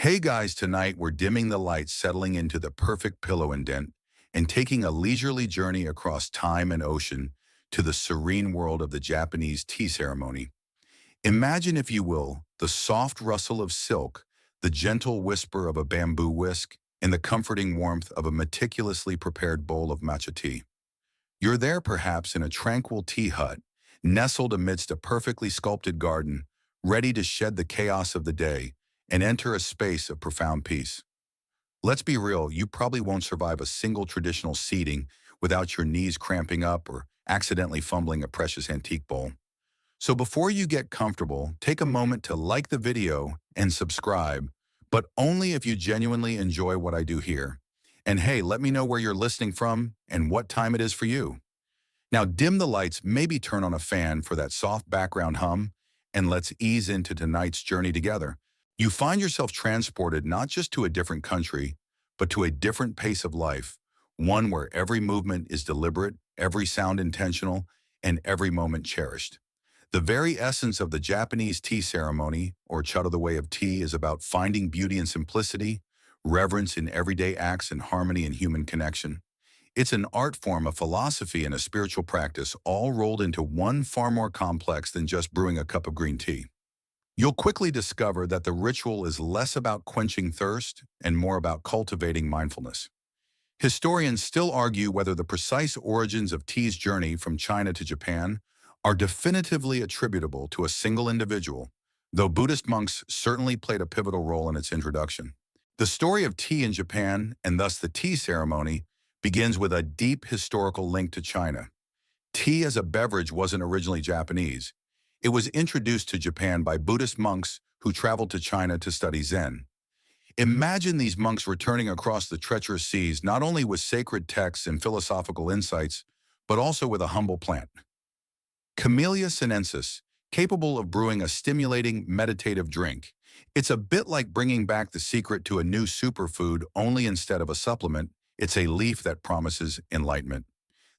Hey guys, tonight we're dimming the lights, settling into the perfect pillow indent, and taking a leisurely journey across time and ocean to the serene world of the Japanese tea ceremony. Imagine, if you will, the soft rustle of silk, the gentle whisper of a bamboo whisk, and the comforting warmth of a meticulously prepared bowl of matcha tea. You're there perhaps in a tranquil tea hut, nestled amidst a perfectly sculpted garden, ready to shed the chaos of the day and enter a space of profound peace. Let's be real, you probably won't survive a single traditional seating without your knees cramping up or accidentally fumbling a precious antique bowl. So before you get comfortable, take a moment to like the video and subscribe, but only if you genuinely enjoy what I do here. And hey, let me know where you're listening from and what time it is for you. Now dim the lights, maybe turn on a fan for that soft background hum, and let's ease into tonight's journey together. You find yourself transported not just to a different country, but to a different pace of life, one where every movement is deliberate, every sound intentional, and every moment cherished. The very essence of the Japanese tea ceremony, or Chutta the Way of Tea, is about finding beauty in simplicity, reverence in everyday acts, and harmony in human connection. It's an art form, a philosophy, and a spiritual practice, all rolled into one, far more complex than just brewing a cup of green tea. You'll quickly discover that the ritual is less about quenching thirst and more about cultivating mindfulness. Historians still argue whether the precise origins of tea's journey from China to Japan are definitively attributable to a single individual, though Buddhist monks certainly played a pivotal role in its introduction. The story of tea in Japan, and thus the tea ceremony, begins with a deep historical link to China. Tea as a beverage wasn't originally Japanese. It was introduced to Japan by Buddhist monks who traveled to China to study Zen. Imagine these monks returning across the treacherous seas not only with sacred texts and philosophical insights, but also with a humble plant, Camellia sinensis, capable of brewing a stimulating, meditative drink. It's a bit like bringing back the secret to a new superfood, only instead of a supplement, it's a leaf that promises enlightenment.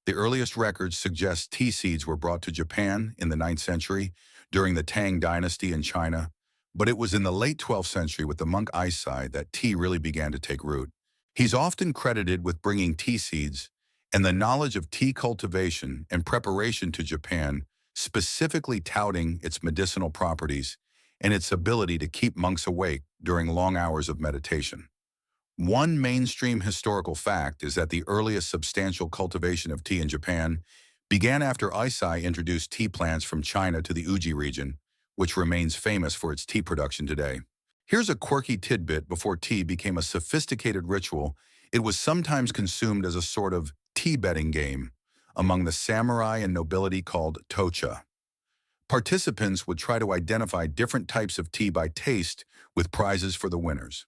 The earliest records suggest tea seeds were brought to Japan in the 9th century during the Tang dynasty in China, but it was in the late 12th century with the monk Aisai that tea really began to take root. He's often credited with bringing tea seeds and the knowledge of tea cultivation and preparation to Japan, specifically touting its medicinal properties and its ability to keep monks awake during long hours of meditation. One mainstream historical fact is that the earliest substantial cultivation of tea in Japan began after Aisai introduced tea plants from China to the Uji region, which remains famous for its tea production today. Here's a quirky tidbit: before tea became a sophisticated ritual, it was sometimes consumed as a sort of tea betting game among the samurai and nobility called tocha. Participants would try to identify different types of tea by taste, with prizes for the winners.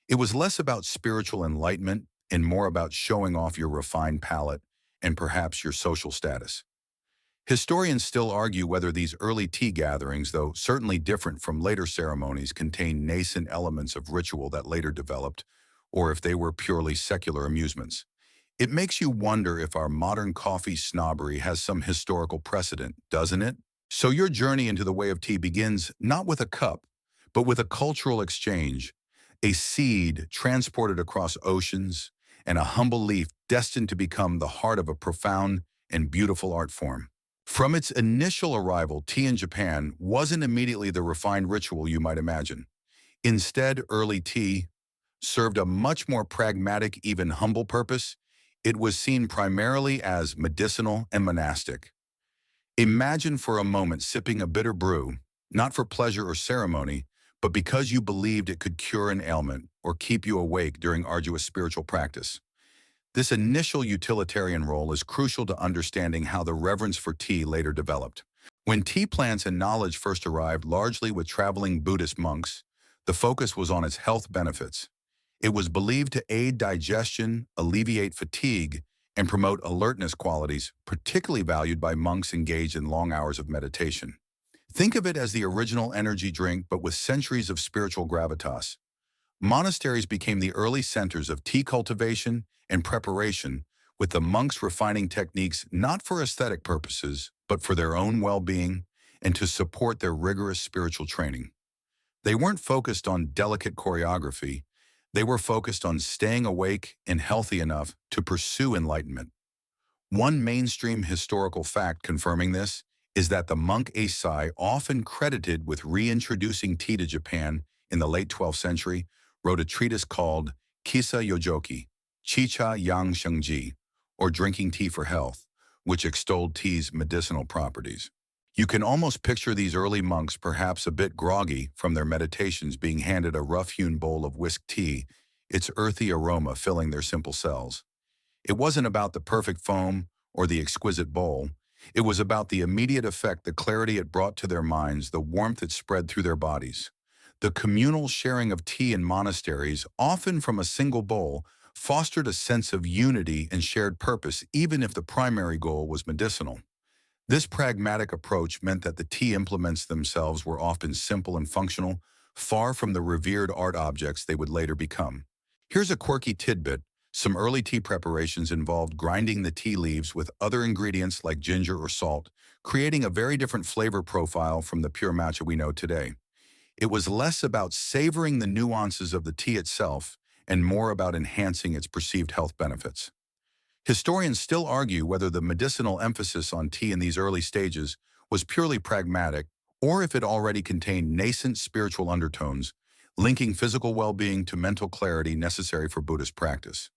It was less about spiritual enlightenment and more about showing off your refined palate and perhaps your social status. Historians still argue whether these early tea gatherings, though certainly different from later ceremonies, contained nascent elements of ritual that later developed, or if they were purely secular amusements. It makes you wonder if our modern coffee snobbery has some historical precedent, doesn't it? So your journey into the way of tea begins not with a cup, but with a cultural exchange, a seed transported across oceans, and a humble leaf destined to become the heart of a profound and beautiful art form. From its initial arrival, tea in Japan wasn't immediately the refined ritual you might imagine. Instead, early tea served a much more pragmatic, even humble purpose. It was seen primarily as medicinal and monastic. Imagine for a moment sipping a bitter brew, not for pleasure or ceremony, but because you believed it could cure an ailment or keep you awake during arduous spiritual practice. This initial utilitarian role is crucial to understanding how the reverence for tea later developed. When tea plants and knowledge first arrived, largely with traveling Buddhist monks, the focus was on its health benefits. It was believed to aid digestion, alleviate fatigue, and promote alertness qualities, particularly valued by monks engaged in long hours of meditation. Think of it as the original energy drink, but with centuries of spiritual gravitas. Monasteries became the early centers of tea cultivation and preparation, with the monks refining techniques not for aesthetic purposes, but for their own well-being and to support their rigorous spiritual training. They weren't focused on delicate choreography. They were focused on staying awake and healthy enough to pursue enlightenment. One mainstream historical fact confirming this is that the monk Eisai, often credited with reintroducing tea to Japan in the late 12th century, wrote a treatise called Kisa Yojoki, Chicha Yang Shengji, or Drinking Tea for Health, which extolled tea's medicinal properties. You can almost picture these early monks, perhaps a bit groggy from their meditations, being handed a rough-hewn bowl of whisked tea, its earthy aroma filling their simple cells. It wasn't about the perfect foam or the exquisite bowl. It was about the immediate effect, the clarity it brought to their minds, the warmth it spread through their bodies. The communal sharing of tea in monasteries, often from a single bowl, fostered a sense of unity and shared purpose, even if the primary goal was medicinal. This pragmatic approach meant that the tea implements themselves were often simple and functional, far from the revered art objects they would later become. Here's a quirky tidbit. Some early tea preparations involved grinding the tea leaves with other ingredients like ginger or salt, creating a very different flavor profile from the pure matcha we know today. It was less about savoring the nuances of the tea itself and more about enhancing its perceived health benefits. Historians still argue whether the medicinal emphasis on tea in these early stages was purely pragmatic or if it already contained nascent spiritual undertones, linking physical well-being to mental clarity necessary for Buddhist practice.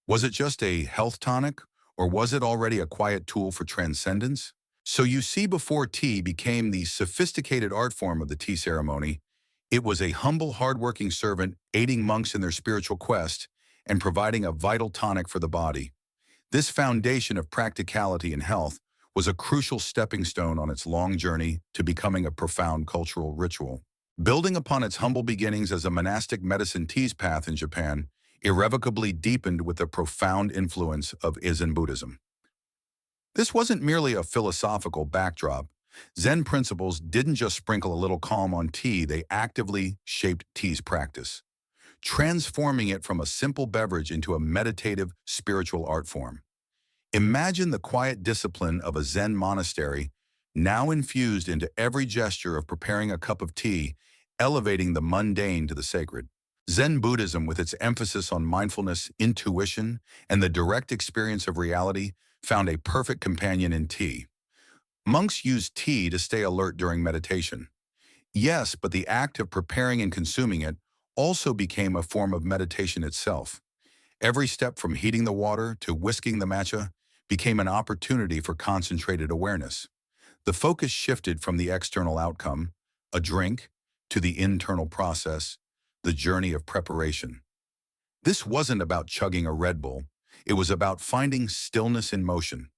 Was it just a health tonic, or was it already a quiet tool for transcendence? So you see, before tea became the sophisticated art form of the tea ceremony, it was a humble, hardworking servant aiding monks in their spiritual quest and providing a vital tonic for the body. This foundation of practicality and health was a crucial stepping stone on its long journey to becoming a profound cultural ritual. Building upon its humble beginnings as a monastic medicine tea's path in Japan irrevocably deepened with the profound influence of Zen Buddhism. This wasn't merely a philosophical backdrop. Zen principles didn't just sprinkle a little calm on tea, they actively shaped tea's practice, transforming it from a simple beverage into a meditative, spiritual art form. Imagine the quiet discipline of a Zen monastery, now infused into every gesture of preparing a cup of tea, elevating the mundane to the sacred. Zen Buddhism, with its emphasis on mindfulness, intuition, and the direct experience of reality, found a perfect companion in tea. Monks used tea to stay alert during meditation. Yes, but the act of preparing and consuming it also became a form of meditation itself. Every step from heating the water to whisking the matcha became an opportunity for concentrated awareness. The focus shifted from the external outcome, a drink, to the internal process, the journey of preparation. This wasn't about chugging a Red Bull. It was about finding stillness in motion.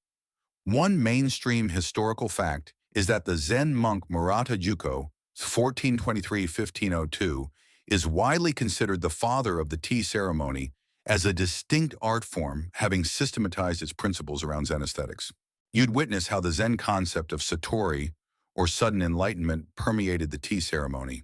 One mainstream historical fact is that the Zen monk Murata Juko, 1423–1502, is widely considered the father of the tea ceremony as a distinct art form, having systematized its principles around Zen aesthetics. You'd witness how the Zen concept of satori, or sudden enlightenment, permeated the tea ceremony.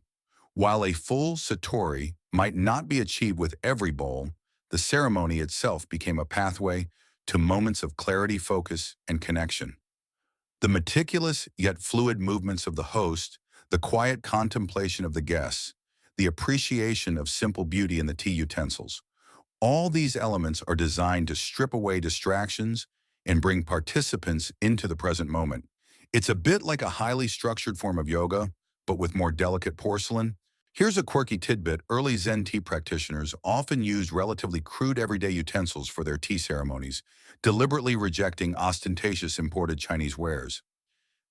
While a full satori might not be achieved with every bowl, the ceremony itself became a pathway to moments of clarity, focus, and connection. The meticulous yet fluid movements of the host, the quiet contemplation of the guests, the appreciation of simple beauty in the tea utensils, all these elements are designed to strip away distractions and bring participants into the present moment. It's a bit like a highly structured form of yoga, but with more delicate porcelain. Here's a quirky tidbit. Early Zen tea practitioners often used relatively crude everyday utensils for their tea ceremonies, deliberately rejecting ostentatious imported Chinese wares.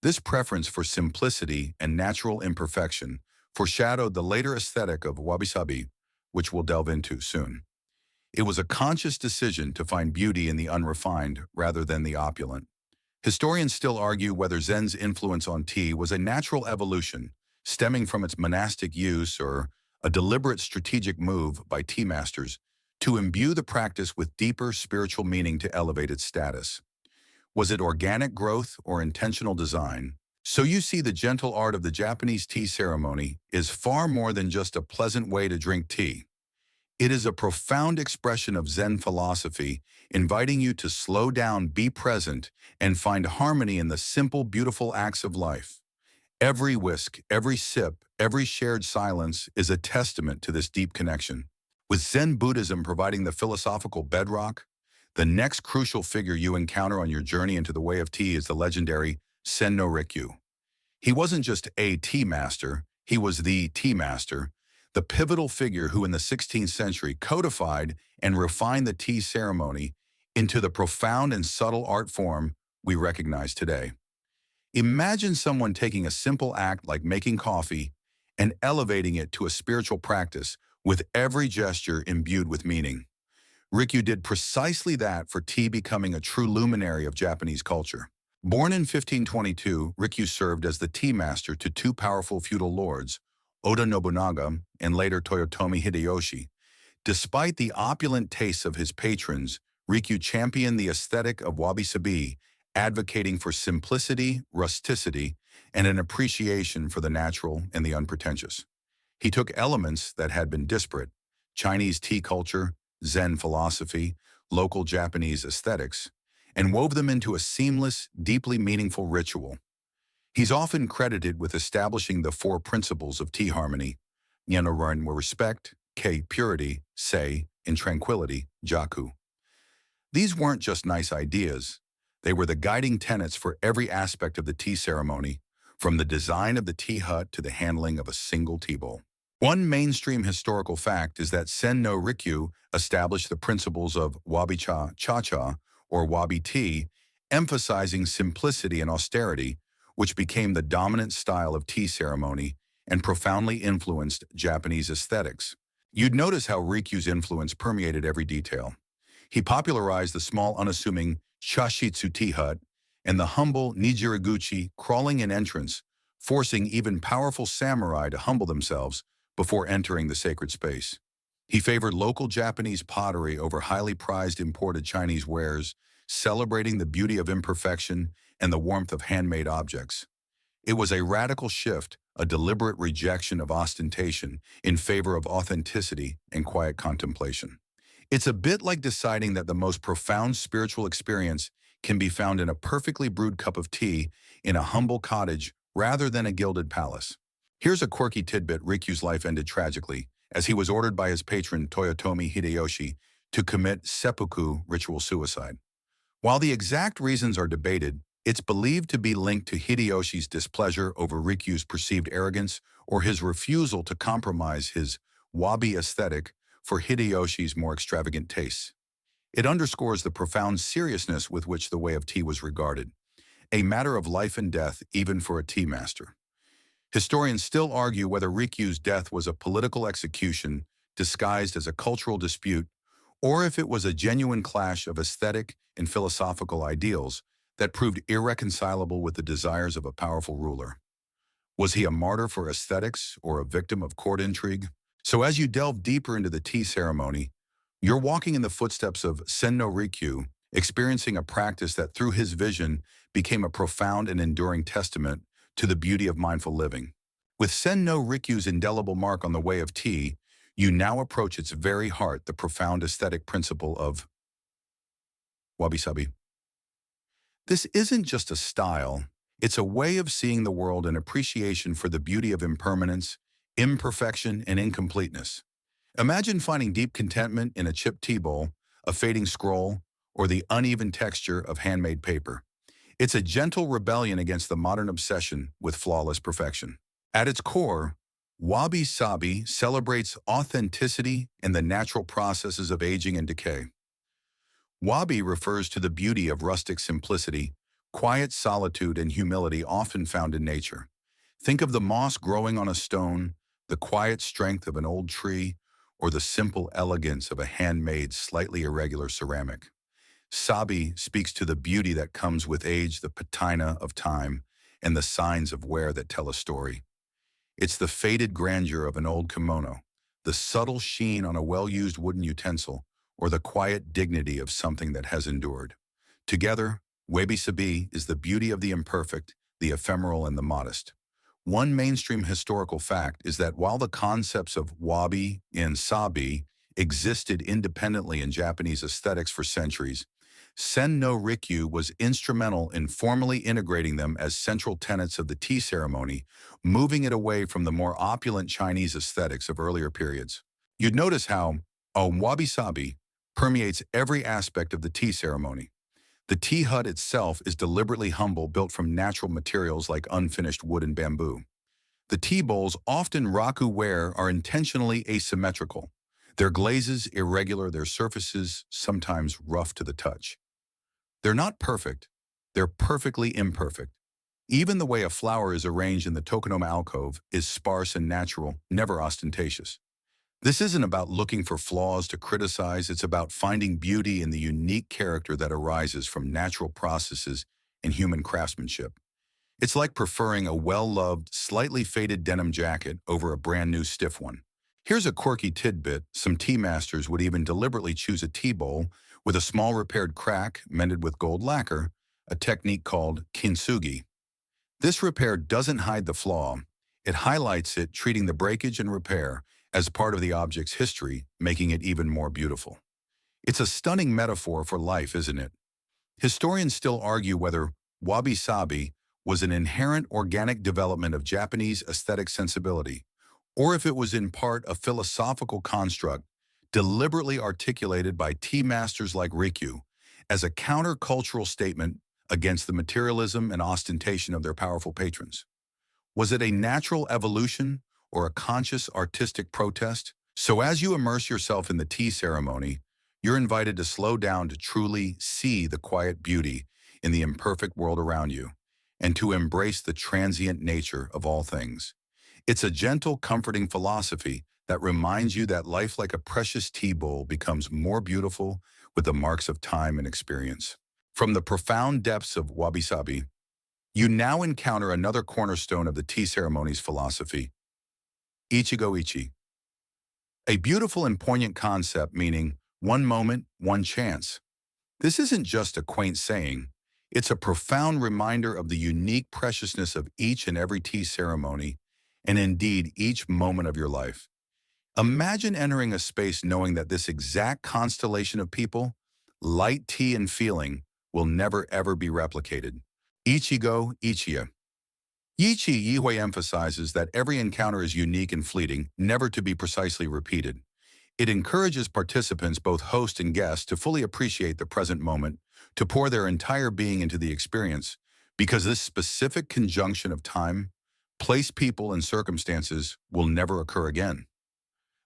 This preference for simplicity and natural imperfection foreshadowed the later aesthetic of wabi-sabi, which we'll delve into soon. It was a conscious decision to find beauty in the unrefined rather than the opulent. Historians still argue whether Zen's influence on tea was a natural evolution, stemming from its monastic use, or a deliberate strategic move by tea masters to imbue the practice with deeper spiritual meaning to elevate its status. Was it organic growth or intentional design? So you see, the gentle art of the Japanese tea ceremony is far more than just a pleasant way to drink tea. It is a profound expression of Zen philosophy, inviting you to slow down, be present, and find harmony in the simple, beautiful acts of life. Every whisk, every sip, every shared silence is a testament to this deep connection. With Zen Buddhism providing the philosophical bedrock, the next crucial figure you encounter on your journey into the way of tea is the legendary Sen no Rikyu. He wasn't just a tea master, he was the tea master, the pivotal figure who in the 16th century codified and refined the tea ceremony into the profound and subtle art form we recognize today. Imagine someone taking a simple act like making coffee and elevating it to a spiritual practice with every gesture imbued with meaning. Rikyu did precisely that for tea becoming a true luminary of Japanese culture. Born in 1522, Rikyu served as the tea master to two powerful feudal lords, Oda Nobunaga and later Toyotomi Hideyoshi. Despite the opulent tastes of his patrons, Rikyu championed the aesthetic of wabi-sabi, advocating for simplicity, rusticity, and an appreciation for the natural and the unpretentious. He took elements that had been disparate, Chinese tea culture, Zen philosophy, local Japanese aesthetics, and wove them into a seamless, deeply meaningful ritual. He's often credited with establishing the four principles of tea harmony, Nyanorun were respect, K purity, Sei, and tranquility, jaku. These weren't just nice ideas. They were the guiding tenets for every aspect of the tea ceremony, from the design of the tea hut to the handling of a single tea bowl. One mainstream historical fact is that Sen no Rikyu established the principles of wabi-cha, or wabi tea, emphasizing simplicity and austerity, which became the dominant style of tea ceremony and profoundly influenced Japanese aesthetics. You'd notice how Rikyu's influence permeated every detail. He popularized the small, unassuming chashitsu tea hut and the humble nijiraguchi crawling-in entrance, forcing even powerful samurai to humble themselves before entering the sacred space. He favored local Japanese pottery over highly prized imported Chinese wares, celebrating the beauty of imperfection and the warmth of handmade objects. It was a radical shift, a deliberate rejection of ostentation in favor of authenticity and quiet contemplation. It's a bit like deciding that the most profound spiritual experience can be found in a perfectly brewed cup of tea in a humble cottage rather than a gilded palace. Here's a quirky tidbit: Rikyu's life ended tragically, as he was ordered by his patron Toyotomi Hideyoshi to commit seppuku, ritual suicide. While the exact reasons are debated, it's believed to be linked to Hideyoshi's displeasure over Rikyu's perceived arrogance or his refusal to compromise his wabi aesthetic for Hideyoshi's more extravagant tastes. It underscores the profound seriousness with which the way of tea was regarded, a matter of life and death even for a tea master. Historians still argue whether Rikyu's death was a political execution disguised as a cultural dispute, or if it was a genuine clash of aesthetic and philosophical ideals that proved irreconcilable with the desires of a powerful ruler. Was he a martyr for aesthetics or a victim of court intrigue? So as you delve deeper into the tea ceremony, you're walking in the footsteps of Sen no Rikyu, experiencing a practice that through his vision became a profound and enduring testament to the beauty of mindful living. With Sen no Rikyu's indelible mark on the way of tea, you now approach its very heart, the profound aesthetic principle of wabi-sabi. This isn't just a style, it's a way of seeing the world and appreciation for the beauty of impermanence, imperfection, and incompleteness. Imagine finding deep contentment in a chipped tea bowl, a fading scroll, or the uneven texture of handmade paper. It's a gentle rebellion against the modern obsession with flawless perfection. At its core, wabi-sabi celebrates authenticity and the natural processes of aging and decay. Wabi refers to the beauty of rustic simplicity, quiet solitude, and humility often found in nature. Think of the moss growing on a stone, the quiet strength of an old tree, or the simple elegance of a handmade, slightly irregular ceramic. Sabi speaks to the beauty that comes with age, the patina of time, and the signs of wear that tell a story. It's the faded grandeur of an old kimono, the subtle sheen on a well-used wooden utensil, or the quiet dignity of something that has endured. Together, wabi-sabi is the beauty of the imperfect, the ephemeral, and the modest. One mainstream historical fact is that while the concepts of wabi and sabi existed independently in Japanese aesthetics for centuries, Sen no Rikyu was instrumental in formally integrating them as central tenets of the tea ceremony, moving it away from the more opulent Chinese aesthetics of earlier periods. You'd notice how a wabi-sabi permeates every aspect of the tea ceremony. The tea hut itself is deliberately humble, built from natural materials like unfinished wood and bamboo. The tea bowls, often raku ware, are intentionally asymmetrical. Their glazes irregular, their surfaces sometimes rough to the touch. They're not perfect, they're perfectly imperfect. Even the way a flower is arranged in the tokonoma alcove is sparse and natural, never ostentatious. This isn't about looking for flaws to criticize, it's about finding beauty in the unique character that arises from natural processes and human craftsmanship. It's like preferring a well-loved, slightly faded denim jacket over a brand new stiff one. Here's a quirky tidbit: some tea masters would even deliberately choose a tea bowl with a small repaired crack mended with gold lacquer, a technique called kintsugi. This repair doesn't hide the flaw, it highlights it, treating the breakage and repair as part of the object's history, making it even more beautiful. It's a stunning metaphor for life, isn't it? Historians still argue whether wabi-sabi was an inherent organic development of Japanese aesthetic sensibility, or if it was in part a philosophical construct deliberately articulated by tea masters like Rikyu as a countercultural statement against the materialism and ostentation of their powerful patrons. Was it a natural evolution or a conscious artistic protest? So as you immerse yourself in the tea ceremony, you're invited to slow down, to truly see the quiet beauty in the imperfect world around you, and to embrace the transient nature of all things. It's a gentle, comforting philosophy that reminds you that life, like a precious tea bowl, becomes more beautiful with the marks of time and experience. From the profound depths of wabi-sabi, you now encounter another cornerstone of the tea ceremony's philosophy: Ichigo Ichi. A beautiful and poignant concept, meaning one moment, one chance. This isn't just a quaint saying, it's a profound reminder of the unique preciousness of each and every tea ceremony, and indeed each moment of your life. Imagine entering a space knowing that this exact constellation of people, light, tea, and feeling, will never ever be replicated. Ichigo Ichiya. Yichi Yihui emphasizes that every encounter is unique and fleeting, never to be precisely repeated. It encourages participants, both host and guest, to fully appreciate the present moment, to pour their entire being into the experience, because this specific conjunction of time, place, people, and circumstances will never occur again.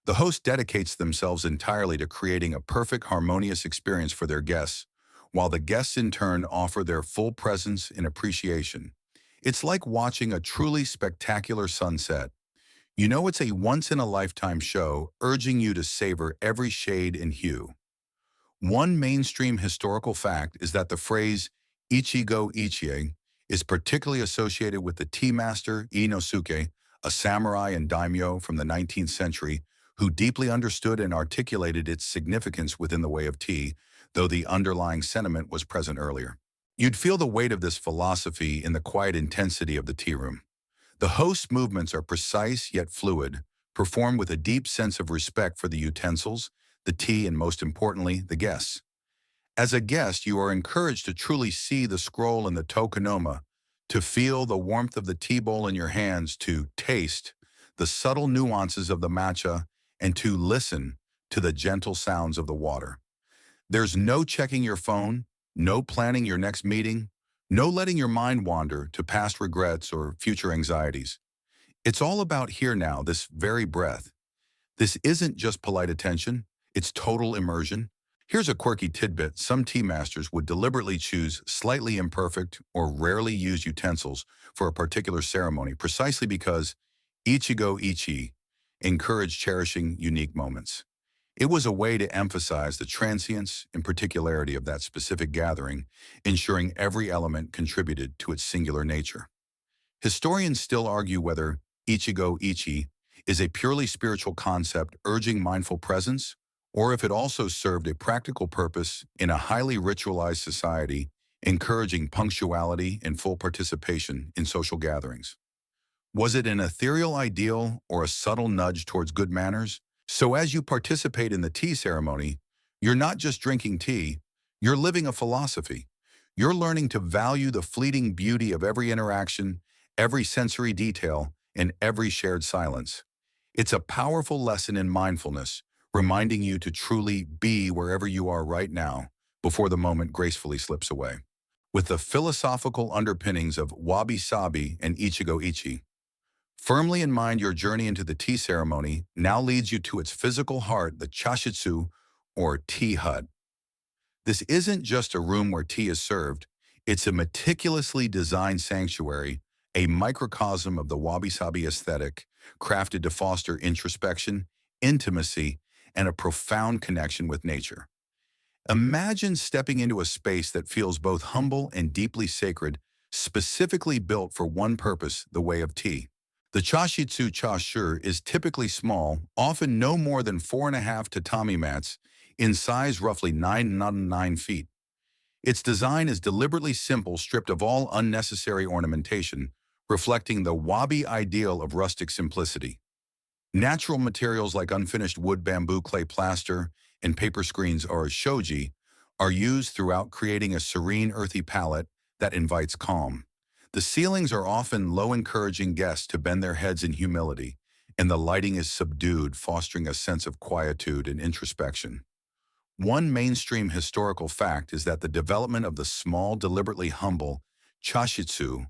The host dedicates themselves entirely to creating a perfect, harmonious experience for their guests, while the guests in turn offer their full presence and appreciation. It's like watching a truly spectacular sunset. You know it's a once-in-a-lifetime show, urging you to savor every shade and hue. One mainstream historical fact is that the phrase Ichigo Ichie is particularly associated with the tea master Inosuke, a samurai and daimyo from the 19th century who deeply understood and articulated its significance within the way of tea, though the underlying sentiment was present earlier. You'd feel the weight of this philosophy in the quiet intensity of the tea room. The host's movements are precise yet fluid, performed with a deep sense of respect for the utensils, the tea, and most importantly, the guests. As a guest, you are encouraged to truly see the scroll and the tokonoma, to feel the warmth of the tea bowl in your hands, to taste the subtle nuances of the matcha, and to listen to the gentle sounds of the water. There's no checking your phone, no planning your next meeting, no letting your mind wander to past regrets or future anxieties. It's all about here now, this very breath. This isn't just polite attention, it's total immersion. Here's a quirky tidbit: some tea masters would deliberately choose slightly imperfect or rarely used utensils for a particular ceremony, precisely because Ichigo Ichi encouraged cherishing unique moments. It was a way to emphasize the transience and particularity of that specific gathering, ensuring every element contributed to its singular nature. Historians still argue whether Ichigo Ichi is a purely spiritual concept urging mindful presence, or if it also served a practical purpose in a highly ritualized society, encouraging punctuality and full participation in social gatherings. Was it an ethereal ideal or a subtle nudge towards good manners? So as you participate in the tea ceremony, you're not just drinking tea, You're living a philosophy. You're learning to value the fleeting beauty of every interaction, every sensory detail, and every shared silence. It's a powerful lesson in mindfulness, reminding you to truly be wherever you are right now before the moment gracefully slips away. With the philosophical underpinnings of wabi-sabi and ichigo ichi, firmly in mind, your journey into the tea ceremony now leads you to its physical heart, the chashitsu, or tea hut. This isn't just a room where tea is served, it's a meticulously designed sanctuary, a microcosm of the wabi-sabi aesthetic, crafted to foster introspection, intimacy, and a profound connection with nature. Imagine stepping into a space that feels both humble and deeply sacred, specifically built for one purpose, the way of tea. The chashitsu chashur is typically small, often no more than 4.5 tatami mats, in size roughly 9 feet. Its design is deliberately simple, stripped of all unnecessary ornamentation, reflecting the wabi ideal of rustic simplicity. Natural materials like unfinished wood, bamboo, clay plaster, and paper screens or shoji are used throughout, creating a serene, earthy palette that invites calm. The ceilings are often low, encouraging guests to bend their heads in humility, and the lighting is subdued, fostering a sense of quietude and introspection. One mainstream historical fact is that the development of the small, deliberately humble chashitsu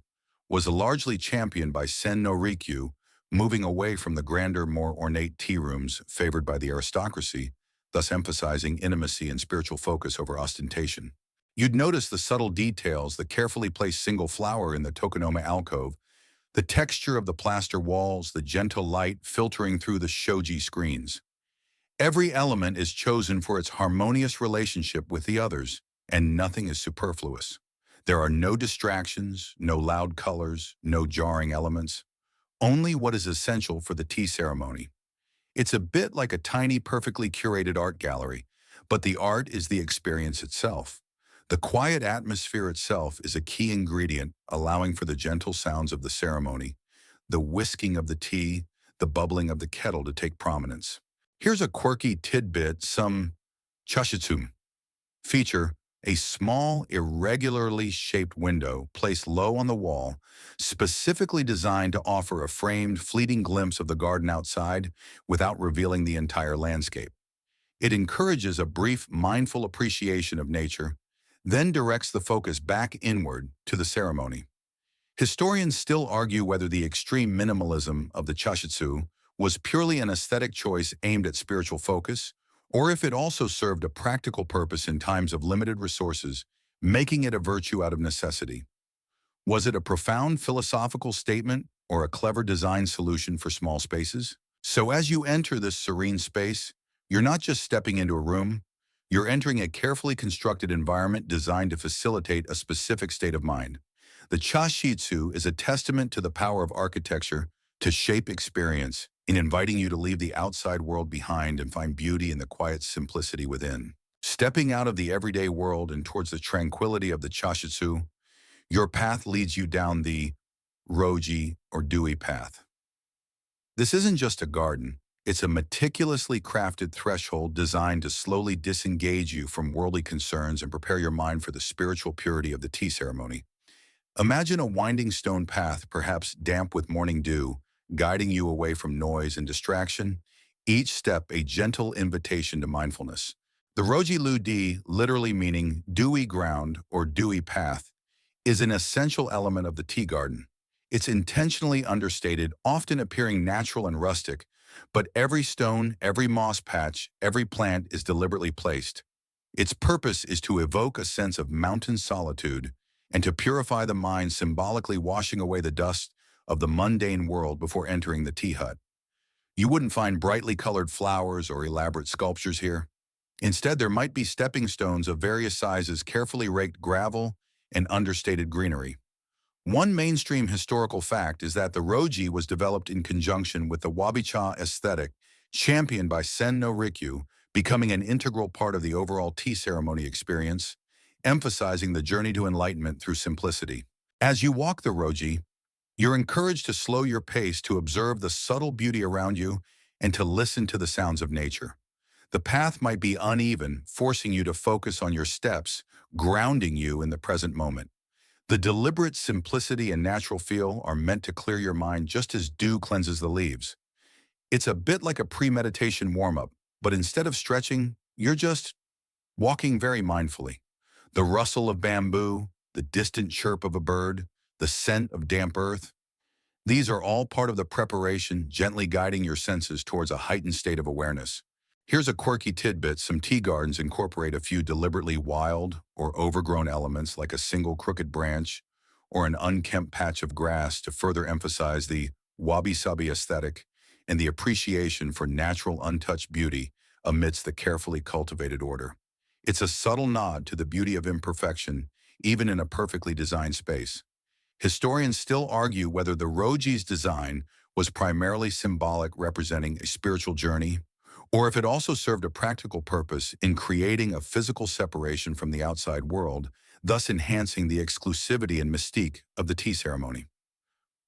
was largely championed by Sen no Rikyu, moving away from the grander, more ornate tea rooms favored by the aristocracy, thus emphasizing intimacy and spiritual focus over ostentation. You'd notice the subtle details, the carefully placed single flower in the tokonoma alcove, the texture of the plaster walls, the gentle light filtering through the shoji screens. Every element is chosen for its harmonious relationship with the others, and nothing is superfluous. There are no distractions, no loud colors, no jarring elements, only what is essential for the tea ceremony. It's a bit like a tiny, perfectly curated art gallery, but the art is the experience itself. The quiet atmosphere itself is a key ingredient, allowing for the gentle sounds of the ceremony, the whisking of the tea, the bubbling of the kettle to take prominence. Here's a quirky tidbit: some chashitsu feature a small, irregularly shaped window placed low on the wall, specifically designed to offer a framed, fleeting glimpse of the garden outside without revealing the entire landscape. It encourages a brief, mindful appreciation of nature, then directs the focus back inward to the ceremony. Historians still argue whether the extreme minimalism of the chashitsu was purely an aesthetic choice aimed at spiritual focus, or if it also served a practical purpose in times of limited resources, making it a virtue out of necessity. Was it a profound philosophical statement or a clever design solution for small spaces? So as you enter this serene space, you're not just stepping into a room, you're entering a carefully constructed environment designed to facilitate a specific state of mind. The chashitsu is a testament to the power of architecture to shape experience, in inviting you to leave the outside world behind and find beauty in the quiet simplicity within. Stepping out of the everyday world and towards the tranquility of the chashitsu, your path leads you down the roji, or dewy path. This isn't just a garden, it's a meticulously crafted threshold designed to slowly disengage you from worldly concerns and prepare your mind for the spiritual purity of the tea ceremony. Imagine a winding stone path, perhaps damp with morning dew, guiding you away from noise and distraction, each step a gentle invitation to mindfulness. The Roji Lu Di, literally meaning dewy ground or dewy path, is an essential element of the tea garden. It's intentionally understated, often appearing natural and rustic, but every stone, every moss patch, every plant is deliberately placed. Its purpose is to evoke a sense of mountain solitude and to purify the mind, symbolically washing away the dust of the mundane world before entering the tea hut. You wouldn't find brightly colored flowers or elaborate sculptures here. Instead, there might be stepping stones of various sizes, carefully raked gravel, and understated greenery. One mainstream historical fact is that the roji was developed in conjunction with the wabi-cha aesthetic, championed by Sen no Rikyu, becoming an integral part of the overall tea ceremony experience, emphasizing the journey to enlightenment through simplicity. As you walk the roji, you're encouraged to slow your pace, to observe the subtle beauty around you, and to listen to the sounds of nature. The path might be uneven, forcing you to focus on your steps, grounding you in the present moment. The deliberate simplicity and natural feel are meant to clear your mind just as dew cleanses the leaves. It's a bit like a pre-meditation warm-up, but instead of stretching, you're just walking very mindfully. The rustle of bamboo, the distant chirp of a bird, the scent of damp earth, these are all part of the preparation, gently guiding your senses towards a heightened state of awareness. Here's a quirky tidbit: some tea gardens incorporate a few deliberately wild or overgrown elements like a single crooked branch or an unkempt patch of grass to further emphasize the wabi-sabi aesthetic and the appreciation for natural untouched beauty amidst the carefully cultivated order. It's a subtle nod to the beauty of imperfection, even in a perfectly designed space. Historians still argue whether the Roji's design was primarily symbolic, representing a spiritual journey, or if it also served a practical purpose in creating a physical separation from the outside world, thus enhancing the exclusivity and mystique of the tea ceremony.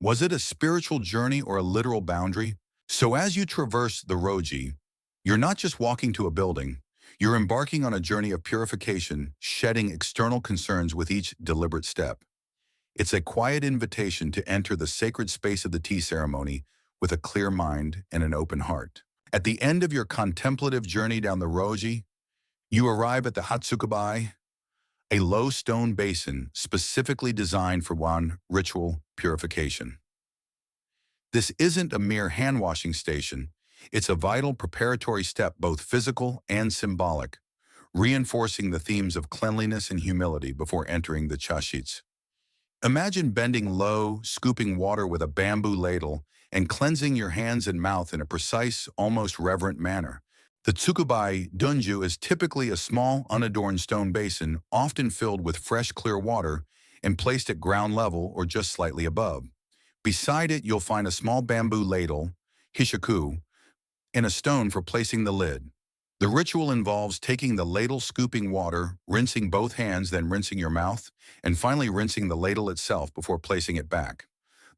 Was it a spiritual journey or a literal boundary? So as you traverse the Roji, you're not just walking to a building, you're embarking on a journey of purification, shedding external concerns with each deliberate step. It's a quiet invitation to enter the sacred space of the tea ceremony with a clear mind and an open heart. At the end of your contemplative journey down the Roji, you arrive at the Hatsukubai, a low stone basin specifically designed for one ritual purification. This isn't a mere hand-washing station. It's a vital preparatory step, both physical and symbolic, reinforcing the themes of cleanliness and humility before entering the chashits. Imagine bending low, scooping water with a bamboo ladle, and cleansing your hands and mouth in a precise, almost reverent manner. The Tsukubai Dunju is typically a small, unadorned stone basin, often filled with fresh, clear water, and placed at ground level or just slightly above. Beside it, you'll find a small bamboo ladle, hishaku, and a stone for placing the lid. The ritual involves taking the ladle, scooping water, rinsing both hands, then rinsing your mouth, and finally rinsing the ladle itself before placing it back.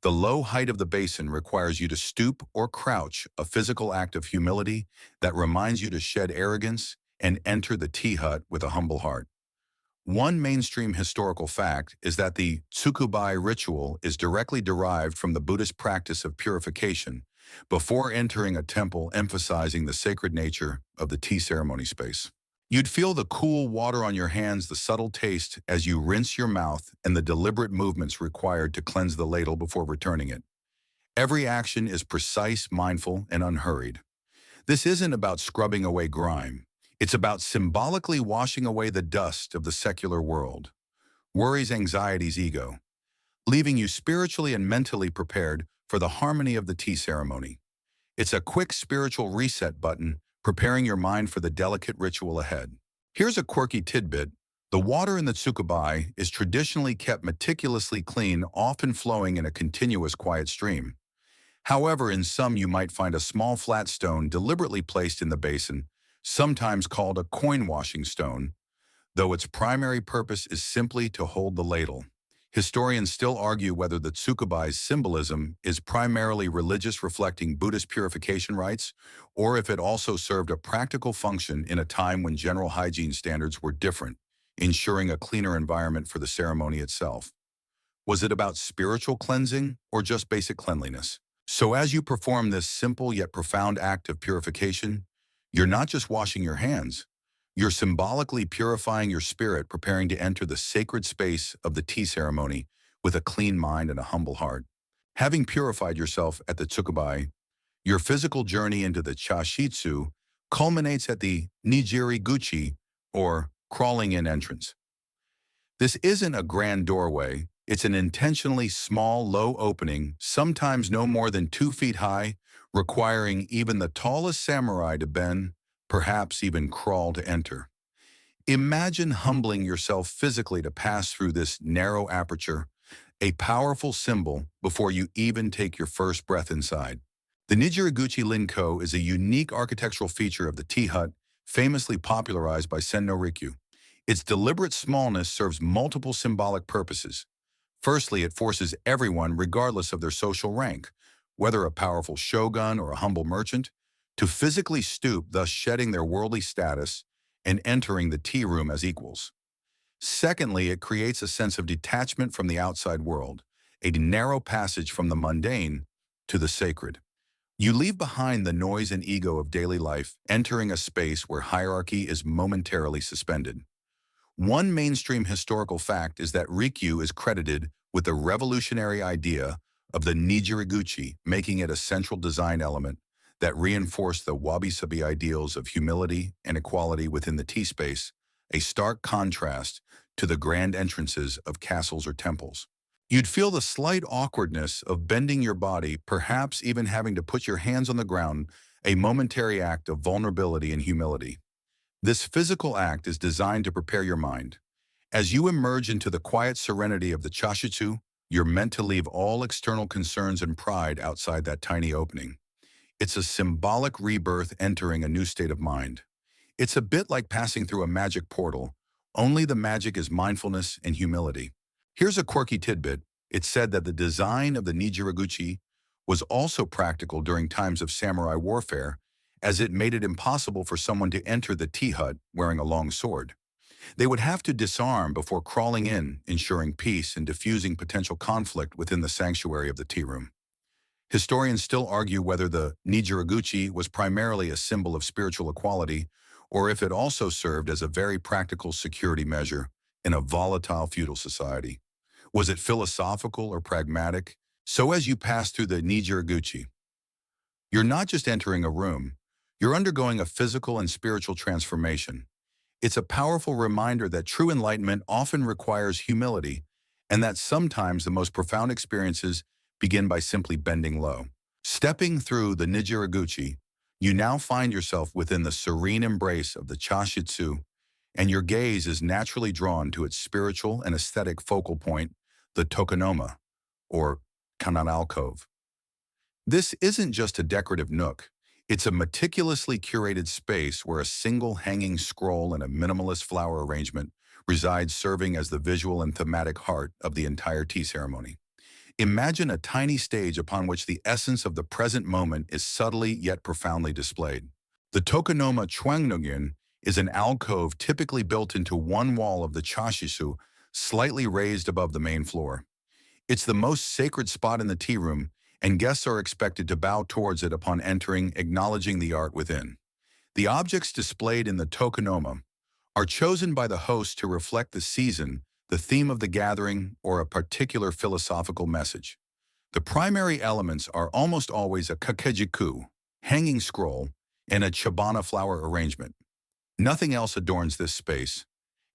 The low height of the basin requires you to stoop or crouch, a physical act of humility that reminds you to shed arrogance and enter the tea hut with a humble heart. One mainstream historical fact is that the Tsukubai ritual is directly derived from the Buddhist practice of purification before entering a temple, emphasizing the sacred nature of the tea ceremony space. You'd feel the cool water on your hands, the subtle taste as you rinse your mouth, and the deliberate movements required to cleanse the ladle before returning it. Every action is precise, mindful, and unhurried. This isn't about scrubbing away grime. It's about symbolically washing away the dust of the secular world, worries, anxieties, ego, leaving you spiritually and mentally prepared for the harmony of the tea ceremony. It's a quick spiritual reset button, preparing your mind for the delicate ritual ahead. Here's a quirky tidbit. The water in the tsukubai is traditionally kept meticulously clean, often flowing in a continuous quiet stream. However, in some you might find a small flat stone deliberately placed in the basin, sometimes called a coin-washing stone, though its primary purpose is simply to hold the ladle. Historians still argue whether the tsukubai's symbolism is primarily religious, reflecting Buddhist purification rites, or if it also served a practical function in a time when general hygiene standards were different, ensuring a cleaner environment for the ceremony itself. Was it about spiritual cleansing or just basic cleanliness? So as you perform this simple yet profound act of purification, you're not just washing your hands, you're symbolically purifying your spirit, preparing to enter the sacred space of the tea ceremony with a clean mind and a humble heart. Having purified yourself at the tsukubai, your physical journey into the chashitsu culminates at the nijiri-guchi, or crawling in entrance. This isn't a grand doorway, it's an intentionally small, low opening, sometimes no more than 2 feet high, requiring even the tallest samurai to bend, perhaps even crawl to enter. Imagine humbling yourself physically to pass through this narrow aperture, a powerful symbol before you even take your first breath inside. The Nijiriguchi Linko is a unique architectural feature of the tea hut, famously popularized by Senno Rikyu. Its deliberate smallness serves multiple symbolic purposes. Firstly, it forces everyone, regardless of their social rank, whether a powerful shogun or a humble merchant, to physically stoop, thus shedding their worldly status and entering the tea room as equals. Secondly, it creates a sense of detachment from the outside world, a narrow passage from the mundane to the sacred. You leave behind the noise and ego of daily life, entering a space where hierarchy is momentarily suspended. One mainstream historical fact is that Rikyu is credited with the revolutionary idea of the nijiriguchi, making it a central design element that reinforced the wabi-sabi ideals of humility and equality within the tea space, a stark contrast to the grand entrances of castles or temples. You'd feel the slight awkwardness of bending your body, perhaps even having to put your hands on the ground, a momentary act of vulnerability and humility. This physical act is designed to prepare your mind. As you emerge into the quiet serenity of the chashitsu, you're meant to leave all external concerns and pride outside that tiny opening. It's a symbolic rebirth entering a new state of mind. It's a bit like passing through a magic portal, only the magic is mindfulness and humility. Here's a quirky tidbit. It's said that the design of the nijiriguchi was also practical during times of samurai warfare, as it made it impossible for someone to enter the tea hut wearing a long sword. They would have to disarm before crawling in, ensuring peace and diffusing potential conflict within the sanctuary of the tea room. Historians still argue whether the nijiriguchi was primarily a symbol of spiritual equality or if it also served as a very practical security measure in a volatile feudal society. Was it philosophical or pragmatic? So as you pass through the nijiriguchi, you're not just entering a room, you're undergoing a physical and spiritual transformation. It's a powerful reminder that true enlightenment often requires humility and that sometimes the most profound experiences begin by simply bending low. Stepping through the nijiriguchi, you now find yourself within the serene embrace of the chashitsu, and your gaze is naturally drawn to its spiritual and aesthetic focal point, the tokonoma, or kanan alcove. This isn't just a decorative nook. It's a meticulously curated space where a single hanging scroll and a minimalist flower arrangement resides, serving as the visual and thematic heart of the entire tea ceremony. Imagine a tiny stage upon which the essence of the present moment is subtly yet profoundly displayed. The tokonoma chuangnogin is an alcove typically built into one wall of the chashisu, slightly raised above the main floor. It's the most sacred spot in the tea room, and guests are expected to bow towards it upon entering, acknowledging the art within. The objects displayed in the tokonoma are chosen by the host to reflect the season, the theme of the gathering, or a particular philosophical message. The primary elements are almost always a kakejiku, hanging scroll, and a chabana flower arrangement. Nothing else adorns this space.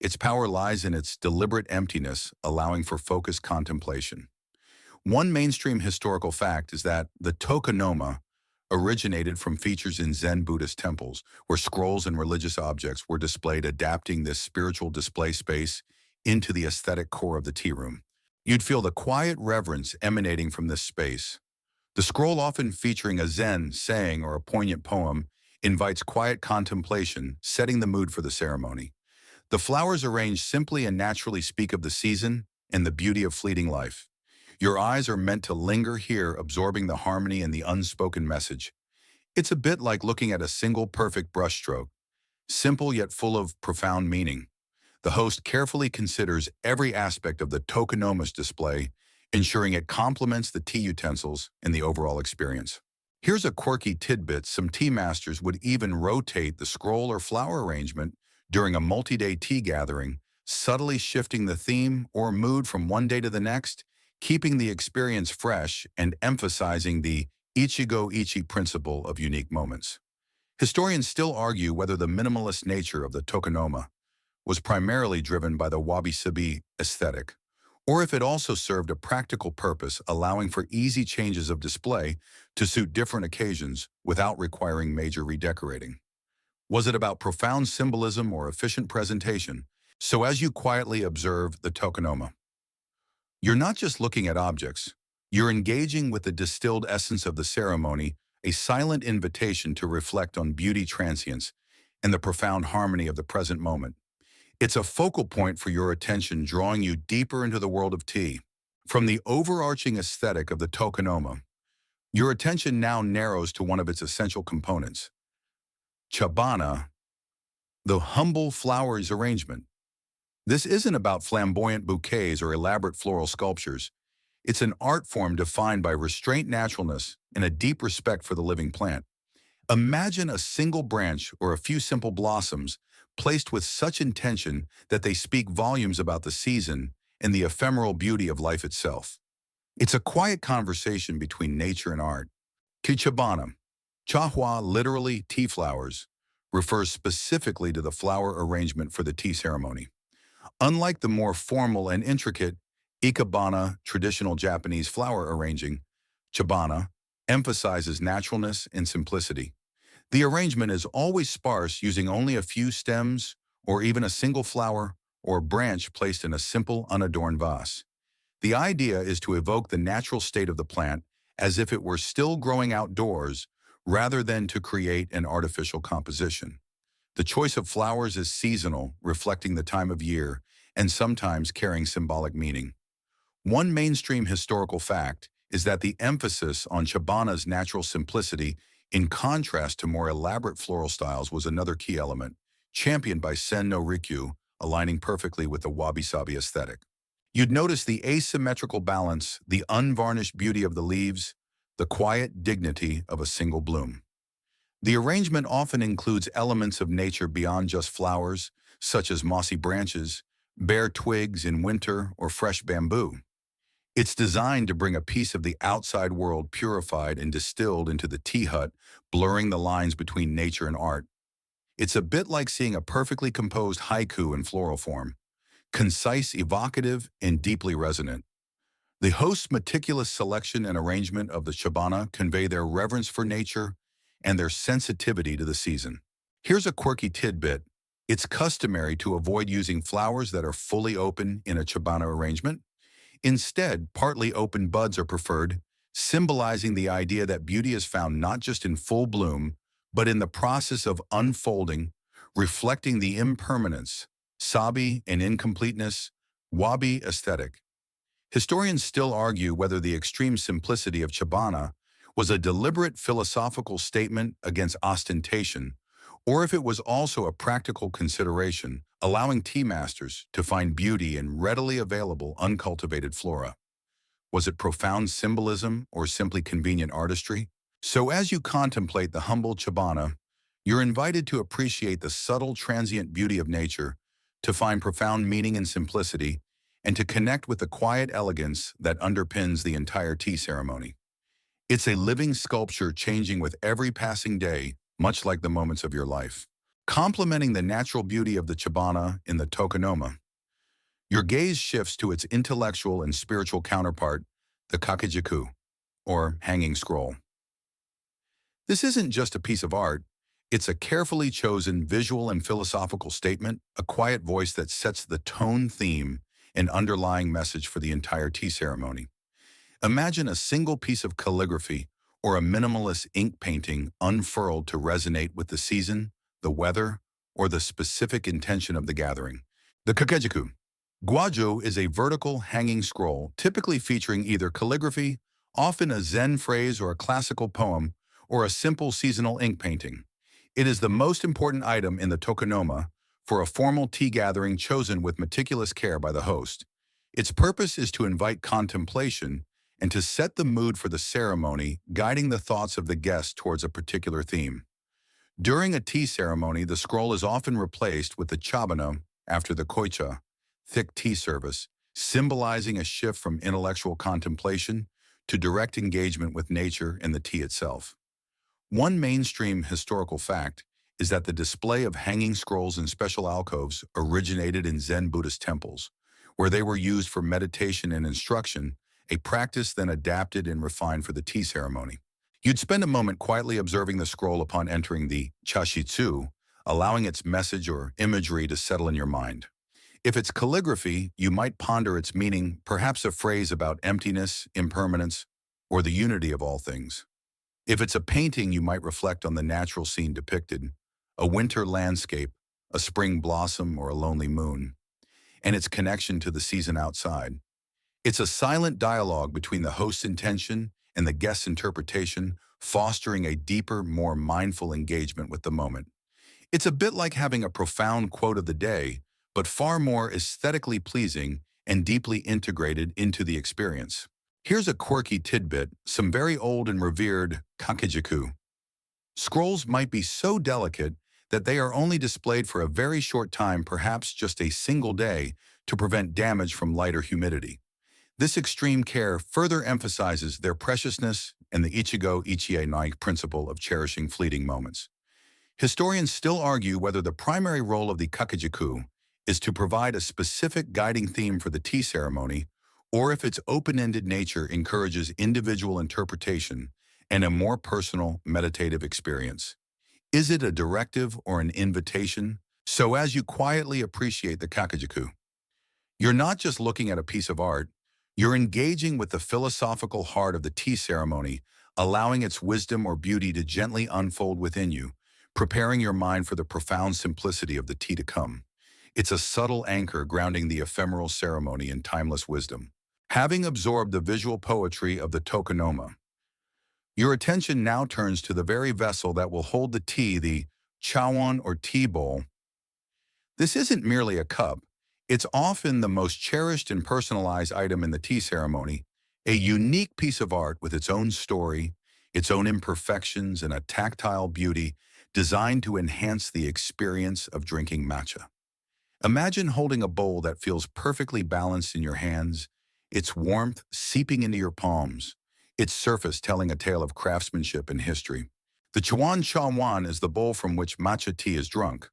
Its power lies in its deliberate emptiness, allowing for focused contemplation. One mainstream historical fact is that the tokonoma originated from features in Zen Buddhist temples, where scrolls and religious objects were displayed, adapting this spiritual display space into the aesthetic core of the tea room. You'd feel the quiet reverence emanating from this space. The scroll, often featuring a Zen saying or a poignant poem, invites quiet contemplation, setting the mood for the ceremony. The flowers arranged simply and naturally speak of the season and the beauty of fleeting life. Your eyes are meant to linger here, absorbing the harmony and the unspoken message. It's a bit like looking at a single perfect brushstroke, simple yet full of profound meaning. The host carefully considers every aspect of the tokonoma's display, ensuring it complements the tea utensils and the overall experience. Here's a quirky tidbit: some tea masters would even rotate the scroll or flower arrangement during a multi-day tea gathering, subtly shifting the theme or mood from one day to the next, keeping the experience fresh and emphasizing the ichigo ichi principle of unique moments. Historians still argue whether the minimalist nature of the tokonoma was primarily driven by the wabi-sabi aesthetic, or if it also served a practical purpose, allowing for easy changes of display to suit different occasions without requiring major redecorating. Was it about profound symbolism or efficient presentation? So as you quietly observe the tokonoma, you're not just looking at objects, you're engaging with the distilled essence of the ceremony, a silent invitation to reflect on beauty, transience, and the profound harmony of the present moment. It's a focal point for your attention, drawing you deeper into the world of tea. From the overarching aesthetic of the tokonoma, your attention now narrows to one of its essential components, Chabana, the humble flowers arrangement. This isn't about flamboyant bouquets or elaborate floral sculptures. It's an art form defined by restraint, naturalness, and a deep respect for the living plant. Imagine a single branch or a few simple blossoms placed with such intention that they speak volumes about the season and the ephemeral beauty of life itself. It's a quiet conversation between nature and art. Kichabana, Chahua, literally tea flowers, refers specifically to the flower arrangement for the tea ceremony. Unlike the more formal and intricate ikebana traditional Japanese flower arranging, chabana emphasizes naturalness and simplicity. The arrangement is always sparse, using only a few stems or even a single flower or branch placed in a simple, unadorned vase. The idea is to evoke the natural state of the plant as if it were still growing outdoors rather than to create an artificial composition. The choice of flowers is seasonal, reflecting the time of year, and sometimes carrying symbolic meaning. One mainstream historical fact is that the emphasis on Chabana's natural simplicity in contrast to more elaborate floral styles was another key element, championed by Sen no Rikyu, aligning perfectly with the wabi-sabi aesthetic. You'd notice the asymmetrical balance, the unvarnished beauty of the leaves, the quiet dignity of a single bloom. The arrangement often includes elements of nature beyond just flowers, such as mossy branches, bare twigs in winter, or fresh bamboo. It's designed to bring a piece of the outside world purified and distilled into the tea hut, blurring the lines between nature and art. It's a bit like seeing a perfectly composed haiku in floral form, concise, evocative, and deeply resonant. The host's meticulous selection and arrangement of the chabana convey their reverence for nature and their sensitivity to the season. Here's a quirky tidbit. It's customary to avoid using flowers that are fully open in a chabana arrangement. Instead, partly open buds are preferred, symbolizing the idea that beauty is found not just in full bloom, but in the process of unfolding, reflecting the impermanence, sabi, and incompleteness, wabi aesthetic. Historians still argue whether the extreme simplicity of Chabana was a deliberate philosophical statement against ostentation, or if it was also a practical consideration, allowing tea masters to find beauty in readily available uncultivated flora. Was it profound symbolism or simply convenient artistry? So as you contemplate the humble Chabana, you're invited to appreciate the subtle transient beauty of nature, to find profound meaning in simplicity, and to connect with the quiet elegance that underpins the entire tea ceremony. It's a living sculpture changing with every passing day, much like the moments of your life. Complementing the natural beauty of the Chabana in the tokonoma, your gaze shifts to its intellectual and spiritual counterpart, the jaku, or hanging scroll. This isn't just a piece of art, it's a carefully chosen visual and philosophical statement, a quiet voice that sets the tone, theme, and underlying message for the entire tea ceremony. Imagine a single piece of calligraphy or a minimalist ink painting unfurled to resonate with the season, the weather, or the specific intention of the gathering. The kakejiku. Guajo is a vertical hanging scroll, typically featuring either calligraphy, often a Zen phrase or a classical poem, or a simple seasonal ink painting. It is the most important item in the tokonoma for a formal tea gathering chosen with meticulous care by the host. Its purpose is to invite contemplation and to set the mood for the ceremony, guiding the thoughts of the guests towards a particular theme. During a tea ceremony, the scroll is often replaced with the chabana after the koicha, thick tea service, symbolizing a shift from intellectual contemplation to direct engagement with nature and the tea itself. One mainstream historical fact is that the display of hanging scrolls in special alcoves originated in Zen Buddhist temples, where they were used for meditation and instruction, a practice then adapted and refined for the tea ceremony. You'd spend a moment quietly observing the scroll upon entering the chashitsu, allowing its message or imagery to settle in your mind. If it's calligraphy, you might ponder its meaning, perhaps a phrase about emptiness, impermanence, or the unity of all things. If it's a painting, you might reflect on the natural scene depicted, a winter landscape, a spring blossom, or a lonely moon, and its connection to the season outside. It's a silent dialogue between the host's intention and the guest's interpretation, fostering a deeper, more mindful engagement with the moment. It's a bit like having a profound quote of the day, but far more aesthetically pleasing and deeply integrated into the experience. Here's a quirky tidbit: some very old and revered kakejaku scrolls might be so delicate that they are only displayed for a very short time, perhaps just a single day, to prevent damage from light or humidity. This extreme care further emphasizes their preciousness and the Ichigo Ichie Nai principle of cherishing fleeting moments. Historians still argue whether the primary role of the kakejaku is to provide a specific guiding theme for the tea ceremony, or if its open-ended nature encourages individual interpretation and a more personal, meditative experience. Is it a directive or an invitation? So as you quietly appreciate the kakejaku, you're not just looking at a piece of art, you're engaging with the philosophical heart of the tea ceremony, allowing its wisdom or beauty to gently unfold within you, preparing your mind for the profound simplicity of the tea to come. It's a subtle anchor grounding the ephemeral ceremony in timeless wisdom. Having absorbed the visual poetry of the tokonoma, your attention now turns to the very vessel that will hold the tea, the chawan or tea bowl. This isn't merely a cup. It's often the most cherished and personalized item in the tea ceremony, a unique piece of art with its own story, its own imperfections, and a tactile beauty designed to enhance the experience of drinking matcha. Imagine holding a bowl that feels perfectly balanced in your hands, its warmth seeping into your palms, its surface telling a tale of craftsmanship and history. The Chuan Chawan is the bowl from which matcha tea is drunk.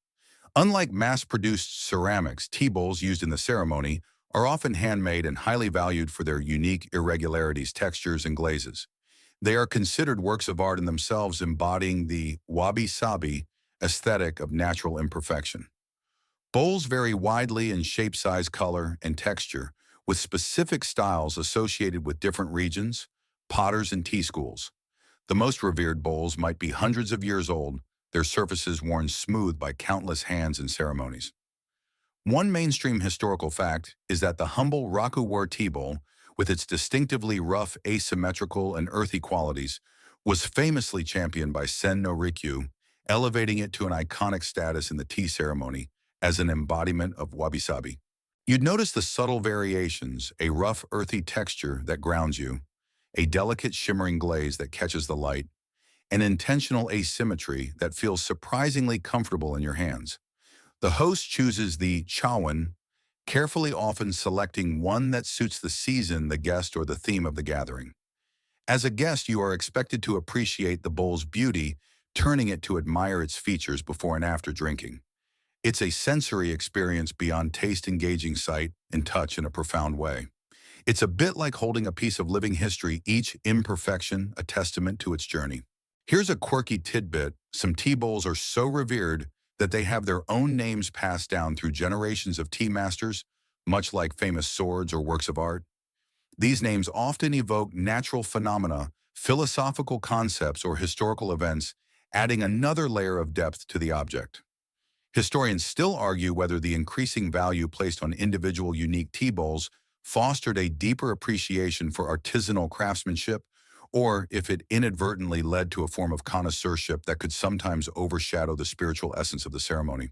Unlike mass-produced ceramics, tea bowls used in the ceremony are often handmade and highly valued for their unique irregularities, textures, and glazes. They are considered works of art in themselves, embodying the wabi-sabi aesthetic of natural imperfection. Bowls vary widely in shape, size, color, and texture, with specific styles associated with different regions, potters, and tea schools. The most revered bowls might be hundreds of years old, their surfaces worn smooth by countless hands and ceremonies. One mainstream historical fact is that the humble rakuware tea bowl, with its distinctively rough, asymmetrical, and earthy qualities, was famously championed by Sen no Rikyu, elevating it to an iconic status in the tea ceremony as an embodiment of wabi-sabi. You'd notice the subtle variations: a rough, earthy texture that grounds you, a delicate, shimmering glaze that catches the light, an intentional asymmetry that feels surprisingly comfortable in your hands. The host chooses the chawan, carefully, often selecting one that suits the season, the guest, or the theme of the gathering. As a guest, you are expected to appreciate the bowl's beauty, turning it to admire its features before and after drinking. It's a sensory experience beyond taste, engaging sight and touch in a profound way. It's a bit like holding a piece of living history, each imperfection a testament to its journey. Here's a quirky tidbit: some tea bowls are so revered that they have their own names passed down through generations of tea masters, much like famous swords or works of art. These names often evoke natural phenomena, philosophical concepts, or historical events, adding another layer of depth to the object. Historians still argue whether the increasing value placed on individual unique tea bowls fostered a deeper appreciation for artisanal craftsmanship, or if it inadvertently led to a form of connoisseurship that could sometimes overshadow the spiritual essence of the ceremony.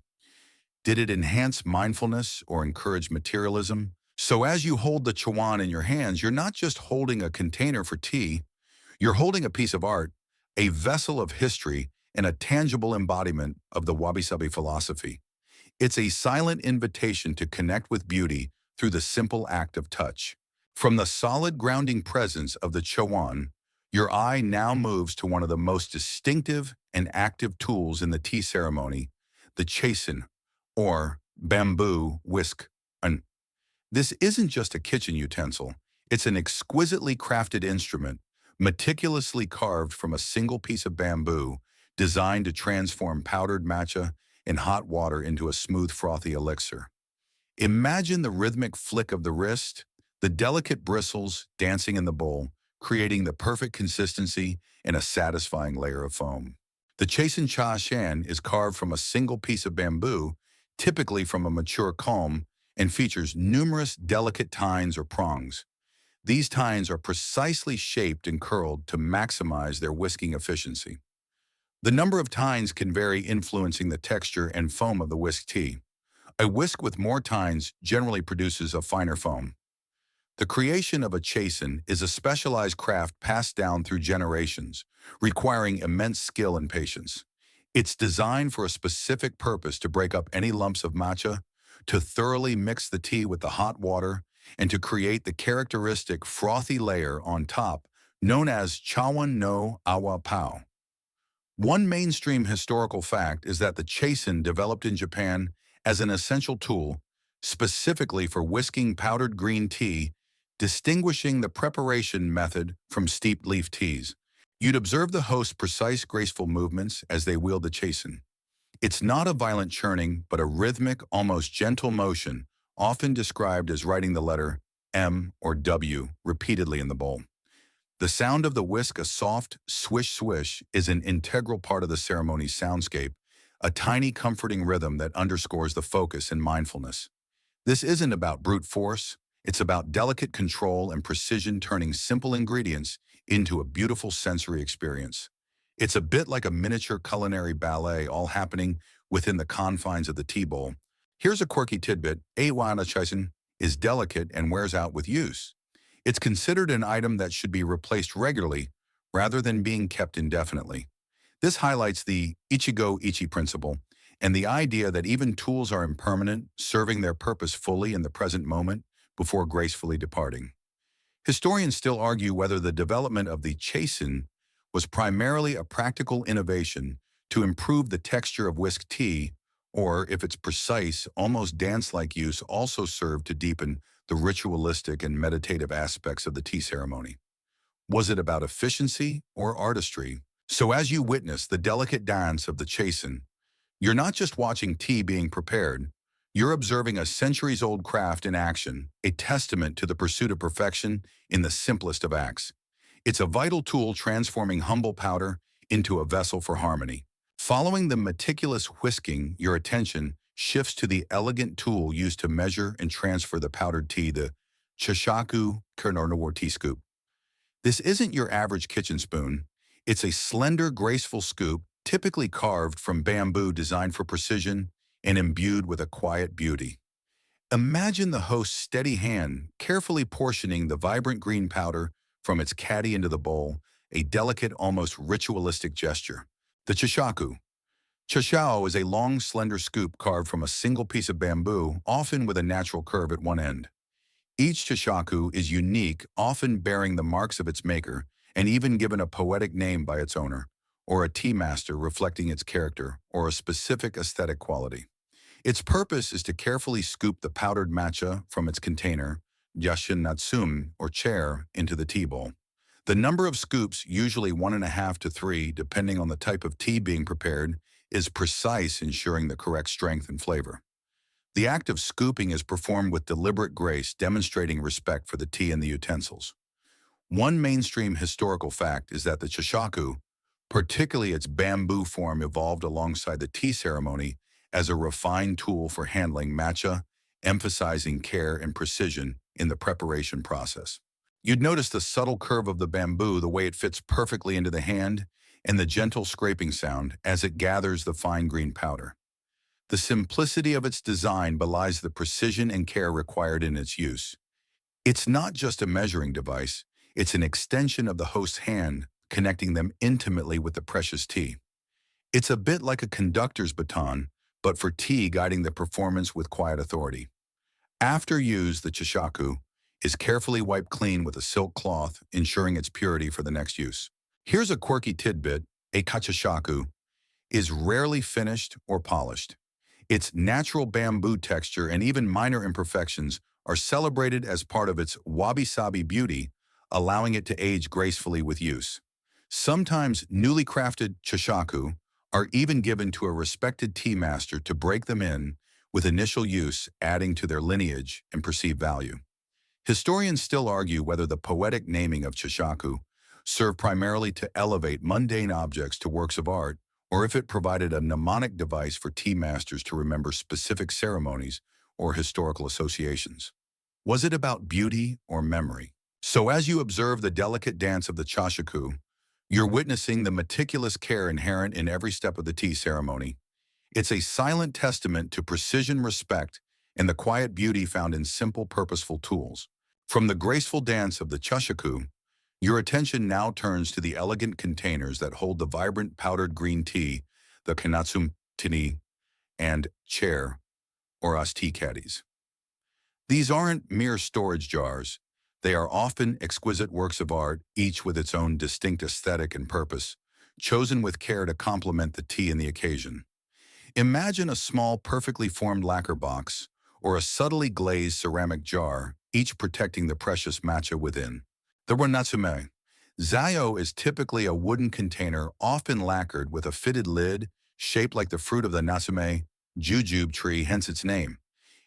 Did it enhance mindfulness or encourage materialism? So as you hold the chawan in your hands, you're not just holding a container for tea, you're holding a piece of art, a vessel of history, and a tangible embodiment of the wabi-sabi philosophy. It's a silent invitation to connect with beauty through the simple act of touch. From the solid grounding presence of the chawan, your eye now moves to one of the most distinctive and active tools in the tea ceremony, the chasen, or bamboo whisk. This isn't just a kitchen utensil, it's an exquisitely crafted instrument, meticulously carved from a single piece of bamboo, designed to transform powdered matcha in hot water into a smooth, frothy elixir. Imagine the rhythmic flick of the wrist, the delicate bristles dancing in the bowl, creating the perfect consistency and a satisfying layer of foam. The chasen cha shan is carved from a single piece of bamboo, typically from a mature culm, and features numerous delicate tines or prongs. These tines are precisely shaped and curled to maximize their whisking efficiency. The number of tines can vary, influencing the texture and foam of the whisk tea. A whisk with more tines generally produces a finer foam. The creation of a chasen is a specialized craft passed down through generations, requiring immense skill and patience. It's designed for a specific purpose: to break up any lumps of matcha, to thoroughly mix the tea with the hot water, and to create the characteristic frothy layer on top, known as chawan no awa pao. One mainstream historical fact is that the chasen developed in Japan as an essential tool, specifically for whisking powdered green tea, distinguishing the preparation method from steeped leaf teas. You'd observe the host's precise, graceful movements as they wield the chasen. It's not a violent churning, but a rhythmic, almost gentle motion, often described as writing the letter M or W repeatedly in the bowl. The sound of the whisk, a soft swish-swish, is an integral part of the ceremony's soundscape, a tiny comforting rhythm that underscores the focus and mindfulness. This isn't about brute force, it's about delicate control and precision, turning simple ingredients into a beautiful sensory experience. It's a bit like a miniature culinary ballet, all happening within the confines of the tea bowl. Here's a quirky tidbit: a wana chaisen is delicate and wears out with use. It's considered an item that should be replaced regularly rather than being kept indefinitely. This highlights the ichigo ichi principle and the idea that even tools are impermanent, serving their purpose fully in the present moment before gracefully departing. Historians still argue whether the development of the chasen was primarily a practical innovation to improve the texture of whisk tea, or if its precise, almost dance-like use also served to deepen the ritualistic and meditative aspects of the tea ceremony. Was it about efficiency or artistry? So as you witness the delicate dance of the chasen, you're not just watching tea being prepared, you're observing a centuries-old craft in action, a testament to the pursuit of perfection in the simplest of acts. It's a vital tool transforming humble powder into a vessel for harmony. Following the meticulous whisking, your attention shifts to the elegant tool used to measure and transfer the powdered tea, the chashaku or tea scoop. This isn't your average kitchen spoon. It's a slender, graceful scoop, typically carved from bamboo, designed for precision and imbued with a quiet beauty. Imagine the host's steady hand carefully portioning the vibrant green powder from its caddy into the bowl, a delicate, almost ritualistic gesture. The chashaku. Chashao is a long, slender scoop carved from a single piece of bamboo, often with a natural curve at one end. Each chashaku is unique, often bearing the marks of its maker, and even given a poetic name by its owner, or a tea master reflecting its character or a specific aesthetic quality. Its purpose is to carefully scoop the powdered matcha from its container, yashin natsum, or chair, into the tea bowl. The number of scoops, usually 1.5 to 3, depending on the type of tea being prepared, is precise, ensuring the correct strength and flavor. The act of scooping is performed with deliberate grace, demonstrating respect for the tea and the utensils. One mainstream historical fact is that the chashaku, particularly its bamboo form, evolved alongside the tea ceremony as a refined tool for handling matcha, emphasizing care and precision in the preparation process. You'd notice the subtle curve of the bamboo, the way it fits perfectly into the hand, and the gentle scraping sound as it gathers the fine green powder. The simplicity of its design belies the precision and care required in its use. It's not just a measuring device, it's an extension of the host's hand, connecting them intimately with the precious tea. It's a bit like a conductor's baton, but for tea, guiding the performance with quiet authority. After use, the chashaku is carefully wiped clean with a silk cloth, ensuring its purity for the next use. Here's a quirky tidbit: a kachashaku is rarely finished or polished. Its natural bamboo texture and even minor imperfections are celebrated as part of its wabi-sabi beauty, allowing it to age gracefully with use. Sometimes newly crafted chashaku are even given to a respected tea master to break them in with initial use, adding to their lineage and perceived value. Historians still argue whether the poetic naming of chashaku served primarily to elevate mundane objects to works of art, or if it provided a mnemonic device for tea masters to remember specific ceremonies or historical associations. Was it about beauty or memory? So as you observe the delicate dance of the chashaku, You're witnessing the meticulous care inherent in every step of the tea ceremony. It's a silent testament to precision, respect, and the quiet beauty found in simple, purposeful tools. From the graceful dance of the chashaku, your attention now turns to the elegant containers that hold the vibrant powdered green tea, the kanatsum tini, and chair, or as tea caddies. These aren't mere storage jars. They are often exquisite works of art, each with its own distinct aesthetic and purpose, chosen with care to complement the tea and the occasion. Imagine a small, perfectly formed lacquer box or a subtly glazed ceramic jar, each protecting the precious matcha within. The wanatsume. Zayo is typically a wooden container, often lacquered with a fitted lid, shaped like the fruit of the natsume jujube tree, hence its name.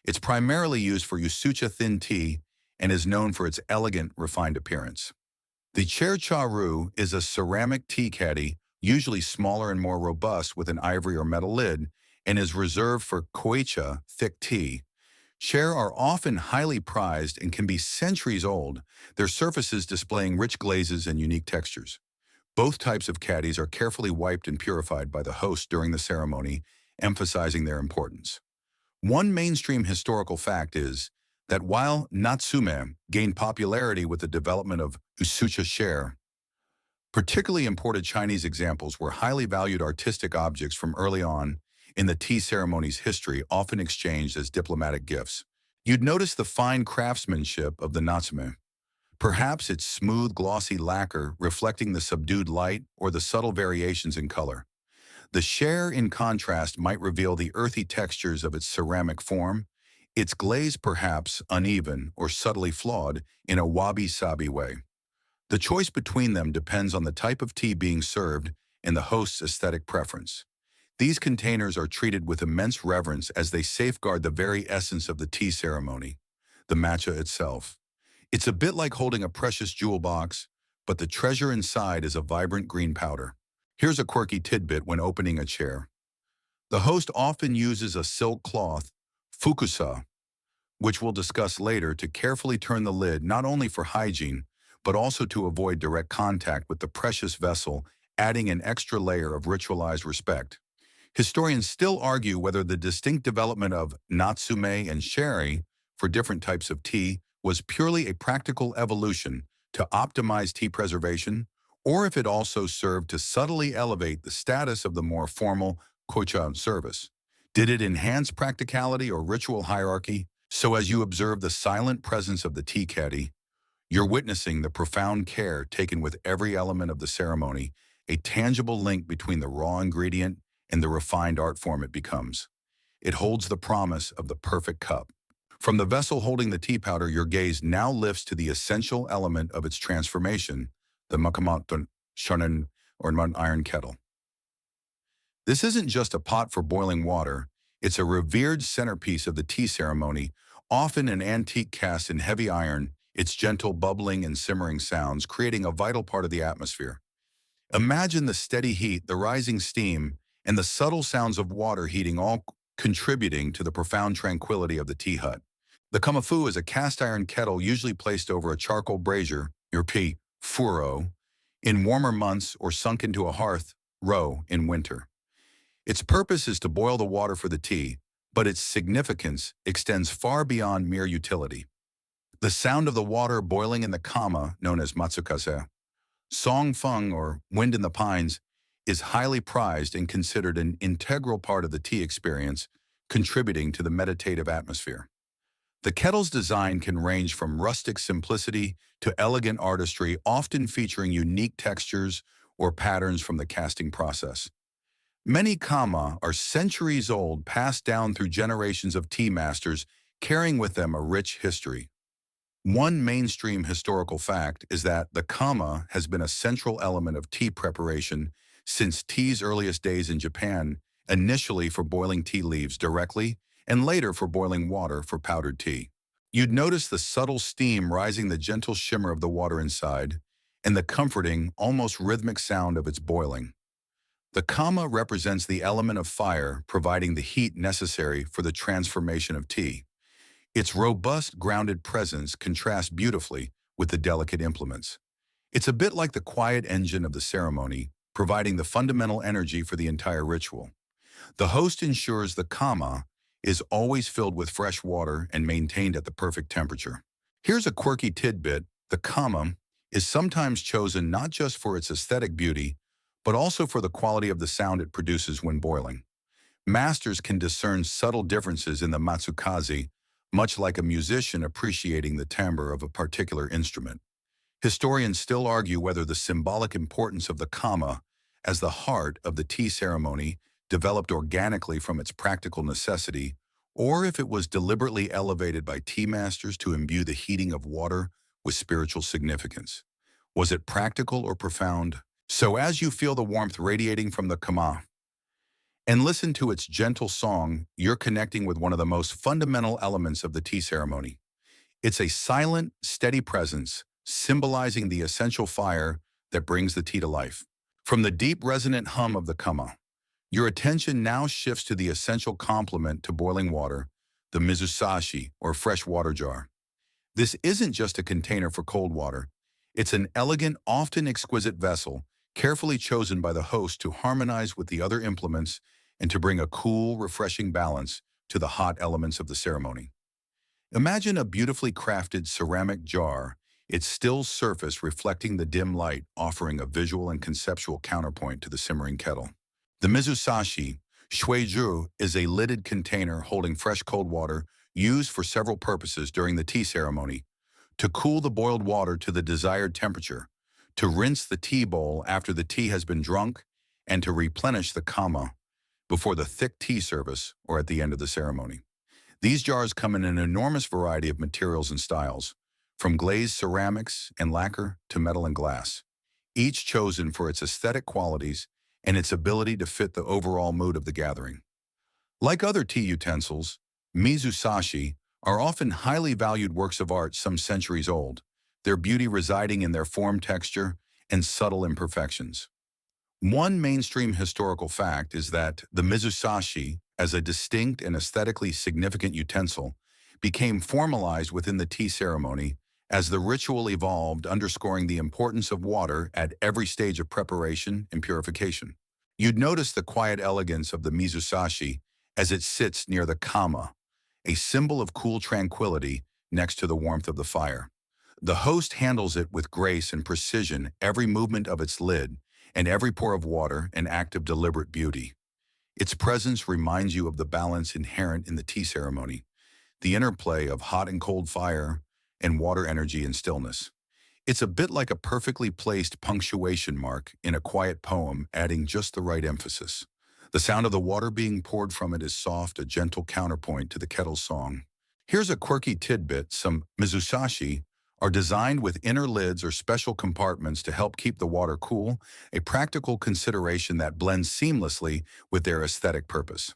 It's primarily used for Usucha thin tea and is known for its elegant, refined appearance. The charu is a ceramic tea caddy, usually smaller and more robust with an ivory or metal lid, and is reserved for koicha, thick tea. Chair are often highly prized and can be centuries old, their surfaces displaying rich glazes and unique textures. Both types of caddies are carefully wiped and purified by the host during the ceremony, emphasizing their importance. One mainstream historical fact is that while natsume gained popularity with the development of usucha share, particularly imported Chinese examples were highly valued artistic objects from early on in the tea ceremony's history, often exchanged as diplomatic gifts. You'd notice the fine craftsmanship of the natsume, perhaps its smooth, glossy lacquer reflecting the subdued light or the subtle variations in color. The share, in contrast, might reveal the earthy textures of its ceramic form, its glaze perhaps uneven or subtly flawed in a wabi-sabi way. The choice between them depends on the type of tea being served and the host's aesthetic preference. These containers are treated with immense reverence as they safeguard the very essence of the tea ceremony, the matcha itself. It's a bit like holding a precious jewel box, but the treasure inside is a vibrant green powder. Here's a quirky tidbit when opening a chair. The host often uses a silk cloth, fukusa, which we'll discuss later, to carefully turn the lid not only for hygiene, but also to avoid direct contact with the precious vessel, adding an extra layer of ritualized respect. Historians still argue whether the distinct development of natsume and sherry for different types of tea was purely a practical evolution to optimize tea preservation, or if it also served to subtly elevate the status of the more formal kocha service. Did it enhance practicality or ritual hierarchy? So as you observe the silent presence of the tea caddy, you're witnessing the profound care taken with every element of the ceremony, a tangible link between the raw ingredient and the refined art form it becomes. It holds the promise of the perfect cup. From the vessel holding the tea powder, your gaze now lifts to the essential element of its transformation, the makamatun shanan, or iron kettle. This isn't just a pot for boiling water, it's a revered centerpiece of the tea ceremony, often an antique cast in heavy iron, its gentle bubbling and simmering sounds creating a vital part of the atmosphere. Imagine the steady heat, the rising steam, and the subtle sounds of water heating all contributing to the profound tranquility of the tea hut. The kamafu is a cast iron kettle usually placed over a charcoal brazier, your furo, in warmer months or sunk into a hearth, in winter. Its purpose is to boil the water for the tea, but its significance extends far beyond mere utility. The sound of the water boiling in the kama, known as matsukase, song feng or wind in the pines, is highly prized and considered an integral part of the tea experience, contributing to the meditative atmosphere. The kettle's design can range from rustic simplicity to elegant artistry, often featuring unique textures or patterns from the casting process. Many kama are centuries old, passed down through generations of tea masters, carrying with them a rich history. One mainstream historical fact is that the kama has been a central element of tea preparation since tea's earliest days in Japan, initially for boiling tea leaves directly and later for boiling water for powdered tea. You'd notice the subtle steam rising, the gentle shimmer of the water inside, and the comforting, almost rhythmic sound of its boiling. The kama represents the element of fire, providing the heat necessary for the transformation of tea. Its robust, grounded presence contrasts beautifully with the delicate implements. It's a bit like the quiet engine of the ceremony, providing the fundamental energy for the entire ritual. The host ensures the kama is always filled with fresh water and maintained at the perfect temperature. Here's a quirky tidbit. The kama is sometimes chosen not just for its aesthetic beauty, but also for the quality of the sound it produces when boiling. Masters can discern subtle differences in the matsukaze, much like a musician appreciating the timbre of a particular instrument. Historians still argue whether the symbolic importance of the kama as the heart of the tea ceremony developed organically from its practical necessity, or if it was deliberately elevated by tea masters to imbue the heating of water with spiritual significance. Was it practical or profound? So as you feel the warmth radiating from the kama and listen to its gentle song, you're connecting with one of the most fundamental elements of the tea ceremony. It's a silent, steady presence, symbolizing the essential fire that brings the tea to life. From the deep, resonant hum of the kama, your attention now shifts to the essential complement to boiling water, the mizusashi, or fresh water jar. This isn't just a container for cold water. It's an elegant, often exquisite vessel, carefully chosen by the host to harmonize with the other implements and to bring a cool, refreshing balance to the hot elements of the ceremony. Imagine a beautifully crafted ceramic jar, its still surface reflecting the dim light, offering a visual and conceptual counterpoint to the simmering kettle. The mizusashi, shueju, is a lidded container holding fresh cold water used for several purposes during the tea ceremony: to cool the boiled water to the desired temperature, to rinse the tea bowl after the tea has been drunk, and to replenish the kama before the thick tea service or at the end of the ceremony. These jars come in an enormous variety of materials and styles, from glazed ceramics and lacquer to metal and glass, each chosen for its aesthetic qualities and its ability to fit the overall mood of the gathering. Like other tea utensils, mizusashi are often highly valued works of art some centuries old, their beauty residing in their form, texture, and subtle imperfections. One mainstream historical fact is that the mizusashi, as a distinct and aesthetically significant utensil, became formalized within the tea ceremony as the ritual evolved, underscoring the importance of water at every stage of preparation and purification. You'd notice the quiet elegance of the mizusashi as it sits near the kama, a symbol of cool tranquility next to the warmth of the fire. The host handles it with grace and precision, every movement of its lid and every pour of water an act of deliberate beauty. Its presence reminds you of the balance inherent in the tea ceremony, the interplay of hot and cold fire and water energy and stillness. It's a bit like a perfectly placed punctuation mark in a quiet poem, adding just the right emphasis. The sound of the water being poured from it is soft, a gentle counterpoint to the kettle's song. Here's a quirky tidbit. Some mizusashi are designed with inner lids or special compartments to help keep the water cool, a practical consideration that blends seamlessly with their aesthetic purpose.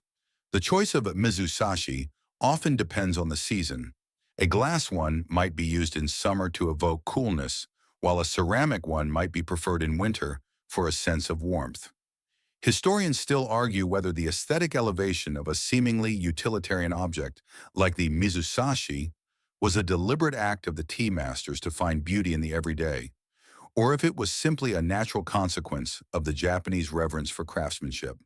The choice of a mizusashi often depends on the season. A glass one might be used in summer to evoke coolness, while a ceramic one might be preferred in winter for a sense of warmth. Historians still argue whether the aesthetic elevation of a seemingly utilitarian object, like the mizusashi, was a deliberate act of the tea masters to find beauty in the everyday, or if it was simply a natural consequence of the Japanese reverence for craftsmanship.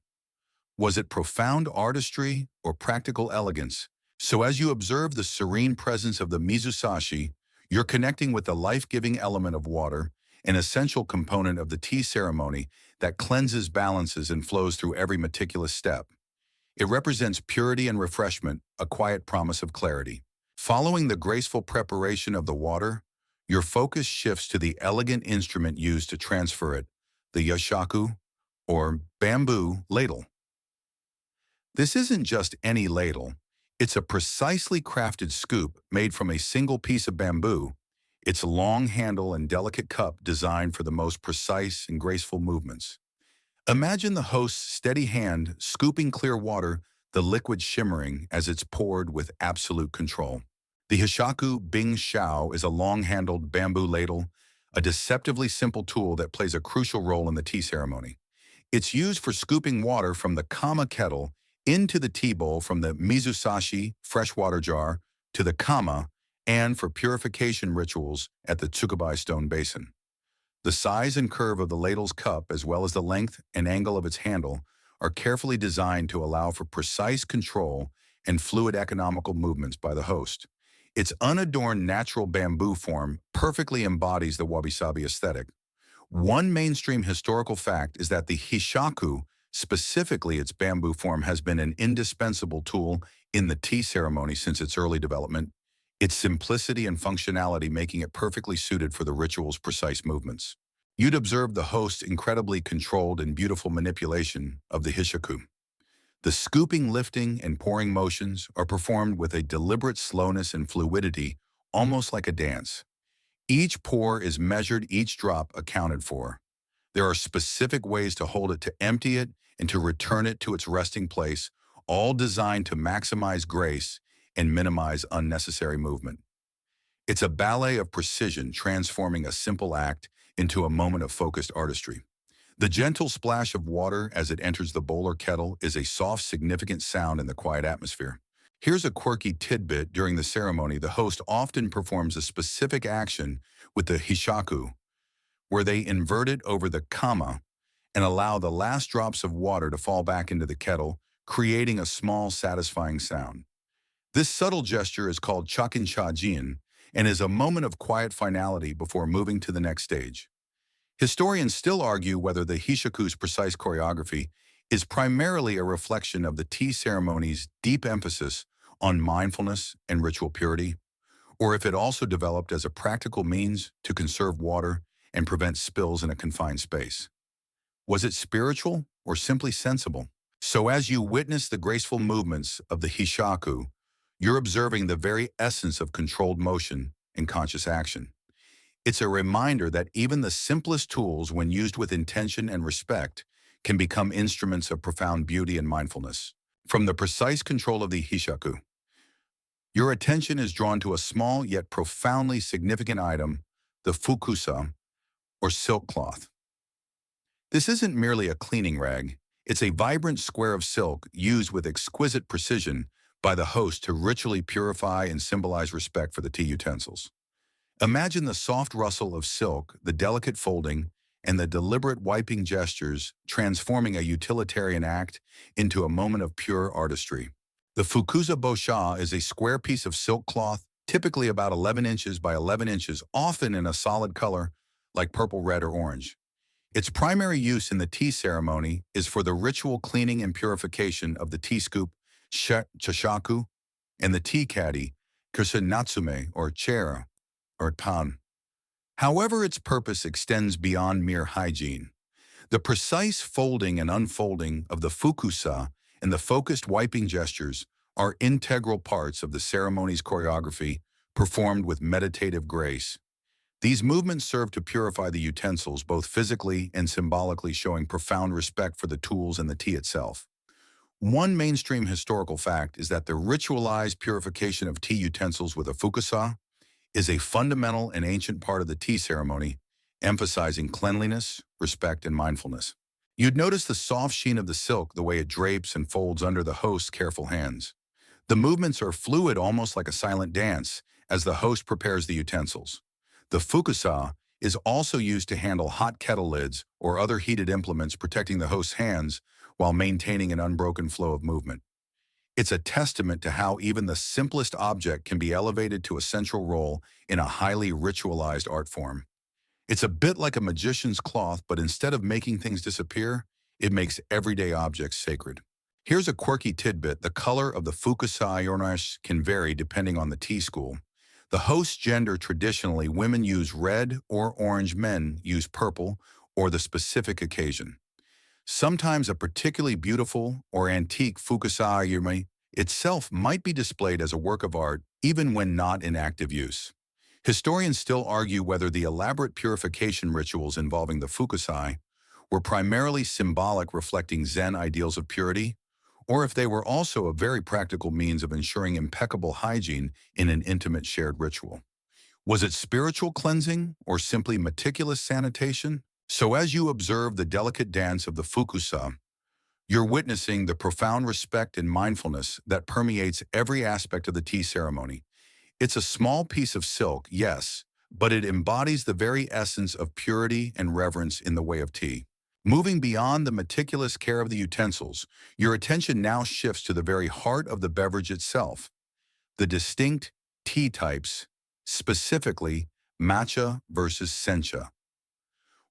Was it profound artistry or practical elegance? So as you observe the serene presence of the mizusashi, you're connecting with the life-giving element of water, an essential component of the tea ceremony that cleanses, balances, and flows through every meticulous step. It represents purity and refreshment, a quiet promise of clarity. Following the graceful preparation of the water, your focus shifts to the elegant instrument used to transfer it, the yashaku, or bamboo ladle. This isn't just any ladle. It's a precisely crafted scoop made from a single piece of bamboo, its long handle and delicate cup designed for the most precise and graceful movements. Imagine the host's steady hand scooping clear water, the liquid shimmering as it's poured with absolute control. The hishaku bing shao is a long-handled bamboo ladle, a deceptively simple tool that plays a crucial role in the tea ceremony. It's used for scooping water from the kama kettle into the tea bowl, from the mizusashi freshwater jar to the kama, and for purification rituals at the tsukubai stone basin. The size and curve of the ladle's cup, as well as the length and angle of its handle, are carefully designed to allow for precise control and fluid economical movements by the host. Its unadorned natural bamboo form perfectly embodies the wabi-sabi aesthetic. One mainstream historical fact is that the hishaku, specifically its bamboo form, has been an indispensable tool in the tea ceremony since its early development, its simplicity and functionality making it perfectly suited for the ritual's precise movements. You'd observe the host's incredibly controlled and beautiful manipulation of the hishaku. The scooping, lifting, and pouring motions are performed with a deliberate slowness and fluidity, almost like a dance. Each pour is measured, each drop accounted for. There are specific ways to hold it, to empty it, and to return it to its resting place, all designed to maximize grace and minimize unnecessary movement. It's a ballet of precision, transforming a simple act into a moment of focused artistry. The gentle splash of water as it enters the bowl or kettle is a soft, significant sound in the quiet atmosphere. Here's a quirky tidbit. During the ceremony, the host often performs a specific action with the hishaku, where they invert it over the kama and allow the last drops of water to fall back into the kettle, creating a small, satisfying sound. This subtle gesture is called chakin chajin and is a moment of quiet finality before moving to the next stage. Historians still argue whether the hishaku's precise choreography is primarily a reflection of the tea ceremony's deep emphasis on mindfulness and ritual purity, or if it also developed as a practical means to conserve water and prevent spills in a confined space. Was it spiritual or simply sensible? So as you witness the graceful movements of the hishaku, you're observing the very essence of controlled motion and conscious action. It's a reminder that even the simplest tools, when used with intention and respect, can become instruments of profound beauty and mindfulness. From the precise control of the hishaku, your attention is drawn to a small yet profoundly significant item, the fukusa, or silk cloth. This isn't merely a cleaning rag. It's a vibrant square of silk used with exquisite precision by the host to ritually purify and symbolize respect for the tea utensils. Imagine the soft rustle of silk, the delicate folding, and the deliberate wiping gestures transforming a utilitarian act into a moment of pure artistry. The fukusa bosha is a square piece of silk cloth, typically about 11 inches by 11 inches, often in a solid color like purple, red, or orange. Its primary use in the tea ceremony is for the ritual cleaning and purification of the tea scoop, chashaku, and the tea caddy, kusanatsume, or chair, or pan. However, its purpose extends beyond mere hygiene. The precise folding and unfolding of the fukusa and the focused wiping gestures are integral parts of the ceremony's choreography, performed with meditative grace. These movements serve to purify the utensils both physically and symbolically, showing profound respect for the tools and the tea itself. One mainstream historical fact is that the ritualized purification of tea utensils with a fukusa is a fundamental and ancient part of the tea ceremony, emphasizing cleanliness, respect, and mindfulness. You'd notice the soft sheen of the silk, the way it drapes and folds under the host's careful hands. The movements are fluid, almost like a silent dance, as the host prepares the utensils. The fukusa is also used to handle hot kettle lids or other heated implements, protecting the host's hands while maintaining an unbroken flow of movement. It's a testament to how even the simplest object can be elevated to a central role in a highly ritualized art form. It's a bit like a magician's cloth, but instead of making things disappear, it makes everyday objects sacred. Here's a quirky tidbit. The color of the fukusa ornash can vary depending on the tea school. The host's gender: traditionally, women use red or orange, men use purple or the specific occasion. Sometimes a particularly beautiful or antique fukusa itself might be displayed as a work of art, even when not in active use. Historians still argue whether the elaborate purification rituals involving the fukusai were primarily symbolic, reflecting Zen ideals of purity, or if they were also a very practical means of ensuring impeccable hygiene in an intimate shared ritual. Was it spiritual cleansing or simply meticulous sanitation? So as you observe the delicate dance of the fukusa, you're witnessing the profound respect and mindfulness that permeates every aspect of the tea ceremony. It's a small piece of silk, yes, but it embodies the very essence of purity and reverence in the way of tea. Moving beyond the meticulous care of the utensils, your attention now shifts to the very heart of the beverage itself, the distinct tea types, specifically matcha versus sencha.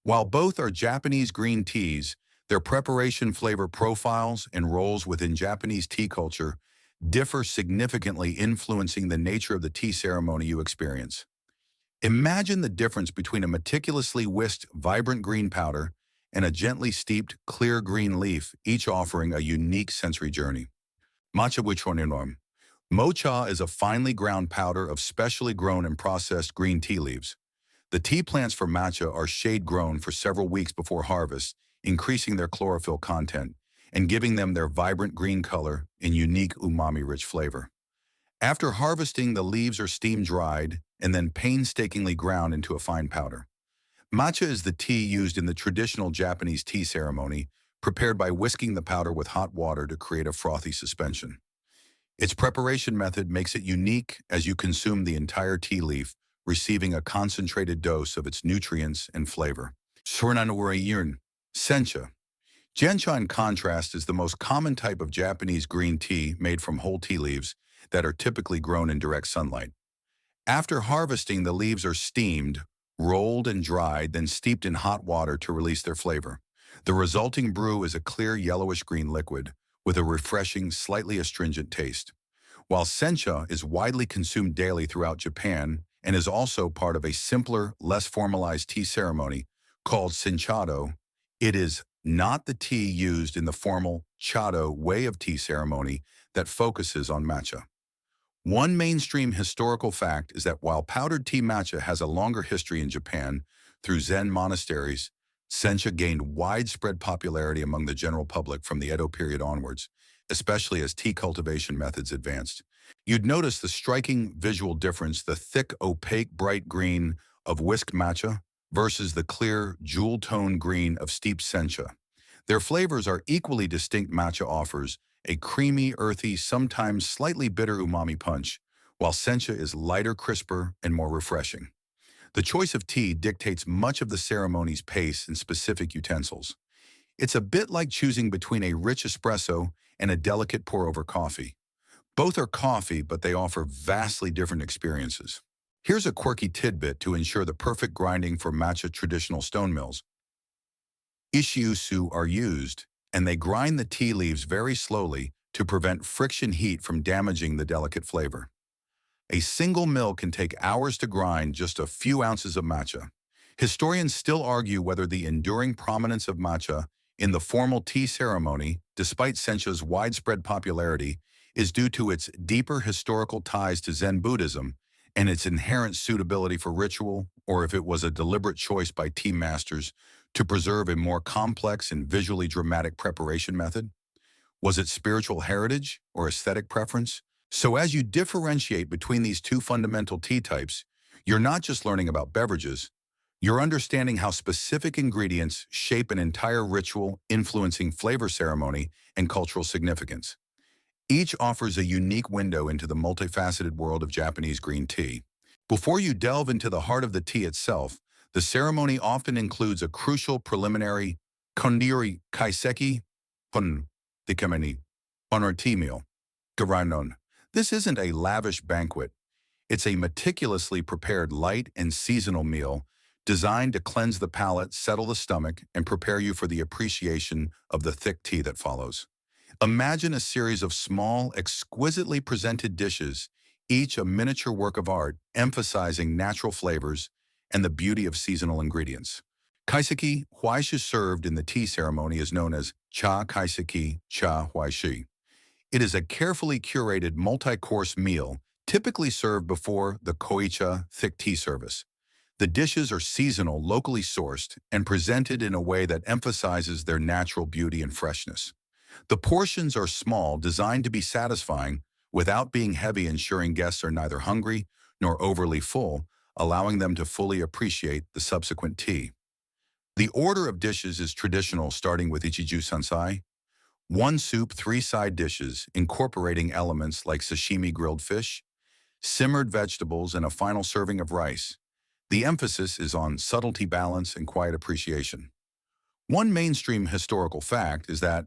While both are Japanese green teas, their preparation flavor profiles and roles within Japanese tea culture differ significantly, influencing the nature of the tea ceremony you experience. Imagine the difference between a meticulously whisked, vibrant green powder and a gently steeped, clear green leaf, each offering a unique sensory journey. Matcha Wichoninor. Mocha is a finely ground powder of specially grown and processed green tea leaves. The tea plants for matcha are shade-grown for several weeks before harvest, increasing their chlorophyll content and giving them their vibrant green color and unique umami-rich flavor. After harvesting, the leaves are steam-dried and then painstakingly ground into a fine powder. Matcha is the tea used in the traditional Japanese tea ceremony, prepared by whisking the powder with hot water to create a frothy suspension. Its preparation method makes it unique as you consume the entire tea leaf, receiving a concentrated dose of its nutrients and flavor. Sencha. Gencha, in contrast, is the most common type of Japanese green tea made from whole tea leaves that are typically grown in direct sunlight. After harvesting, the leaves are steamed, rolled and dried, then steeped in hot water to release their flavor. The resulting brew is a clear yellowish-green liquid with a refreshing, slightly astringent taste. While sencha is widely consumed daily throughout Japan and is also part of a simpler, less formalized tea ceremony called senchado, it is not the tea used in the formal chado way of tea ceremony that focuses on matcha. One mainstream historical fact is that while powdered tea matcha has a longer history in Japan through Zen monasteries, sencha gained widespread popularity among the general public from the Edo period onwards, especially as tea cultivation methods advanced. You'd notice the striking visual difference, the thick, opaque, bright green of whisked matcha versus the clear, jewel-toned green of steeped sencha. Their flavors are equally distinct. Matcha offers a creamy, earthy, sometimes slightly bitter umami punch, while sencha is lighter, crisper, and more refreshing. The choice of tea dictates much of the ceremony's pace and specific utensils. It's a bit like choosing between a rich espresso and a delicate pour-over coffee. Both are coffee, but they offer vastly different experiences. Here's a quirky tidbit to ensure the perfect grinding for matcha. Traditional stone mills, ishiusu, are used, and they grind the tea leaves very slowly to prevent friction heat from damaging the delicate flavor. A single mill can take hours to grind just a few ounces of matcha. Historians still argue whether the enduring prominence of matcha in the formal tea ceremony, despite sencha's widespread popularity, is due to its deeper historical ties to Zen Buddhism and its inherent suitability for ritual, or if it was a deliberate choice by tea masters to preserve a more complex and visually dramatic preparation method. Was it spiritual heritage or aesthetic preference? So as you differentiate between these two fundamental tea types, you're not just learning about beverages, you're understanding how specific ingredients shape an entire ritual, influencing flavor, ceremony, and cultural significance. Each offers a unique window into the multifaceted world of Japanese green tea. Before you delve into the heart of the tea itself, the ceremony often includes a crucial preliminary kondiri kaiseki pun dikameni honor tea meal. Garainon. This isn't a lavish banquet. It's a meticulously prepared light and seasonal meal designed to cleanse the palate, settle the stomach, and prepare you for the appreciation of the thick tea that follows. Imagine a series of small, exquisitely presented dishes, each a miniature work of art, emphasizing natural flavors and the beauty of seasonal ingredients. Kaiseki huaishi, served in the tea ceremony, is known as cha kaiseki cha huaishi. It is a carefully curated multi-course meal, typically served before the koicha thick tea service. The dishes are seasonal, locally sourced, and presented in a way that emphasizes their natural beauty and freshness. The portions are small, designed to be satisfying without being heavy, ensuring guests are neither hungry nor overly full, allowing them to fully appreciate the subsequent tea. The order of dishes is traditional, starting with ichiju sansai, one soup, three side dishes, incorporating elements like sashimi, grilled fish, simmered vegetables, and a final serving of rice. The emphasis is on subtlety, balance, and quiet appreciation. One mainstream historical fact is that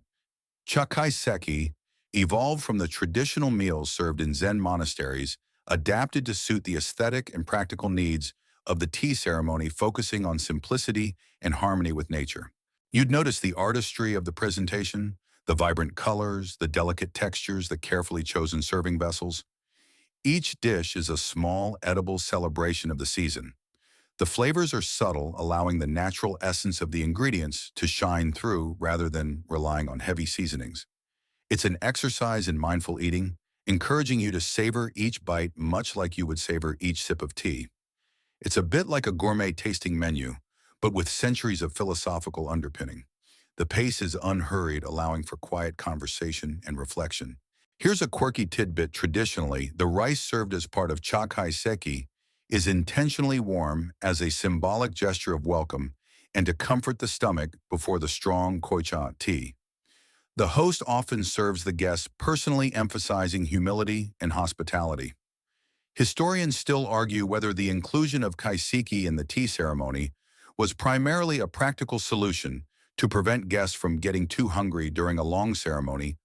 Chakai evolved from the traditional meals served in Zen monasteries, adapted to suit the aesthetic and practical needs of the tea ceremony, focusing on simplicity and harmony with nature. You'd notice the artistry of the presentation, the vibrant colors, the delicate textures, the carefully chosen serving vessels. Each dish is a small, edible celebration of the season. The flavors are subtle, allowing the natural essence of the ingredients to shine through rather than relying on heavy seasonings. It's an exercise in mindful eating, encouraging you to savor each bite much like you would savor each sip of tea. It's a bit like a gourmet tasting menu, but with centuries of philosophical underpinning. The pace is unhurried, allowing for quiet conversation and reflection. Here's a quirky tidbit. Traditionally, the rice served as part of chakai seki is intentionally warm as a symbolic gesture of welcome and to comfort the stomach before the strong koicha tea. The host often serves the guests, personally emphasizing humility and hospitality. Historians still argue whether the inclusion of kaiseki in the tea ceremony was primarily a practical solution to prevent guests from getting too hungry during a long ceremony,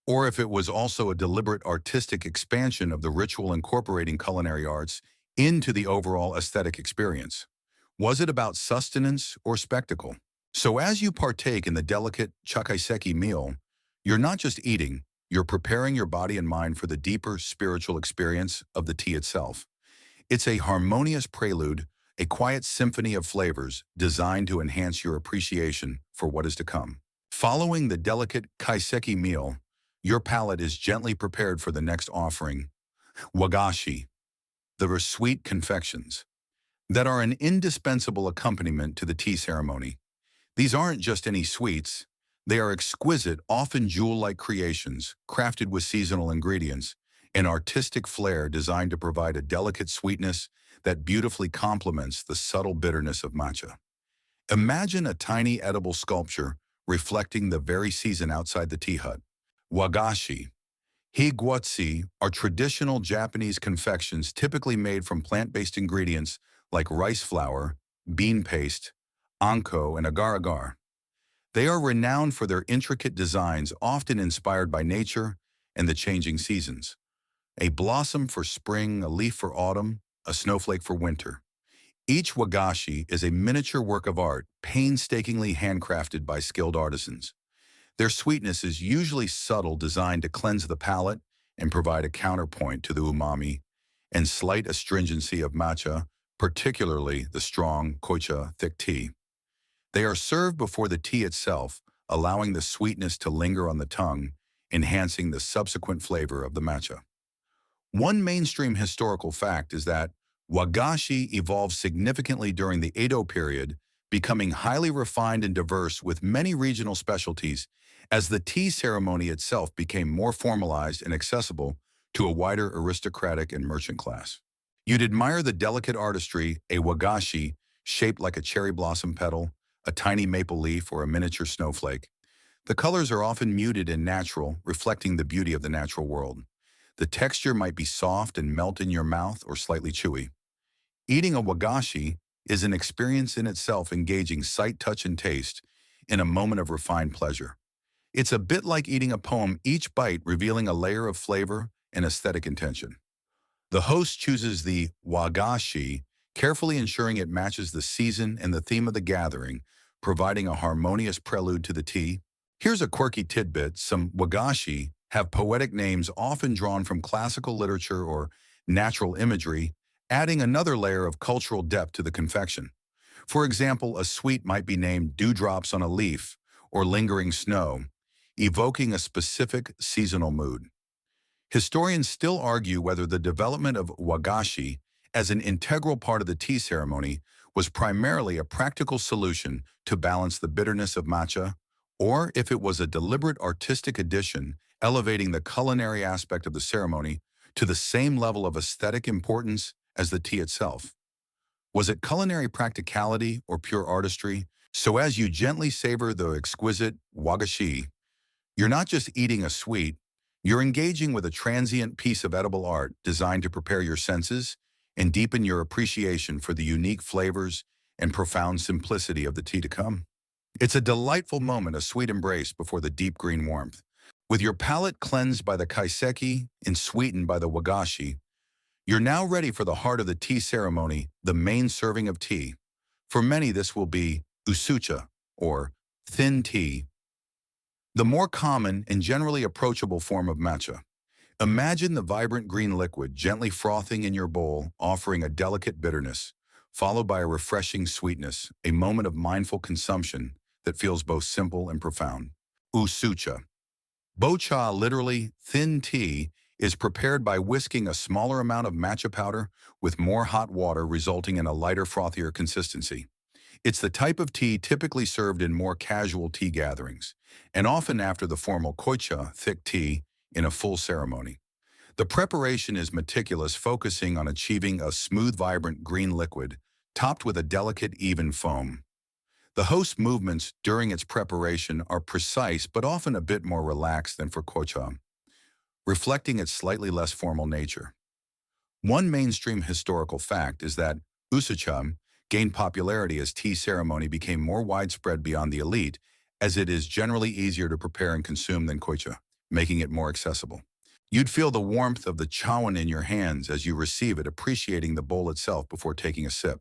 or if it was also a deliberate artistic expansion of the ritual, incorporating culinary arts into the overall aesthetic experience. Was it about sustenance or spectacle? So as you partake in the delicate chakaiseki meal, you're not just eating, you're preparing your body and mind for the deeper spiritual experience of the tea itself. It's a harmonious prelude, a quiet symphony of flavors designed to enhance your appreciation for what is to come. Following the delicate kaiseki meal, your palate is gently prepared for the next offering, wagashi, the sweet confections that are an indispensable accompaniment to the tea ceremony. These aren't just any sweets, they are exquisite, often jewel-like creations, crafted with seasonal ingredients, an artistic flair designed to provide a delicate sweetness that beautifully complements the subtle bitterness of matcha. Imagine a tiny edible sculpture reflecting the very season outside the tea hut. Wagashi, higuatsi, are traditional Japanese confections typically made from plant-based ingredients like rice flour, bean paste, anko, and agar-agar. They are renowned for their intricate designs, often inspired by nature and the changing seasons. A blossom for spring, a leaf for autumn, a snowflake for winter. Each wagashi is a miniature work of art, painstakingly handcrafted by skilled artisans. Their sweetness is usually subtle, designed to cleanse the palate and provide a counterpoint to the umami and slight astringency of matcha, particularly the strong koicha thick tea. They are served before the tea itself, allowing the sweetness to linger on the tongue, enhancing the subsequent flavor of the matcha. One mainstream historical fact is that wagashi evolved significantly during the Edo period, becoming highly refined and diverse with many regional specialties as the tea ceremony itself became more formalized and accessible to a wider aristocratic and merchant class. You'd admire the delicate artistry, a wagashi shaped like a cherry blossom petal, a tiny maple leaf, or a miniature snowflake. The colors are often muted and natural, reflecting the beauty of the natural world. The texture might be soft and melt in your mouth or slightly chewy. Eating a wagashi is an experience in itself, engaging sight, touch, and taste in a moment of refined pleasure. It's a bit like eating a poem, each bite revealing a layer of flavor and aesthetic intention. The host chooses the wagashi, carefully ensuring it matches the season and the theme of the gathering, providing a harmonious prelude to the tea. Here's a quirky tidbit. Some wagashi have poetic names often drawn from classical literature or natural imagery, adding another layer of cultural depth to the confection. For example, a sweet might be named dewdrops on a leaf or lingering snow, evoking a specific seasonal mood. Historians still argue whether the development of wagashi as an integral part of the tea ceremony was primarily a practical solution to balance the bitterness of matcha, or if it was a deliberate artistic addition, elevating the culinary aspect of the ceremony to the same level of aesthetic importance as the tea itself. Was it culinary practicality or pure artistry? So as you gently savor the exquisite wagashi, you're not just eating a sweet, you're engaging with a transient piece of edible art designed to prepare your senses and deepen your appreciation for the unique flavors and profound simplicity of the tea to come. It's a delightful moment, a sweet embrace before the deep green warmth. With your palate cleansed by the kaiseki and sweetened by the wagashi, you're now ready for the heart of the tea ceremony, the main serving of tea. For many, this will be usucha, or thin tea, the more common and generally approachable form of matcha. Imagine the vibrant green liquid gently frothing in your bowl, offering a delicate bitterness, followed by a refreshing sweetness, a moment of mindful consumption that feels both simple and profound. Usucha. Bocha, literally thin tea, is prepared by whisking a smaller amount of matcha powder with more hot water, resulting in a lighter, frothier consistency. It's the type of tea typically served in more casual tea gatherings, and often after the formal koicha, thick tea, in a full ceremony. The preparation is meticulous, focusing on achieving a smooth, vibrant green liquid, topped with a delicate, even foam. The host's movements during its preparation are precise but often a bit more relaxed than for kocha, reflecting its slightly less formal nature. One mainstream historical fact is that usucha gained popularity as tea ceremony became more widespread beyond the elite, as it is generally easier to prepare and consume than kocha, making it more accessible. You'd feel the warmth of the chawan in your hands as you receive it, appreciating the bowl itself before taking a sip.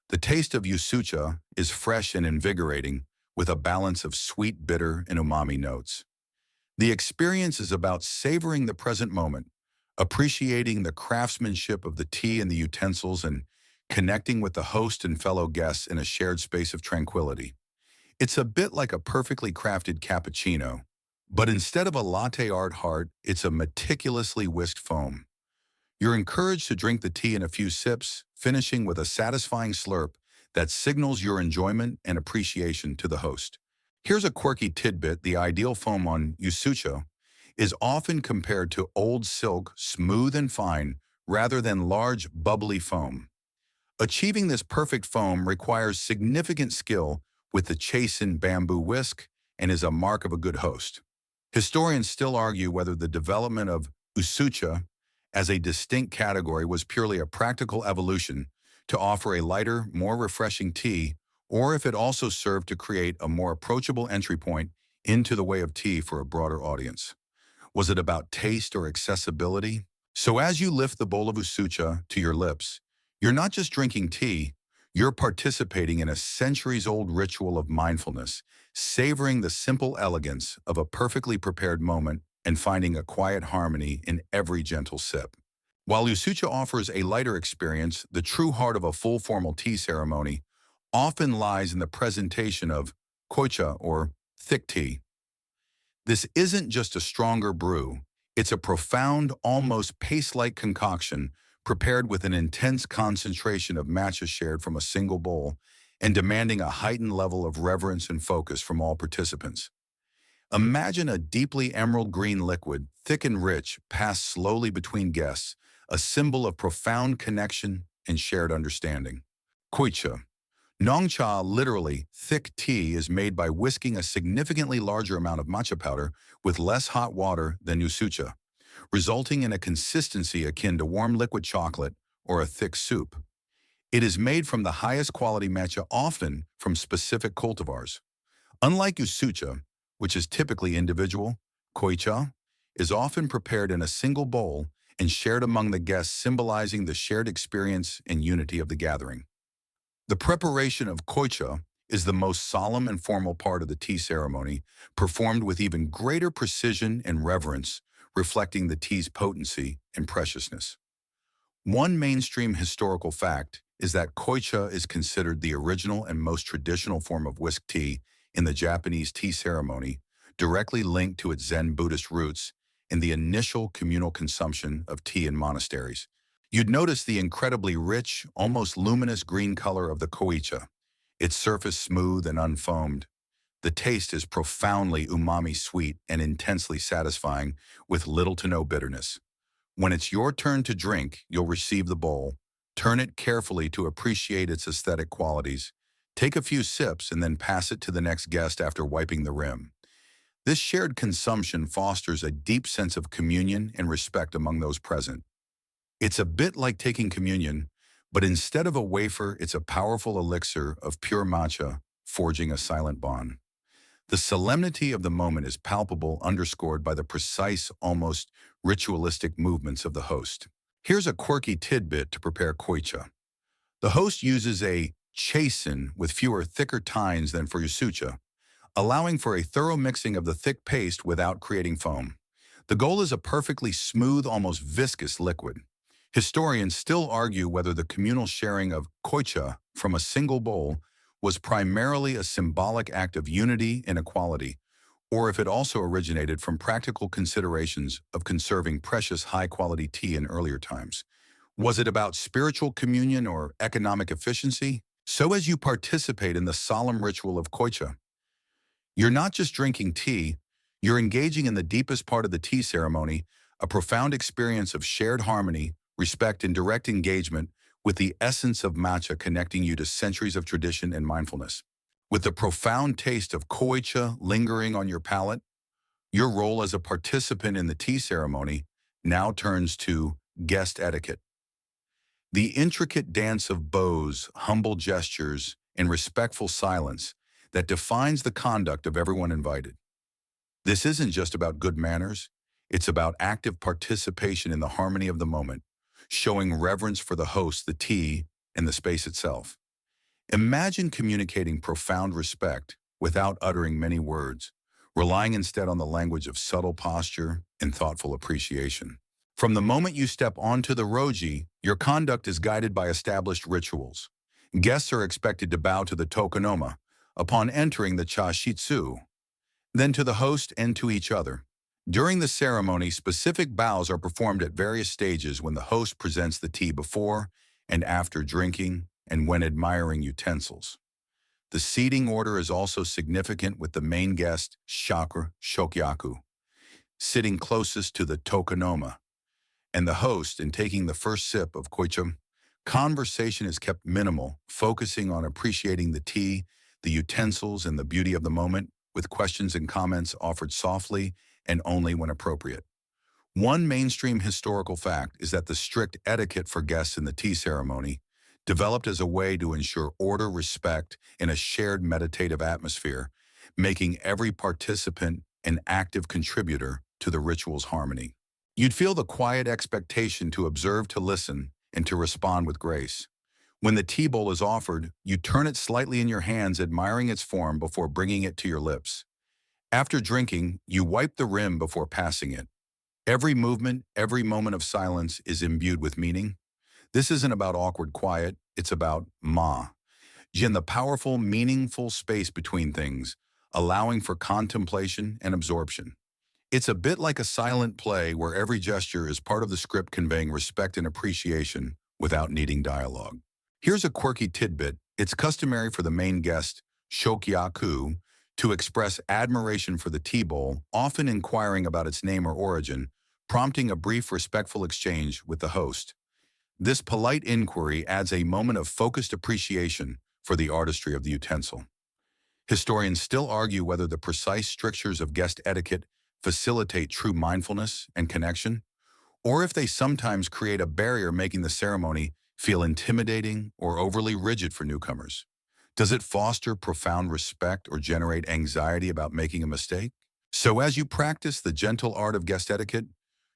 The taste of usucha is fresh and invigorating, with a balance of sweet, bitter, and umami notes. The experience is about savoring the present moment, appreciating the craftsmanship of the tea and the utensils, and connecting with the host and fellow guests in a shared space of tranquility. It's a bit like a perfectly crafted cappuccino, but instead of a latte art heart, it's a meticulously whisked foam. You're encouraged to drink the tea in a few sips, finishing with a satisfying slurp that signals your enjoyment and appreciation to the host. Here's a quirky tidbit: the ideal foam on usucha is often compared to old silk, smooth and fine, rather than large, bubbly foam. Achieving this perfect foam requires significant skill with the chastened bamboo whisk and is a mark of a good host. Historians still argue whether the development of usucha as a distinct category was purely a practical evolution to offer a lighter, more refreshing tea, or if it also served to create a more approachable entry point into the way of tea for a broader audience. Was it about taste or accessibility? So as you lift the bowl of usucha to your lips, you're not just drinking tea, you're participating in a centuries-old ritual of mindfulness, savoring the simple elegance of a perfectly prepared moment and finding a quiet harmony in every gentle sip. While usucha offers a lighter experience, the true heart of a full formal tea ceremony often lies in the presentation of koicha, or thick tea. This isn't just a stronger brew, it's a profound, almost paste-like concoction prepared with an intense concentration of matcha shared from a single bowl and demanding a heightened level of reverence and focus from all participants. Imagine a deeply emerald green liquid, thick and rich, passed slowly between guests, a symbol of profound connection and shared understanding. Koicha. Nongcha, literally thick tea, is made by whisking a significantly larger amount of matcha powder with less hot water than usucha, resulting in a consistency akin to warm liquid chocolate or a thick soup. It is made from the highest quality matcha, often from specific cultivars. Unlike usucha, which is typically individual, koicha is often prepared in a single bowl and shared among the guests, symbolizing the shared experience and unity of the gathering. The preparation of koicha is the most solemn and formal part of the tea ceremony, performed with even greater precision and reverence, reflecting the tea's potency and preciousness. One mainstream historical fact is that koicha is considered the original and most traditional form of whisked tea in the Japanese tea ceremony, directly linked to its Zen Buddhist roots and the initial communal consumption of tea in monasteries. You'd notice the incredibly rich, almost luminous green color of the koicha, its surface smooth and unfoamed. The taste is profoundly umami sweet and intensely satisfying, with little to no bitterness. When it's your turn to drink, you'll receive the bowl, turn it carefully to appreciate its aesthetic qualities, take a few sips, and then pass it to the next guest after wiping the rim. This shared consumption fosters a deep sense of communion and respect among those present. It's a bit like taking communion, but instead of a wafer, it's a powerful elixir of pure matcha, forging a silent bond. The solemnity of the moment is palpable, underscored by the precise, almost ritualistic movements of the host. Here's a quirky tidbit to prepare koicha. The host uses a chasen with fewer, thicker tines than for your sucha, allowing for a thorough mixing of the thick paste without creating foam. The goal is a perfectly smooth, almost viscous liquid. Historians still argue whether the communal sharing of koicha from a single bowl was primarily a symbolic act of unity and equality, or if it also originated from practical considerations of conserving precious high-quality tea in earlier times. Was it about spiritual communion or economic efficiency? So as you participate in the solemn ritual of koicha, you're not just drinking tea, you're engaging in the deepest part of the tea ceremony, a profound experience of shared harmony, respect, and direct engagement with the essence of matcha connecting you to centuries of tradition and mindfulness. With the profound taste of koicha lingering on your palate, your role as a participant in the tea ceremony now turns to guest etiquette. The intricate dance of bows, humble gestures, and respectful silence that defines the conduct of everyone invited. This isn't just about good manners, it's about active participation in the harmony of the moment, showing reverence for the host, the tea, and the space itself. Imagine communicating profound respect without uttering many words, relying instead on the language of subtle posture and thoughtful appreciation. From the moment you step onto the roji, your conduct is guided by established rituals. Guests are expected to bow to the tokonoma upon entering the chashitsu, then to the host and to each other. During the ceremony, specific bows are performed at various stages when the host presents the tea before and after drinking and when admiring utensils. The seating order is also significant, with the main guest, chakra shokyaku, sitting closest to the tokonoma, and the host in taking the first sip of koicha. Conversation is kept minimal, focusing on appreciating the tea, the utensils, and the beauty of the moment, with questions and comments offered softly and only when appropriate. One mainstream historical fact is that the strict etiquette for guests in the tea ceremony developed as a way to ensure order, respect, and a shared meditative atmosphere, making every participant an active contributor to the ritual's harmony. You'd feel the quiet expectation to observe, to listen, and to respond with grace. When the tea bowl is offered, you turn it slightly in your hands, admiring its form before bringing it to your lips. After drinking, you wipe the rim before passing it. Every movement, every moment of silence is imbued with meaning. This isn't about awkward quiet, it's about Jin, the powerful, meaningful space between things, allowing for contemplation and absorption. It's a bit like a silent play where every gesture is part of the script, conveying respect and appreciation without needing dialogue. Here's a quirky tidbit. It's customary for the main guest, shokyaku, to express admiration for the tea bowl, often inquiring about its name or origin, prompting a brief, respectful exchange with the host. This polite inquiry adds a moment of focused appreciation for the artistry of the utensil. Historians still argue whether the precise strictures of guest etiquette facilitate true mindfulness and connection, or if they sometimes create a barrier, making the ceremony feel intimidating or overly rigid for newcomers. Does it foster profound respect or generate anxiety about making a mistake? So as you practice the gentle art of guest etiquette,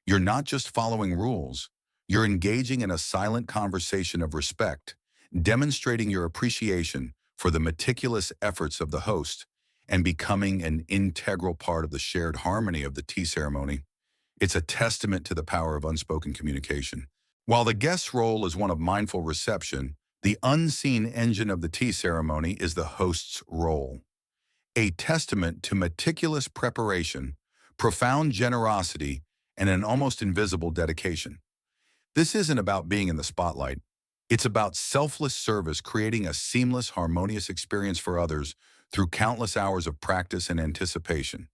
you're not just following rules, you're engaging in a silent conversation of respect, demonstrating your appreciation for the meticulous efforts of the host and becoming an integral part of the shared harmony of the tea ceremony. It's a testament to the power of unspoken communication. While the guest's role is one of mindful reception, the unseen engine of the tea ceremony is the host's role, a testament to meticulous preparation, profound generosity, and an almost invisible dedication. This isn't about being in the spotlight. It's about selfless service, creating a seamless, harmonious experience for others through countless hours of practice and anticipation.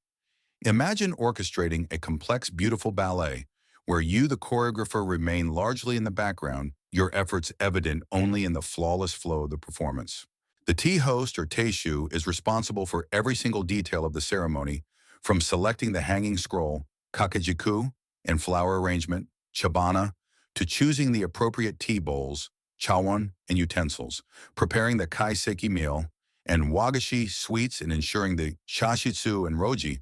Imagine orchestrating a complex, beautiful ballet where you, the choreographer, remain largely in the background, your efforts evident only in the flawless flow of the performance. The tea host, or teishu, is responsible for every single detail of the ceremony, from selecting the hanging scroll, kakejiku, and flower arrangement, chabana, to choosing the appropriate tea bowls, chawan, and utensils, preparing the kaiseki meal, and wagashi sweets and ensuring the shashitsu and roji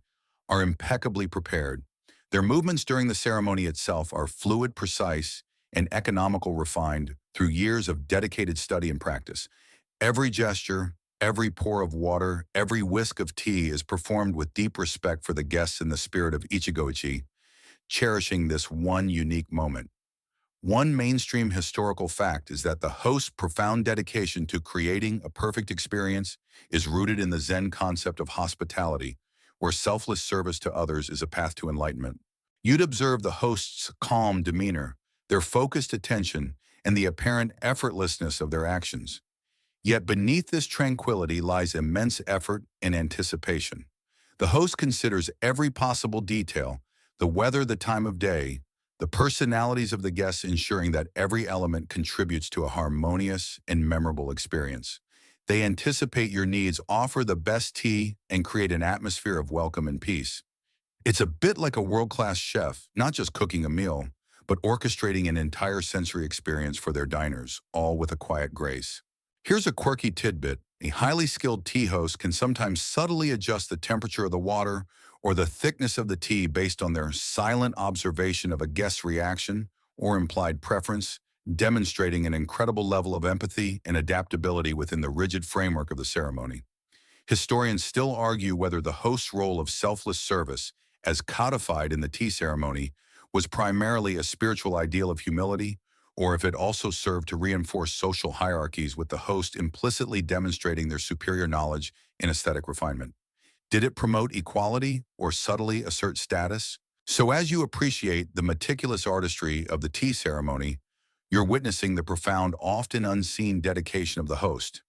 are impeccably prepared. Their movements during the ceremony itself are fluid, precise, and economical refined through years of dedicated study and practice. Every gesture, every pour of water, every whisk of tea is performed with deep respect for the guests in the spirit of Ichigo-ichi, cherishing this one unique moment. One mainstream historical fact is that the host's profound dedication to creating a perfect experience is rooted in the Zen concept of hospitality, where selfless service to others is a path to enlightenment. You'd observe the host's calm demeanor, their focused attention, and the apparent effortlessness of their actions. Yet beneath this tranquility lies immense effort and anticipation. The host considers every possible detail, the weather, the time of day, the personalities of the guests, ensuring that every element contributes to a harmonious and memorable experience. They anticipate your needs, offer the best tea, and create an atmosphere of welcome and peace. It's a bit like a world-class chef, not just cooking a meal, but orchestrating an entire sensory experience for their diners, all with a quiet grace. Here's a quirky tidbit. A highly skilled tea host can sometimes subtly adjust the temperature of the water or the thickness of the tea based on their silent observation of a guest's reaction or implied preference, demonstrating an incredible level of empathy and adaptability within the rigid framework of the ceremony. Historians still argue whether the host's role of selfless service, as codified in the tea ceremony, was primarily a spiritual ideal of humility, or if it also served to reinforce social hierarchies with the host implicitly demonstrating their superior knowledge and aesthetic refinement. Did it promote equality or subtly assert status? So as you appreciate the meticulous artistry of the tea ceremony, you're witnessing the profound, often unseen dedication of the host.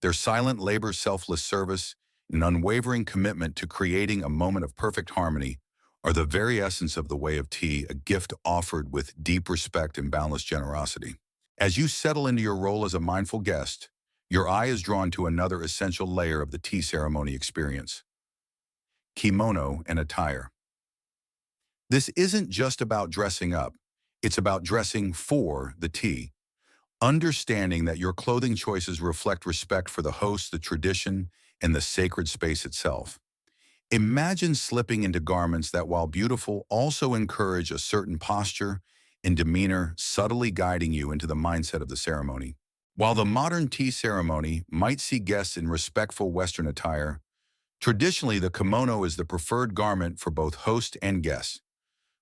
Their silent labor, selfless service, and unwavering commitment to creating a moment of perfect harmony are the very essence of the way of tea, a gift offered with deep respect and boundless generosity. As you settle into your role as a mindful guest, your eye is drawn to another essential layer of the tea ceremony experience: kimono and attire. This isn't just about dressing up, it's about dressing for the tea. Understanding that your clothing choices reflect respect for the host, the tradition, and the sacred space itself. Imagine slipping into garments that, while beautiful, also encourage a certain posture and demeanor, subtly guiding you into the mindset of the ceremony. While the modern tea ceremony might see guests in respectful Western attire, traditionally the kimono is the preferred garment for both host and guests.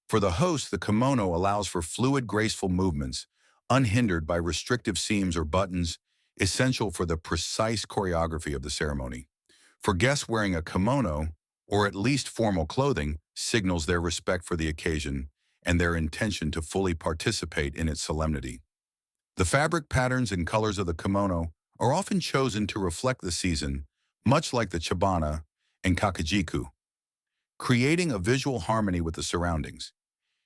For the host, the kimono allows for fluid, graceful movements, unhindered by restrictive seams or buttons, essential for the precise choreography of the ceremony. For guests, wearing a kimono, or at least formal clothing, signals their respect for the occasion and their intention to fully participate in its solemnity. The fabric patterns and colors of the kimono are often chosen to reflect the season, much like the chabana and kakajiku, creating a visual harmony with the surroundings.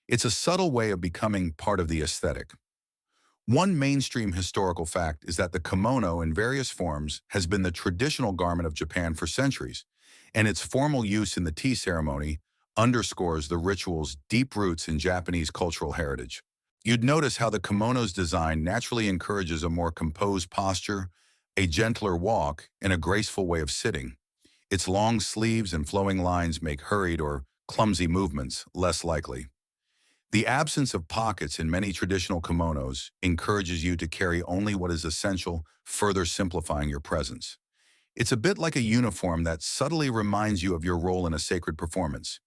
It's a subtle way of becoming part of the aesthetic. One mainstream historical fact is that the kimono in various forms has been the traditional garment of Japan for centuries, and its formal use in the tea ceremony underscores the ritual's deep roots in Japanese cultural heritage. You'd notice how the kimono's design naturally encourages a more composed posture, a gentler walk, and a graceful way of sitting. Its long sleeves and flowing lines make hurried or clumsy movements less likely. The absence of pockets in many traditional kimonos encourages you to carry only what is essential, further simplifying your presence. It's a bit like a uniform that subtly reminds you of your role in a sacred performance.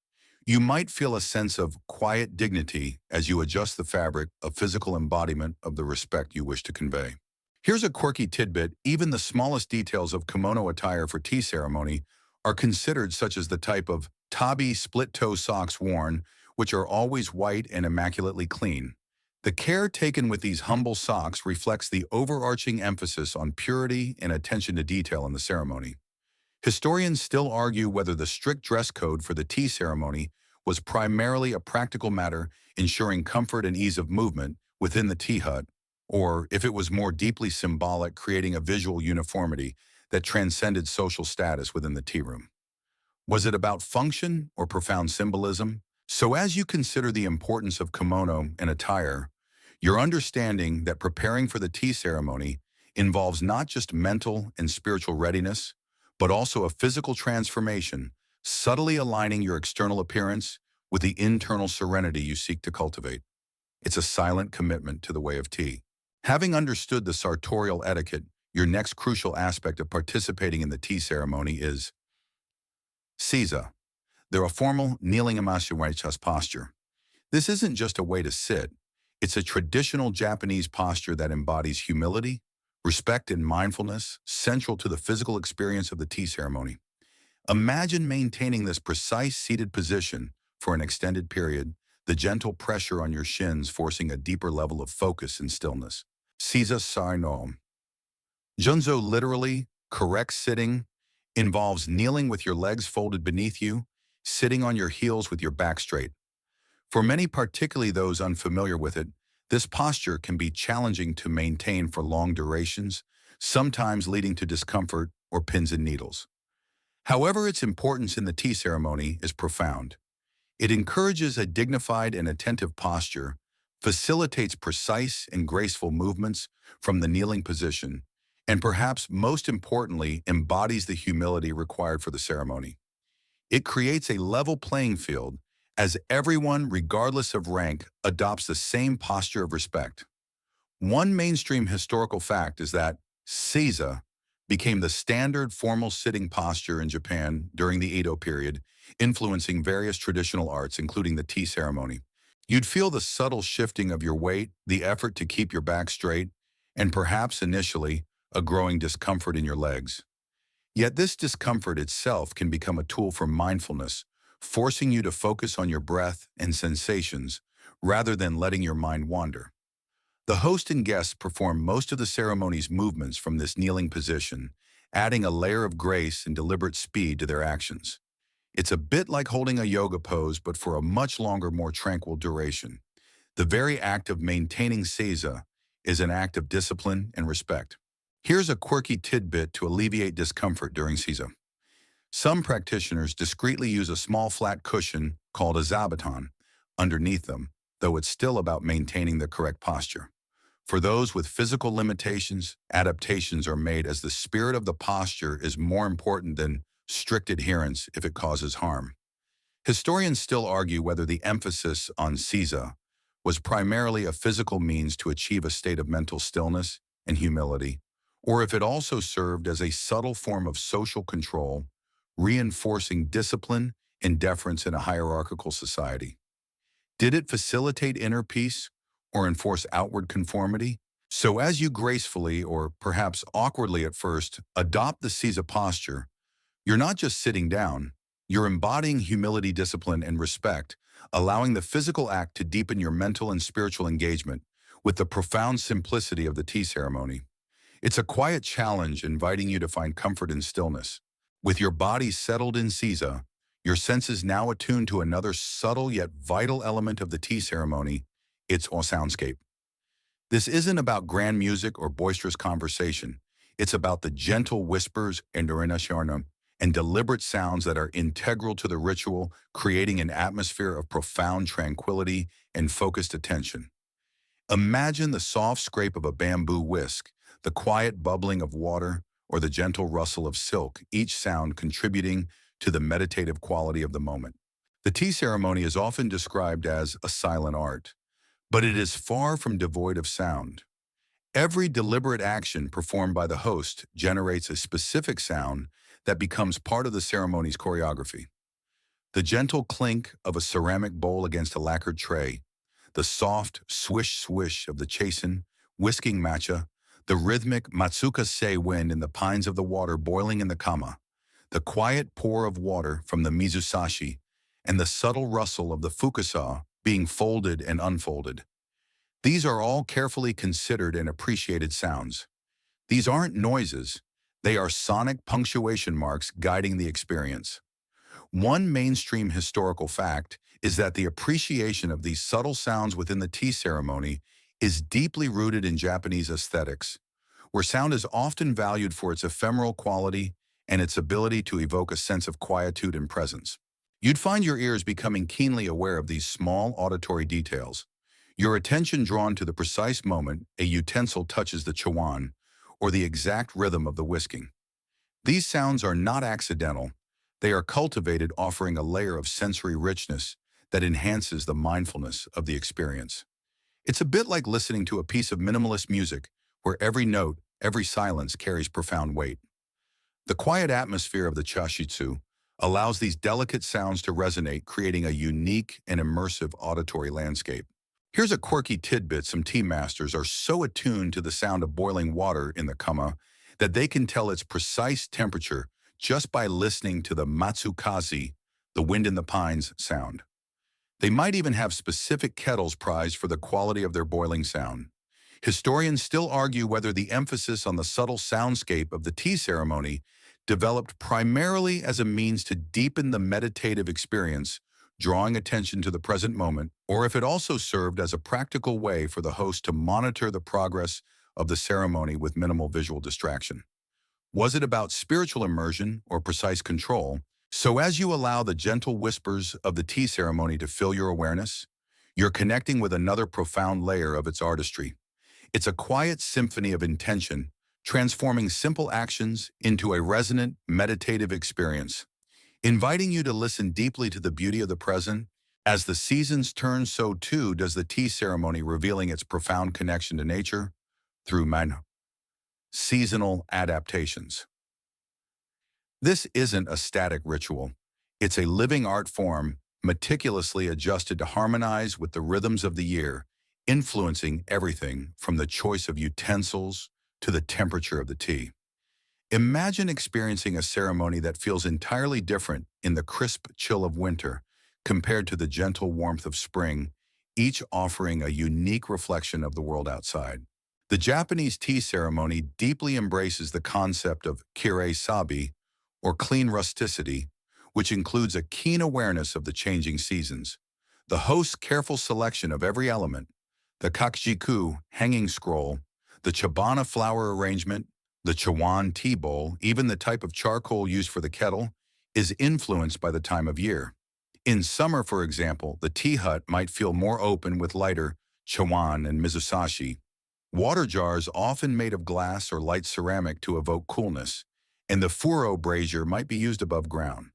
You might feel a sense of quiet dignity as you adjust the fabric, a physical embodiment of the respect you wish to convey. Here's a quirky tidbit: even the smallest details of kimono attire for tea ceremony are considered, such as the type of tabi split-toe socks worn, which are always white and immaculately clean. The care taken with these humble socks reflects the overarching emphasis on purity and attention to detail in the ceremony. Historians still argue whether the strict dress code for the tea ceremony was primarily a practical matter, ensuring comfort and ease of movement within the tea hut, or if it was more deeply symbolic, creating a visual uniformity that transcended social status within the tea room. Was it about function or profound symbolism? So as you consider the importance of kimono and attire, You're understanding that preparing for the tea ceremony involves not just mental and spiritual readiness, but also a physical transformation, subtly aligning your external appearance with the internal serenity you seek to cultivate. It's a silent commitment to the way of tea. Having understood the sartorial etiquette, your next crucial aspect of participating in the tea ceremony is Seiza. They're a formal kneeling imashiraichas posture. This isn't just a way to sit. It's a traditional Japanese posture that embodies humility, respect, and mindfulness, central to the physical experience of the tea ceremony. Imagine maintaining this precise seated position for an extended period, the gentle pressure on your shins forcing a deeper level of focus and stillness. Seiza Sai no. Junzo literally, correct sitting, involves kneeling with your legs folded beneath you, sitting on your heels with your back straight. For many, particularly those unfamiliar with it, this posture can be challenging to maintain for long durations, sometimes leading to discomfort or pins and needles. However, its importance in the tea ceremony is profound. It encourages a dignified and attentive posture, facilitates precise and graceful movements from the kneeling position, and perhaps most importantly, embodies the humility required for the ceremony. It creates a level playing field as everyone, regardless of rank, adopts the same posture of respect. One mainstream historical fact is that seiza became the standard formal sitting posture in Japan during the Edo period, influencing various traditional arts, including the tea ceremony. You'd feel the subtle shifting of your weight, the effort to keep your back straight, and perhaps initially, a growing discomfort in your legs. Yet this discomfort itself can become a tool for mindfulness, forcing you to focus on your breath and sensations rather than letting your mind wander. The host and guests perform most of the ceremony's movements from this kneeling position, adding a layer of grace and deliberate speed to their actions. It's a bit like holding a yoga pose, but for a much longer, more tranquil duration. The very act of maintaining seiza is an act of discipline and respect. Here's a quirky tidbit to alleviate discomfort during seiza. Some practitioners discreetly use a small flat cushion called a zabuton underneath them, though it's still about maintaining the correct posture. For those with physical limitations, adaptations are made as the spirit of the posture is more important than strict adherence if it causes harm. Historians still argue whether the emphasis on seiza was primarily a physical means to achieve a state of mental stillness and humility, or if it also served as a subtle form of social control, reinforcing discipline and deference in a hierarchical society. Did it facilitate inner peace or enforce outward conformity? So as you gracefully, or perhaps awkwardly at first, adopt the seiza posture, you're not just sitting down, you're embodying humility, discipline, and respect, allowing the physical act to deepen your mental and spiritual engagement with the profound simplicity of the tea ceremony. It's a quiet challenge inviting you to find comfort in stillness. With your body settled in seiza, your senses now attuned to another subtle yet vital element of the tea ceremony, its soundscape. This isn't about grand music or boisterous conversation. It's about the gentle whispers and deliberate sounds that are integral to the ritual, creating an atmosphere of profound tranquility and focused attention. Imagine the soft scrape of a bamboo whisk, the quiet bubbling of water, or the gentle rustle of silk, each sound contributing to the meditative quality of the moment. The tea ceremony is often described as a silent art, but it is far from devoid of sound. Every deliberate action performed by the host generates a specific sound that becomes part of the ceremony's choreography. The gentle clink of a ceramic bowl against a lacquered tray, the soft swish-swish of the chasen, whisking matcha, the rhythmic matsuka-sei wind in the pines of the water boiling in the kama, the quiet pour of water from the mizusashi, and the subtle rustle of the fukusa being folded and unfolded. These are all carefully considered and appreciated sounds. These aren't noises, they are sonic punctuation marks guiding the experience. One mainstream historical fact is that the appreciation of these subtle sounds within the tea ceremony is deeply rooted in Japanese aesthetics, where sound is often valued for its ephemeral quality and its ability to evoke a sense of quietude and presence. You'd find your ears becoming keenly aware of these small auditory details. Your attention drawn to the precise moment a utensil touches the chawan, or the exact rhythm of the whisking. These sounds are not accidental. They are cultivated, offering a layer of sensory richness that enhances the mindfulness of the experience. It's a bit like listening to a piece of minimalist music where every note, every silence carries profound weight. The quiet atmosphere of the chashitsu allows these delicate sounds to resonate, creating a unique and immersive auditory landscape. Here's a quirky tidbit: some tea masters are so attuned to the sound of boiling water in the kama that they can tell its precise temperature just by listening to the matsukaze, the wind in the pines sound. They might even have specific kettles prized for the quality of their boiling sound. Historians still argue whether the emphasis on the subtle soundscape of the tea ceremony developed primarily as a means to deepen the meditative experience, drawing attention to the present moment, or if it also served as a practical way for the host to monitor the progress of the ceremony with minimal visual distraction. Was it about spiritual immersion or precise control? So as you allow the gentle whispers of the tea ceremony to fill your awareness, you're connecting with another profound layer of its artistry. It's a quiet symphony of intention, transforming simple actions into a resonant, meditative experience, inviting you to listen deeply to the beauty of the present. As the seasons turn, so too does the tea ceremony, revealing its profound connection to nature through seasonal adaptations. This isn't a static ritual. It's a living art form, meticulously adjusted to harmonize with the rhythms of the year, influencing everything from the choice of utensils to the temperature of the tea. Imagine experiencing a ceremony that feels entirely different in the crisp chill of winter compared to the gentle warmth of spring, each offering a unique reflection of the world outside. The Japanese tea ceremony deeply embraces the concept of kire-sabi, or clean rusticity, which includes a keen awareness of the changing seasons. The host's careful selection of every element, the kakujiku hanging scroll, the chabana flower arrangement, the chawan tea bowl, even the type of charcoal used for the kettle, is influenced by the time of year. In summer, for example, the tea hut might feel more open with lighter chawan and mizusashi, water jars often made of glass or light ceramic to evoke coolness, and the furo brazier might be used above ground.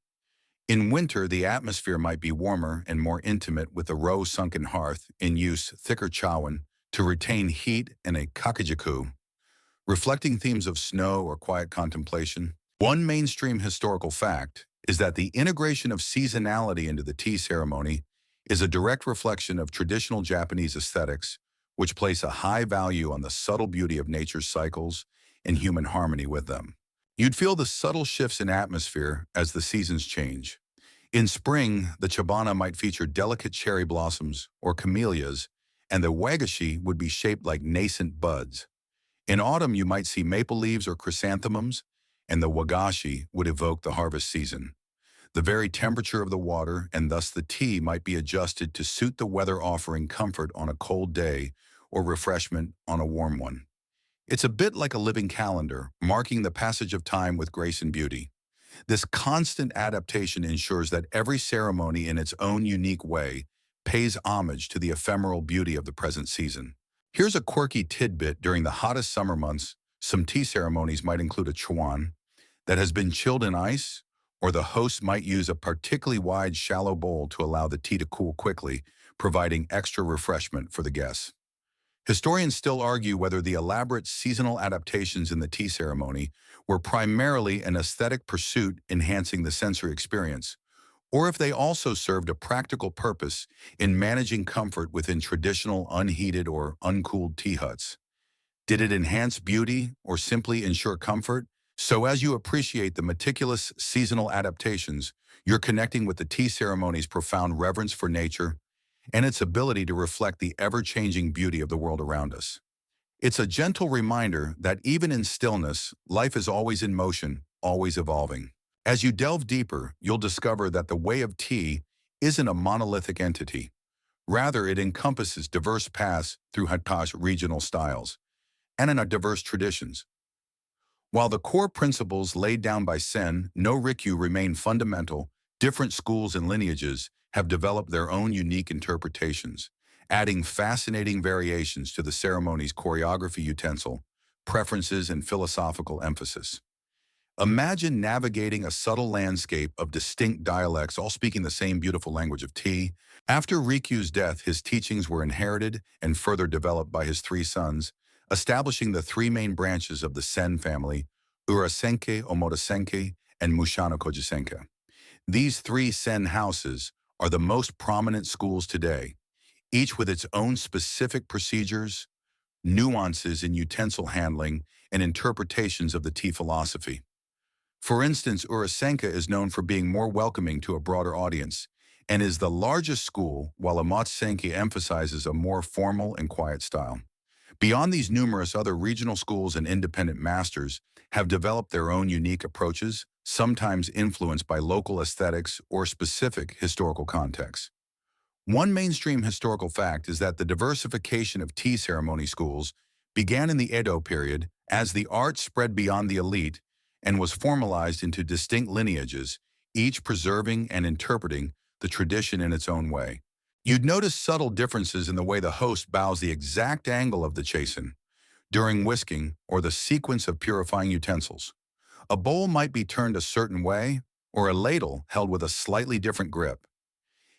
In winter, the atmosphere might be warmer and more intimate, with a row-sunken hearth in use, thicker chawan to retain heat, and a kakujiku, reflecting themes of snow or quiet contemplation. One mainstream historical fact is that the integration of seasonality into the tea ceremony is a direct reflection of traditional Japanese aesthetics, which place a high value on the subtle beauty of nature's cycles and human harmony with them. You'd feel the subtle shifts in atmosphere as the seasons change. In spring, the chabana might feature delicate cherry blossoms or camellias, and the wagashi would be shaped like nascent buds. In autumn, you might see maple leaves or chrysanthemums, and the wagashi would evoke the harvest season. The very temperature of the water, and thus the tea, might be adjusted to suit the weather, offering comfort on a cold day or refreshment on a warm one. It's a bit like a living calendar, marking the passage of time with grace and beauty. This constant adaptation ensures that every ceremony, in its own unique way, pays homage to the ephemeral beauty of the present season. Here's a quirky tidbit: during the hottest summer months, some tea ceremonies might include a chawan that has been chilled in ice, or the host might use a particularly wide, shallow bowl to allow the tea to cool quickly, providing extra refreshment for the guests. Historians still argue whether the elaborate seasonal adaptations in the tea ceremony were primarily an aesthetic pursuit enhancing the sensory experience, or if they also served a practical purpose in managing comfort within traditional unheated or uncooled tea huts. Did it enhance beauty or simply ensure comfort? So as you appreciate the meticulous seasonal adaptations, you're connecting with the tea ceremony's profound reverence for nature and its ability to reflect the ever-changing beauty of the world around us. It's a gentle reminder that even in stillness, life is always in motion, always evolving. As you delve deeper, you'll discover that the way of tea isn't a monolithic entity. Rather, it encompasses diverse paths through Hatash regional styles and in our diverse traditions. While the core principles laid down by Sen no Rikyu remain fundamental, different schools and lineages have developed their own unique interpretations, adding fascinating variations to the ceremony's choreography, utensil, preferences, and philosophical emphasis. Imagine navigating a subtle landscape of distinct dialects, all speaking the same beautiful language of tea. After Riku's death, his teachings were inherited and further developed by his three sons, establishing the three main branches of the Zen family, Urasenke, Omotosenke, and Mushano Kojisenke. These three Zen houses are the most prominent schools today, each with its own specific procedures, nuances in utensil handling, and interpretations of the tea philosophy. For instance, Urasenka is known for being more welcoming to a broader audience and is the largest school, while Amatsenki emphasizes a more formal and quiet style. Beyond these, numerous other regional schools and independent masters have developed their own unique approaches, sometimes influenced by local aesthetics or specific historical contexts. One mainstream historical fact is that the diversification of tea ceremony schools began in the Edo period as the art spread beyond the elite and was formalized into distinct lineages, each preserving and interpreting the tradition in its own way. You'd notice subtle differences in the way the host bows, the exact angle of the chasen during whisking, or the sequence of purifying utensils. A bowl might be turned a certain way, or a ladle held with a slightly different grip.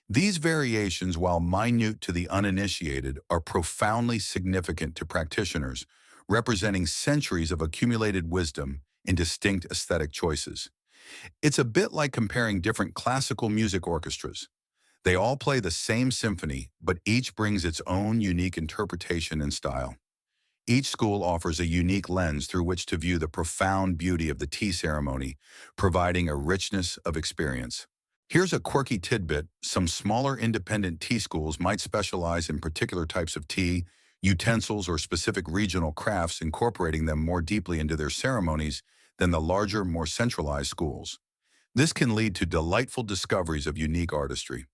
These variations, while minute to the uninitiated, are profoundly significant to practitioners, representing centuries of accumulated wisdom in distinct aesthetic choices. It's a bit like comparing different classical music orchestras. They all play the same symphony, but each brings its own unique interpretation and style. Each school offers a unique lens through which to view the profound beauty of the tea ceremony, providing a richness of experience. Here's a quirky tidbit: some smaller independent tea schools might specialize in particular types of tea, utensils, or specific regional crafts, incorporating them more deeply into their ceremonies than the larger, more centralized schools. This can lead to delightful discoveries of unique artistry.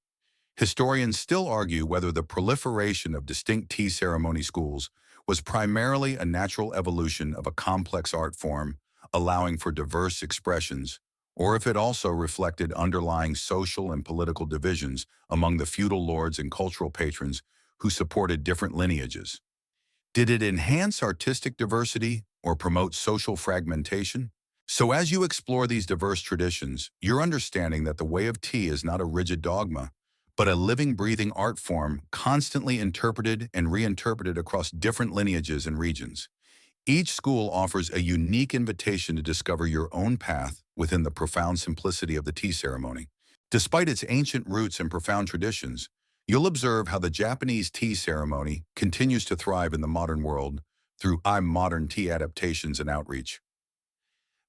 Historians still argue whether the proliferation of distinct tea ceremony schools was primarily a natural evolution of a complex art form, allowing for diverse expressions, or if it also reflected underlying social and political divisions among the feudal lords and cultural patrons who supported different lineages. Did it enhance artistic diversity or promote social fragmentation? So as you explore these diverse traditions, you're understanding that the way of tea is not a rigid dogma, but a living, breathing art form constantly interpreted and reinterpreted across different lineages and regions. Each school offers a unique invitation to discover your own path within the profound simplicity of the tea ceremony. Despite its ancient roots and profound traditions, you'll observe how the Japanese tea ceremony continues to thrive in the modern world through modern tea adaptations and outreach.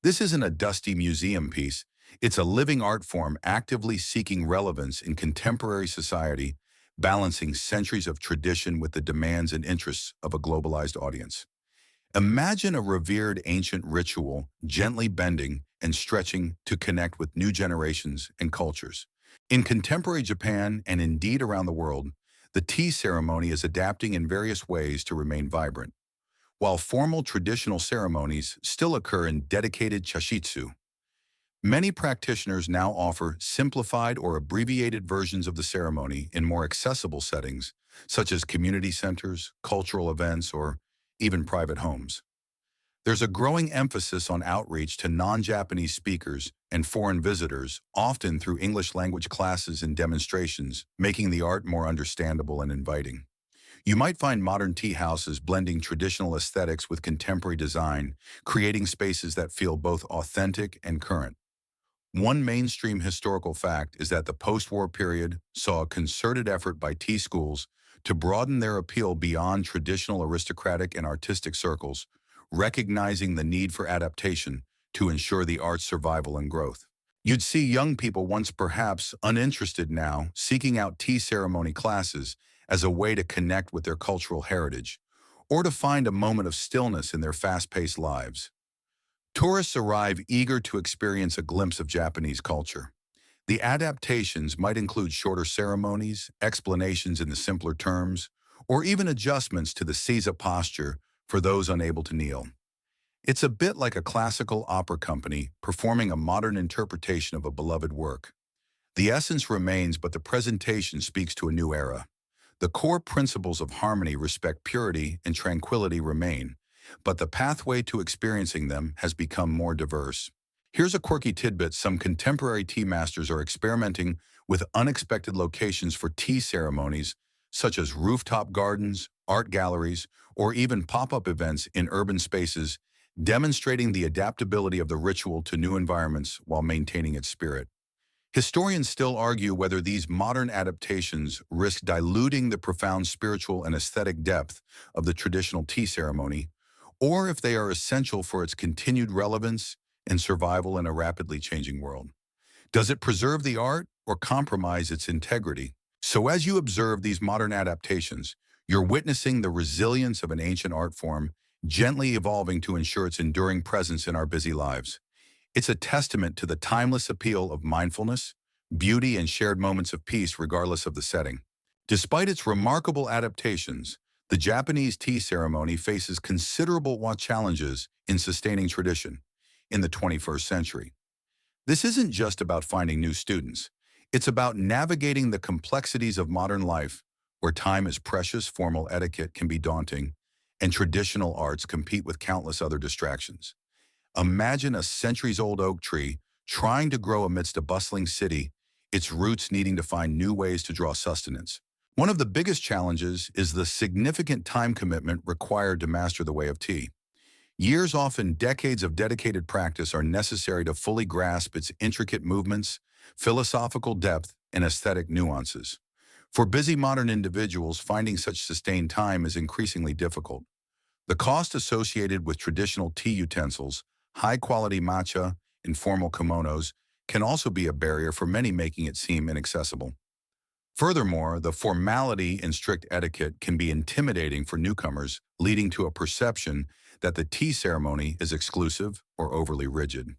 This isn't a dusty museum piece. It's a living art form actively seeking relevance in contemporary society, balancing centuries of tradition with the demands and interests of a globalized audience. Imagine a revered ancient ritual gently bending and stretching to connect with new generations and cultures. In contemporary Japan, and indeed around the world, the tea ceremony is adapting in various ways to remain vibrant. While formal traditional ceremonies still occur in dedicated chashitsu, many practitioners now offer simplified or abbreviated versions of the ceremony in more accessible settings, such as community centers, cultural events, or even private homes. There's a growing emphasis on outreach to non-Japanese speakers and foreign visitors, often through English language classes and demonstrations, making the art more understandable and inviting. You might find modern tea houses blending traditional aesthetics with contemporary design, creating spaces that feel both authentic and current. One mainstream historical fact is that the post-war period saw a concerted effort by tea schools to broaden their appeal beyond traditional aristocratic and artistic circles, recognizing the need for adaptation to ensure the art's survival and growth. You'd see young people, once perhaps uninterested, now seeking out tea ceremony classes as a way to connect with their cultural heritage, or to find a moment of stillness in their fast-paced lives. Tourists arrive eager to experience a glimpse of Japanese culture. The adaptations might include shorter ceremonies, explanations in the simpler terms, or even adjustments to the seiza posture for those unable to kneel. It's a bit like a classical opera company performing a modern interpretation of a beloved work. The essence remains, but the presentation speaks to a new era. The core principles of harmony, respect, purity, and tranquility remain, but the pathway to experiencing them has become more diverse. Here's a quirky tidbit: some contemporary tea masters are experimenting with unexpected locations for tea ceremonies, such as rooftop gardens, art galleries, or even pop-up events in urban spaces, demonstrating the adaptability of the ritual to new environments while maintaining its spirit. Historians still argue whether these modern adaptations risk diluting the profound spiritual and aesthetic depth of the traditional tea ceremony, or if they are essential for its continued relevance and survival in a rapidly changing world. Does it preserve the art or compromise its integrity? So as you observe these modern adaptations, you're witnessing the resilience of an ancient art form gently evolving to ensure its enduring presence in our busy lives. It's a testament to the timeless appeal of mindfulness, beauty, and shared moments of peace regardless of the setting. Despite its remarkable adaptations, the Japanese tea ceremony faces considerable challenges in sustaining tradition in the 21st century. This isn't just about finding new students. It's about navigating the complexities of modern life, where time is precious, formal etiquette can be daunting, and traditional arts compete with countless other distractions. Imagine a centuries-old oak tree trying to grow amidst a bustling city, its roots needing to find new ways to draw sustenance. One of the biggest challenges is the significant time commitment required to master the way of tea. Years, often decades of dedicated practice are necessary to fully grasp its intricate movements, philosophical depth, and aesthetic nuances. For busy modern individuals, finding such sustained time is increasingly difficult. The cost associated with traditional tea utensils, high-quality matcha, and formal kimonos can also be a barrier for many, making it seem inaccessible. Furthermore, the formality and strict etiquette can be intimidating for newcomers, leading to a perception that the tea ceremony is exclusive or overly rigid.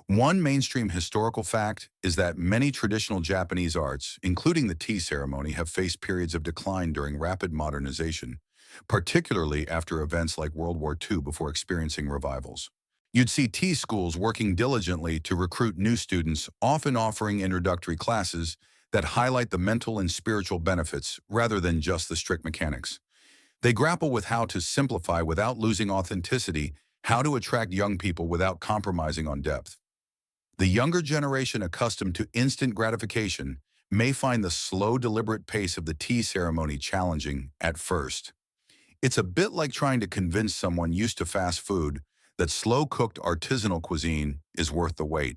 One mainstream historical fact is that many traditional Japanese arts, including the tea ceremony, have faced periods of decline during rapid modernization, particularly after events like World War II before experiencing revivals. You'd see tea schools working diligently to recruit new students, often offering introductory classes that highlight the mental and spiritual benefits rather than just the strict mechanics. They grapple with how to simplify without losing authenticity, how to attract young people without compromising on depth. The younger generation, accustomed to instant gratification, may find the slow, deliberate pace of the tea ceremony challenging at first. It's a bit like trying to convince someone used to fast food that slow-cooked artisanal cuisine is worth the wait.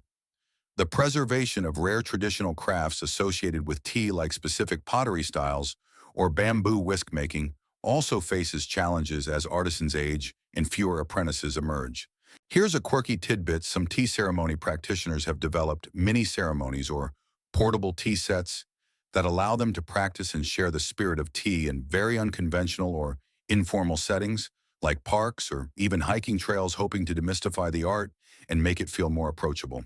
The preservation of rare traditional crafts associated with tea, like specific pottery styles or bamboo whisk making, also faces challenges as artisans age and fewer apprentices emerge. Here's a quirky tidbit: some tea ceremony practitioners have developed mini ceremonies or portable tea sets that allow them to practice and share the spirit of tea in very unconventional or informal settings, like parks or even hiking trails, hoping to demystify the art and make it feel more approachable.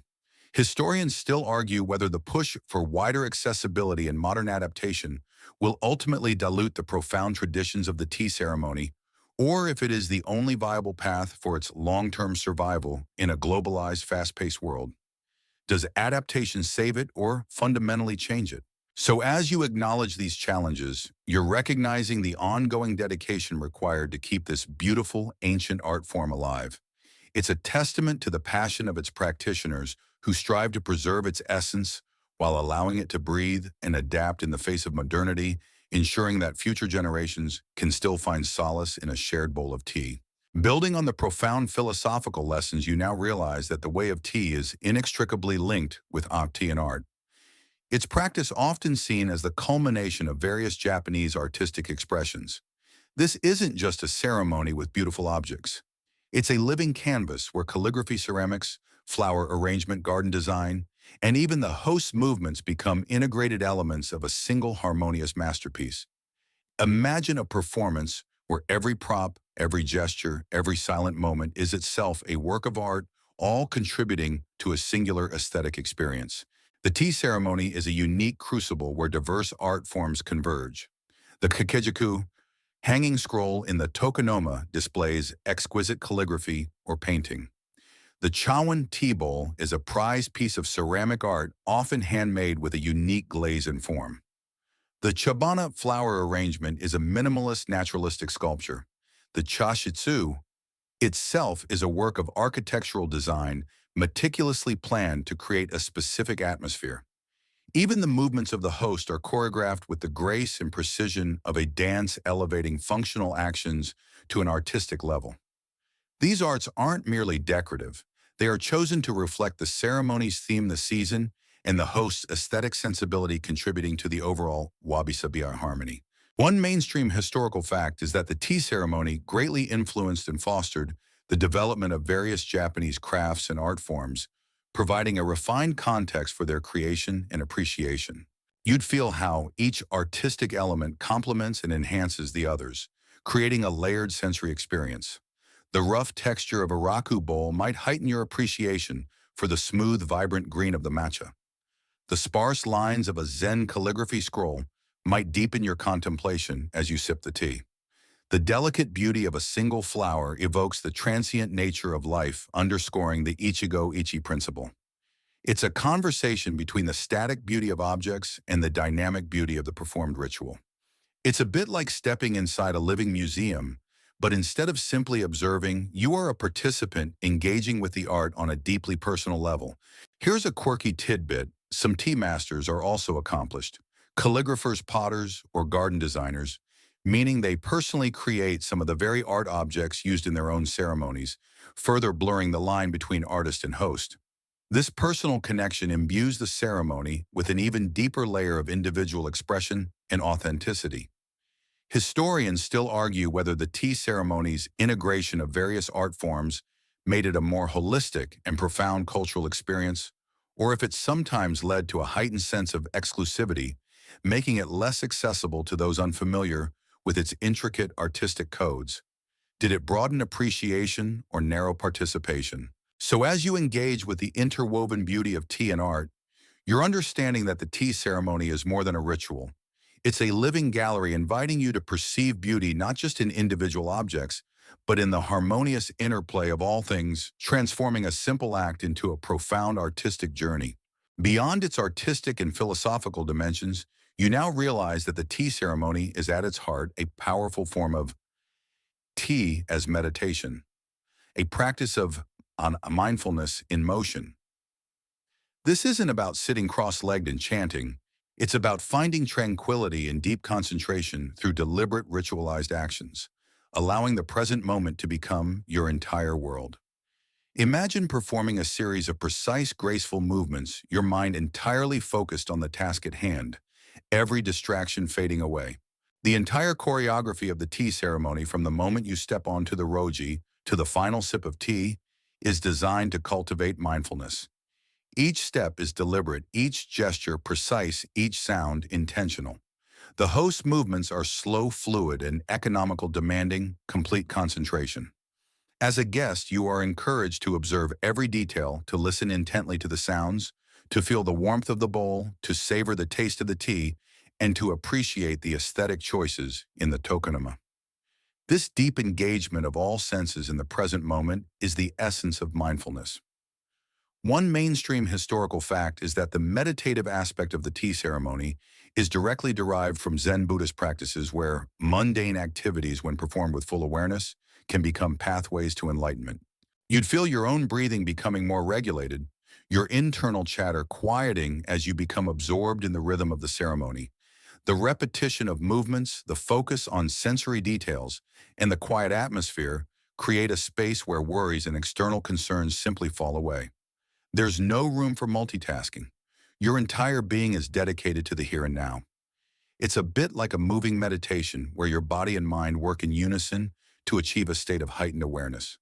Historians still argue whether the push for wider accessibility and modern adaptation will ultimately dilute the profound traditions of the tea ceremony, or if it is the only viable path for its long-term survival in a globalized, fast-paced world. Does adaptation save it or fundamentally change it? So as you acknowledge these challenges, you're recognizing the ongoing dedication required to keep this beautiful, ancient art form alive. It's a testament to the passion of its practitioners who strive to preserve its essence while allowing it to breathe and adapt in the face of modernity, ensuring that future generations can still find solace in a shared bowl of tea. Building on the profound philosophical lessons, you now realize that the way of tea is inextricably linked with tea and art. Its practice often seen as the culmination of various Japanese artistic expressions. This isn't just a ceremony with beautiful objects. It's a living canvas where calligraphy, ceramics, flower arrangement, garden design, and even the host's movements become integrated elements of a single harmonious masterpiece. Imagine a performance where every prop, every gesture, every silent moment is itself a work of art, all contributing to a singular aesthetic experience. The tea ceremony is a unique crucible where diverse art forms converge. The kakejaku, hanging scroll in the tokonoma, displays exquisite calligraphy or painting. The chawan tea bowl is a prized piece of ceramic art, often handmade with a unique glaze and form. The Chabana flower arrangement is a minimalist naturalistic sculpture. The Chashitsu itself is a work of architectural design meticulously planned to create a specific atmosphere. Even the movements of the host are choreographed with the grace and precision of a dance elevating functional actions to an artistic level. These arts aren't merely decorative. They are chosen to reflect the ceremony's theme, the season, and the host's aesthetic sensibility contributing to the overall wabi-sabi harmony. One mainstream historical fact is that the tea ceremony greatly influenced and fostered the development of various Japanese crafts and art forms, providing a refined context for their creation and appreciation. You'd feel how each artistic element complements and enhances the others, creating a layered sensory experience. The rough texture of a raku bowl might heighten your appreciation for the smooth, vibrant green of the matcha. The sparse lines of a Zen calligraphy scroll might deepen your contemplation as you sip the tea. The delicate beauty of a single flower evokes the transient nature of life, underscoring the Ichigo Ichi principle. It's a conversation between the static beauty of objects and the dynamic beauty of the performed ritual. It's a bit like stepping inside a living museum, but instead of simply observing, you are a participant engaging with the art on a deeply personal level. Here's a quirky tidbit: some tea masters are also accomplished calligraphers, potters, or garden designers, meaning they personally create some of the very art objects used in their own ceremonies, further blurring the line between artist and host. This personal connection imbues the ceremony with an even deeper layer of individual expression and authenticity. Historians still argue whether the tea ceremony's integration of various art forms made it a more holistic and profound cultural experience, or if it sometimes led to a heightened sense of exclusivity, making it less accessible to those unfamiliar with its intricate artistic codes. Did it broaden appreciation or narrow participation? So as you engage with the interwoven beauty of tea and art, you're understanding that the tea ceremony is more than a ritual. It's a living gallery inviting you to perceive beauty not just in individual objects, but in the harmonious interplay of all things, transforming a simple act into a profound artistic journey. Beyond its artistic and philosophical dimensions, you now realize that the tea ceremony is at its heart a powerful form of tea as meditation, a practice of mindfulness in motion. This isn't about sitting cross-legged and chanting. It's about finding tranquility and deep concentration through deliberate ritualized actions, allowing the present moment to become your entire world. Imagine performing a series of precise, graceful movements, your mind entirely focused on the task at hand, every distraction fading away. The entire choreography of the tea ceremony, from the moment you step onto the roji to the final sip of tea, is designed to cultivate mindfulness. Each step is deliberate, each gesture precise, each sound intentional. The host's movements are slow, fluid, and economical, demanding complete concentration. As a guest, you are encouraged to observe every detail, to listen intently to the sounds, to feel the warmth of the bowl, to savor the taste of the tea, and to appreciate the aesthetic choices in the tokonoma. This deep engagement of all senses in the present moment is the essence of mindfulness. One mainstream historical fact is that the meditative aspect of the tea ceremony is directly derived from Zen Buddhist practices where mundane activities, when performed with full awareness, can become pathways to enlightenment. You'd feel your own breathing becoming more regulated, your internal chatter quieting as you become absorbed in the rhythm of the ceremony. The repetition of movements, the focus on sensory details, and the quiet atmosphere create a space where worries and external concerns simply fall away. There's no room for multitasking. Your entire being is dedicated to the here and now. It's a bit like a moving meditation where your body and mind work in unison to achieve a state of heightened awareness.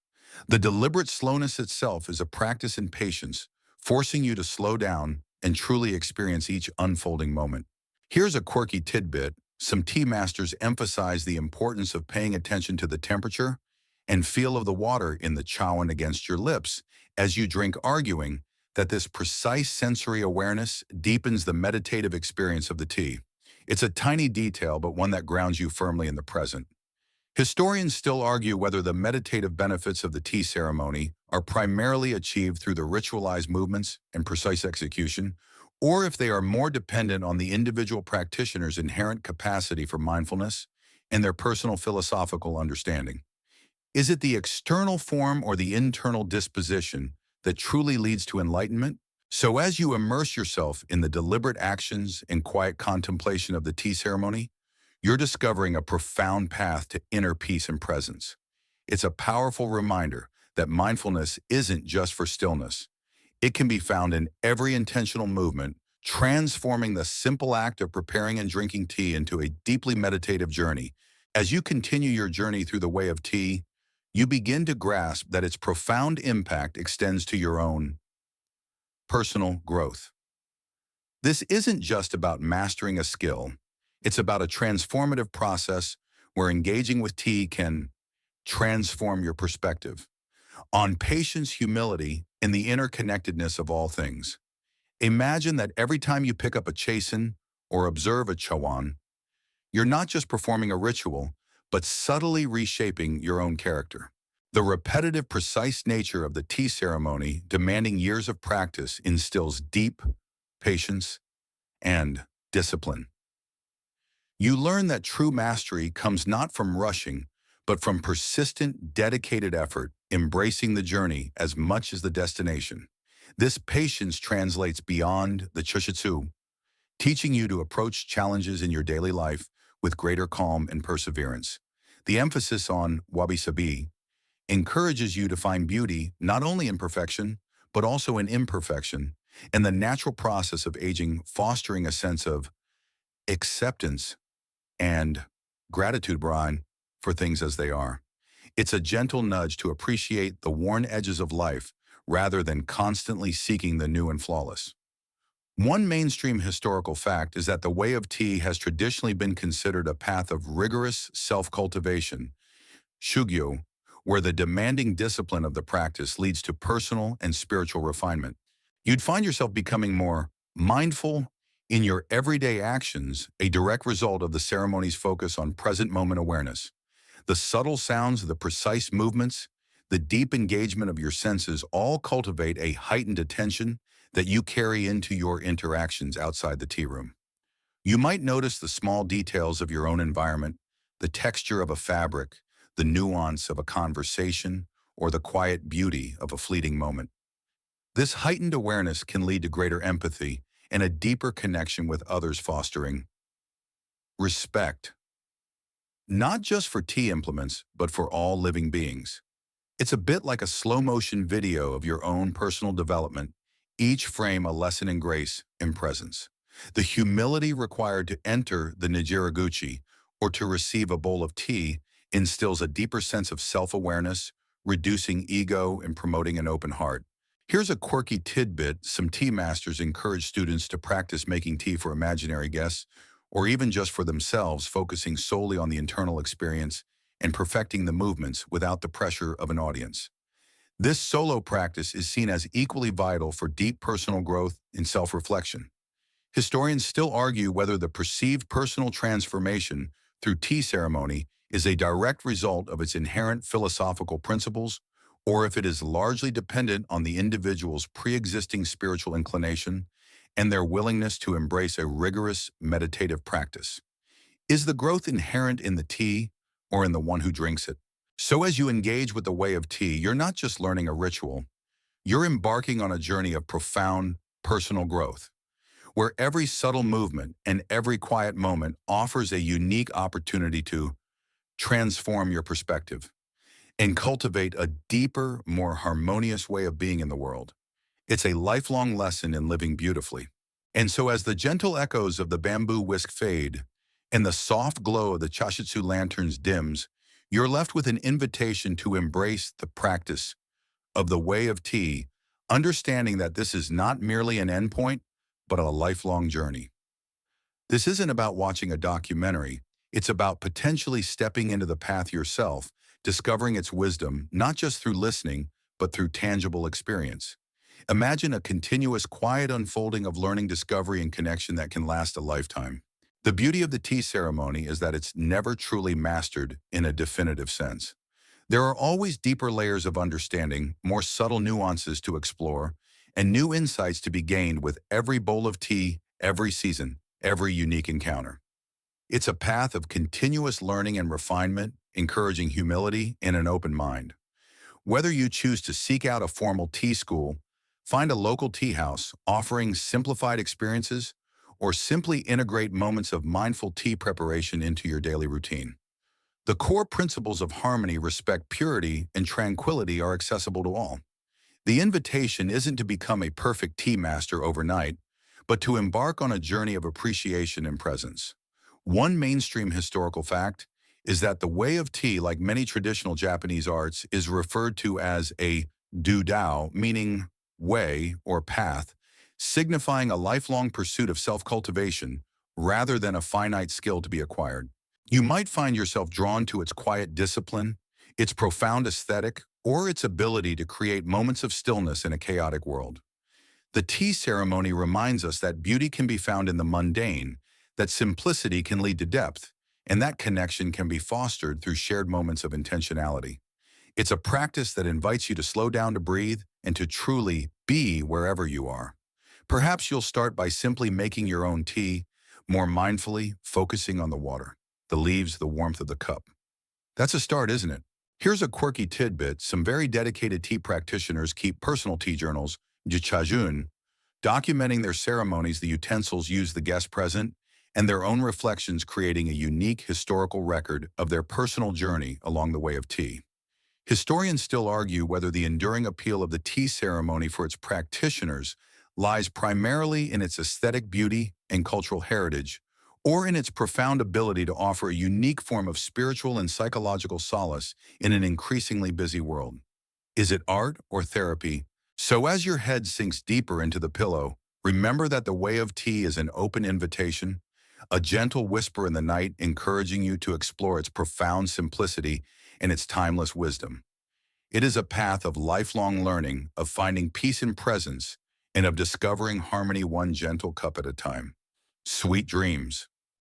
The deliberate slowness itself is a practice in patience, forcing you to slow down and truly experience each unfolding moment. Here's a quirky tidbit: some tea masters emphasize the importance of paying attention to the temperature and feel of the water in the chowan against your lips as you drink, arguing that this precise sensory awareness deepens the meditative experience of the tea. It's a tiny detail, but one that grounds you firmly in the present. Historians still argue whether the meditative benefits of the tea ceremony are primarily achieved through the ritualized movements and precise execution, or if they are more dependent on the individual practitioner's inherent capacity for mindfulness and their personal philosophical understanding. Is it the external form or the internal disposition that truly leads to enlightenment? So as you immerse yourself in the deliberate actions and quiet contemplation of the tea ceremony, you're discovering a profound path to inner peace and presence. It's a powerful reminder that mindfulness isn't just for stillness. It can be found in every intentional movement, transforming the simple act of preparing and drinking tea into a deeply meditative journey. As you continue your journey through the way of tea, you begin to grasp that its profound impact extends to your own personal growth. This isn't just about mastering a skill. It's about a transformative process where engaging with tea can transform your perspective on patience, humility, and the interconnectedness of all things. Imagine that every time you pick up a chasen or observe a chowan, you're not just performing a ritual, but subtly reshaping your own character. The repetitive, precise nature of the tea ceremony, demanding years of practice, instills deep patience and discipline. You learn that true mastery comes not from rushing, but from persistent, dedicated effort, embracing the journey as much as the destination. This patience translates beyond the chushitsu, teaching you to approach challenges in your daily life with greater calm and perseverance. The emphasis on wabi-sabi encourages you to find beauty not only in perfection, but also in imperfection, and the natural process of aging, fostering a sense of acceptance and gratitude, Brian, for things as they are. It's a gentle nudge to appreciate the worn edges of life rather than constantly seeking the new and flawless. One mainstream historical fact is that the way of tea has traditionally been considered a path of rigorous self-cultivation, shugyo, where the demanding discipline of the practice leads to personal and spiritual refinement. You'd find yourself becoming more mindful in your everyday actions, a direct result of the ceremony's focus on present moment awareness. The subtle sounds, the precise movements, the deep engagement of your senses all cultivate a heightened attention that you carry into your interactions outside the tea room. You might notice the small details of your own environment, the texture of a fabric, the nuance of a conversation, or the quiet beauty of a fleeting moment. This heightened awareness can lead to greater empathy and a deeper connection with others, fostering respect, not just for tea implements, but for all living beings. It's a bit like a slow-motion video of your own personal development, each frame a lesson in grace and presence. The humility required to enter the Nijiraguchi or to receive a bowl of tea instills a deeper sense of self-awareness, reducing ego and promoting an open heart. Here's a quirky tidbit: some tea masters encourage students to practice making tea for imaginary guests, or even just for themselves, focusing solely on the internal experience and perfecting the movements without the pressure of an audience. This solo practice is seen as equally vital for deep personal growth and self-reflection. Historians still argue whether the perceived personal transformation through tea ceremony is a direct result of its inherent philosophical principles, or if it is largely dependent on the individual's pre-existing spiritual inclination and their willingness to embrace a rigorous meditative practice. Is the growth inherent in the tea or in the one who drinks it? So as you engage with the way of tea, you're not just learning a ritual, you're embarking on a journey of profound personal growth, where every subtle movement and every quiet moment offers a unique opportunity to transform your perspective and cultivate a deeper, more harmonious way of being in the world. It's a lifelong lesson in living beautifully. And so as the gentle echoes of the bamboo whisk fade and the soft glow of the chashitsu lanterns dims, you're left with an invitation to embrace the practice of the way of tea, understanding that this is not merely an endpoint, but a lifelong journey. This isn't about watching a documentary. It's about potentially stepping into the path yourself, discovering its wisdom, not just through listening, but through tangible experience. Imagine a continuous, quiet unfolding of learning, discovery, and connection that can last a lifetime. The beauty of the tea ceremony is that it's never truly mastered in a definitive sense. There are always deeper layers of understanding, more subtle nuances to explore, and new insights to be gained with every bowl of tea, every season, every unique encounter. It's a path of continuous learning and refinement, encouraging humility and an open mind. Whether you choose to seek out a formal tea school, find a local tea house offering simplified experiences, or simply integrate moments of mindful tea preparation into your daily routine, the core principles of harmony, respect, purity, and tranquility are accessible to all. The invitation isn't to become a perfect tea master overnight, but to embark on a journey of appreciation and presence. One mainstream historical fact is that the way of tea, like many traditional Japanese arts, is referred to as a dao, meaning way or path, signifying a lifelong pursuit of self-cultivation rather than a finite skill to be acquired. You might find yourself drawn to its quiet discipline, its profound aesthetic, or its ability to create moments of stillness in a chaotic world. The tea ceremony reminds us that beauty can be found in the mundane, that simplicity can lead to depth, and that connection can be fostered through shared moments of intentionality. It's a practice that invites you to slow down, to breathe, and to truly be wherever you are. Perhaps you'll start by simply making your own tea, more mindfully focusing on the water, the leaves, the warmth of the cup. That's a start, isn't it? Here's a quirky tidbit. Some very dedicated tea practitioners keep personal tea journals, jichajun, documenting their ceremonies, the utensils used, the guests present, and their own reflections, creating a unique historical record of their personal journey along the way of tea. Historians still argue whether the enduring appeal of the tea ceremony for its practitioners lies primarily in its aesthetic beauty and cultural heritage, or in its profound ability to offer a unique form of spiritual and psychological solace in an increasingly busy world. Is it art or therapy? So as your head sinks deeper into the pillow, remember that the way of tea is an open invitation, a gentle whisper in the night encouraging you to explore its profound simplicity and its timeless wisdom. It is a path of lifelong learning, of finding peace in presence, and of discovering harmony one gentle cup at a time. Sweet dreams.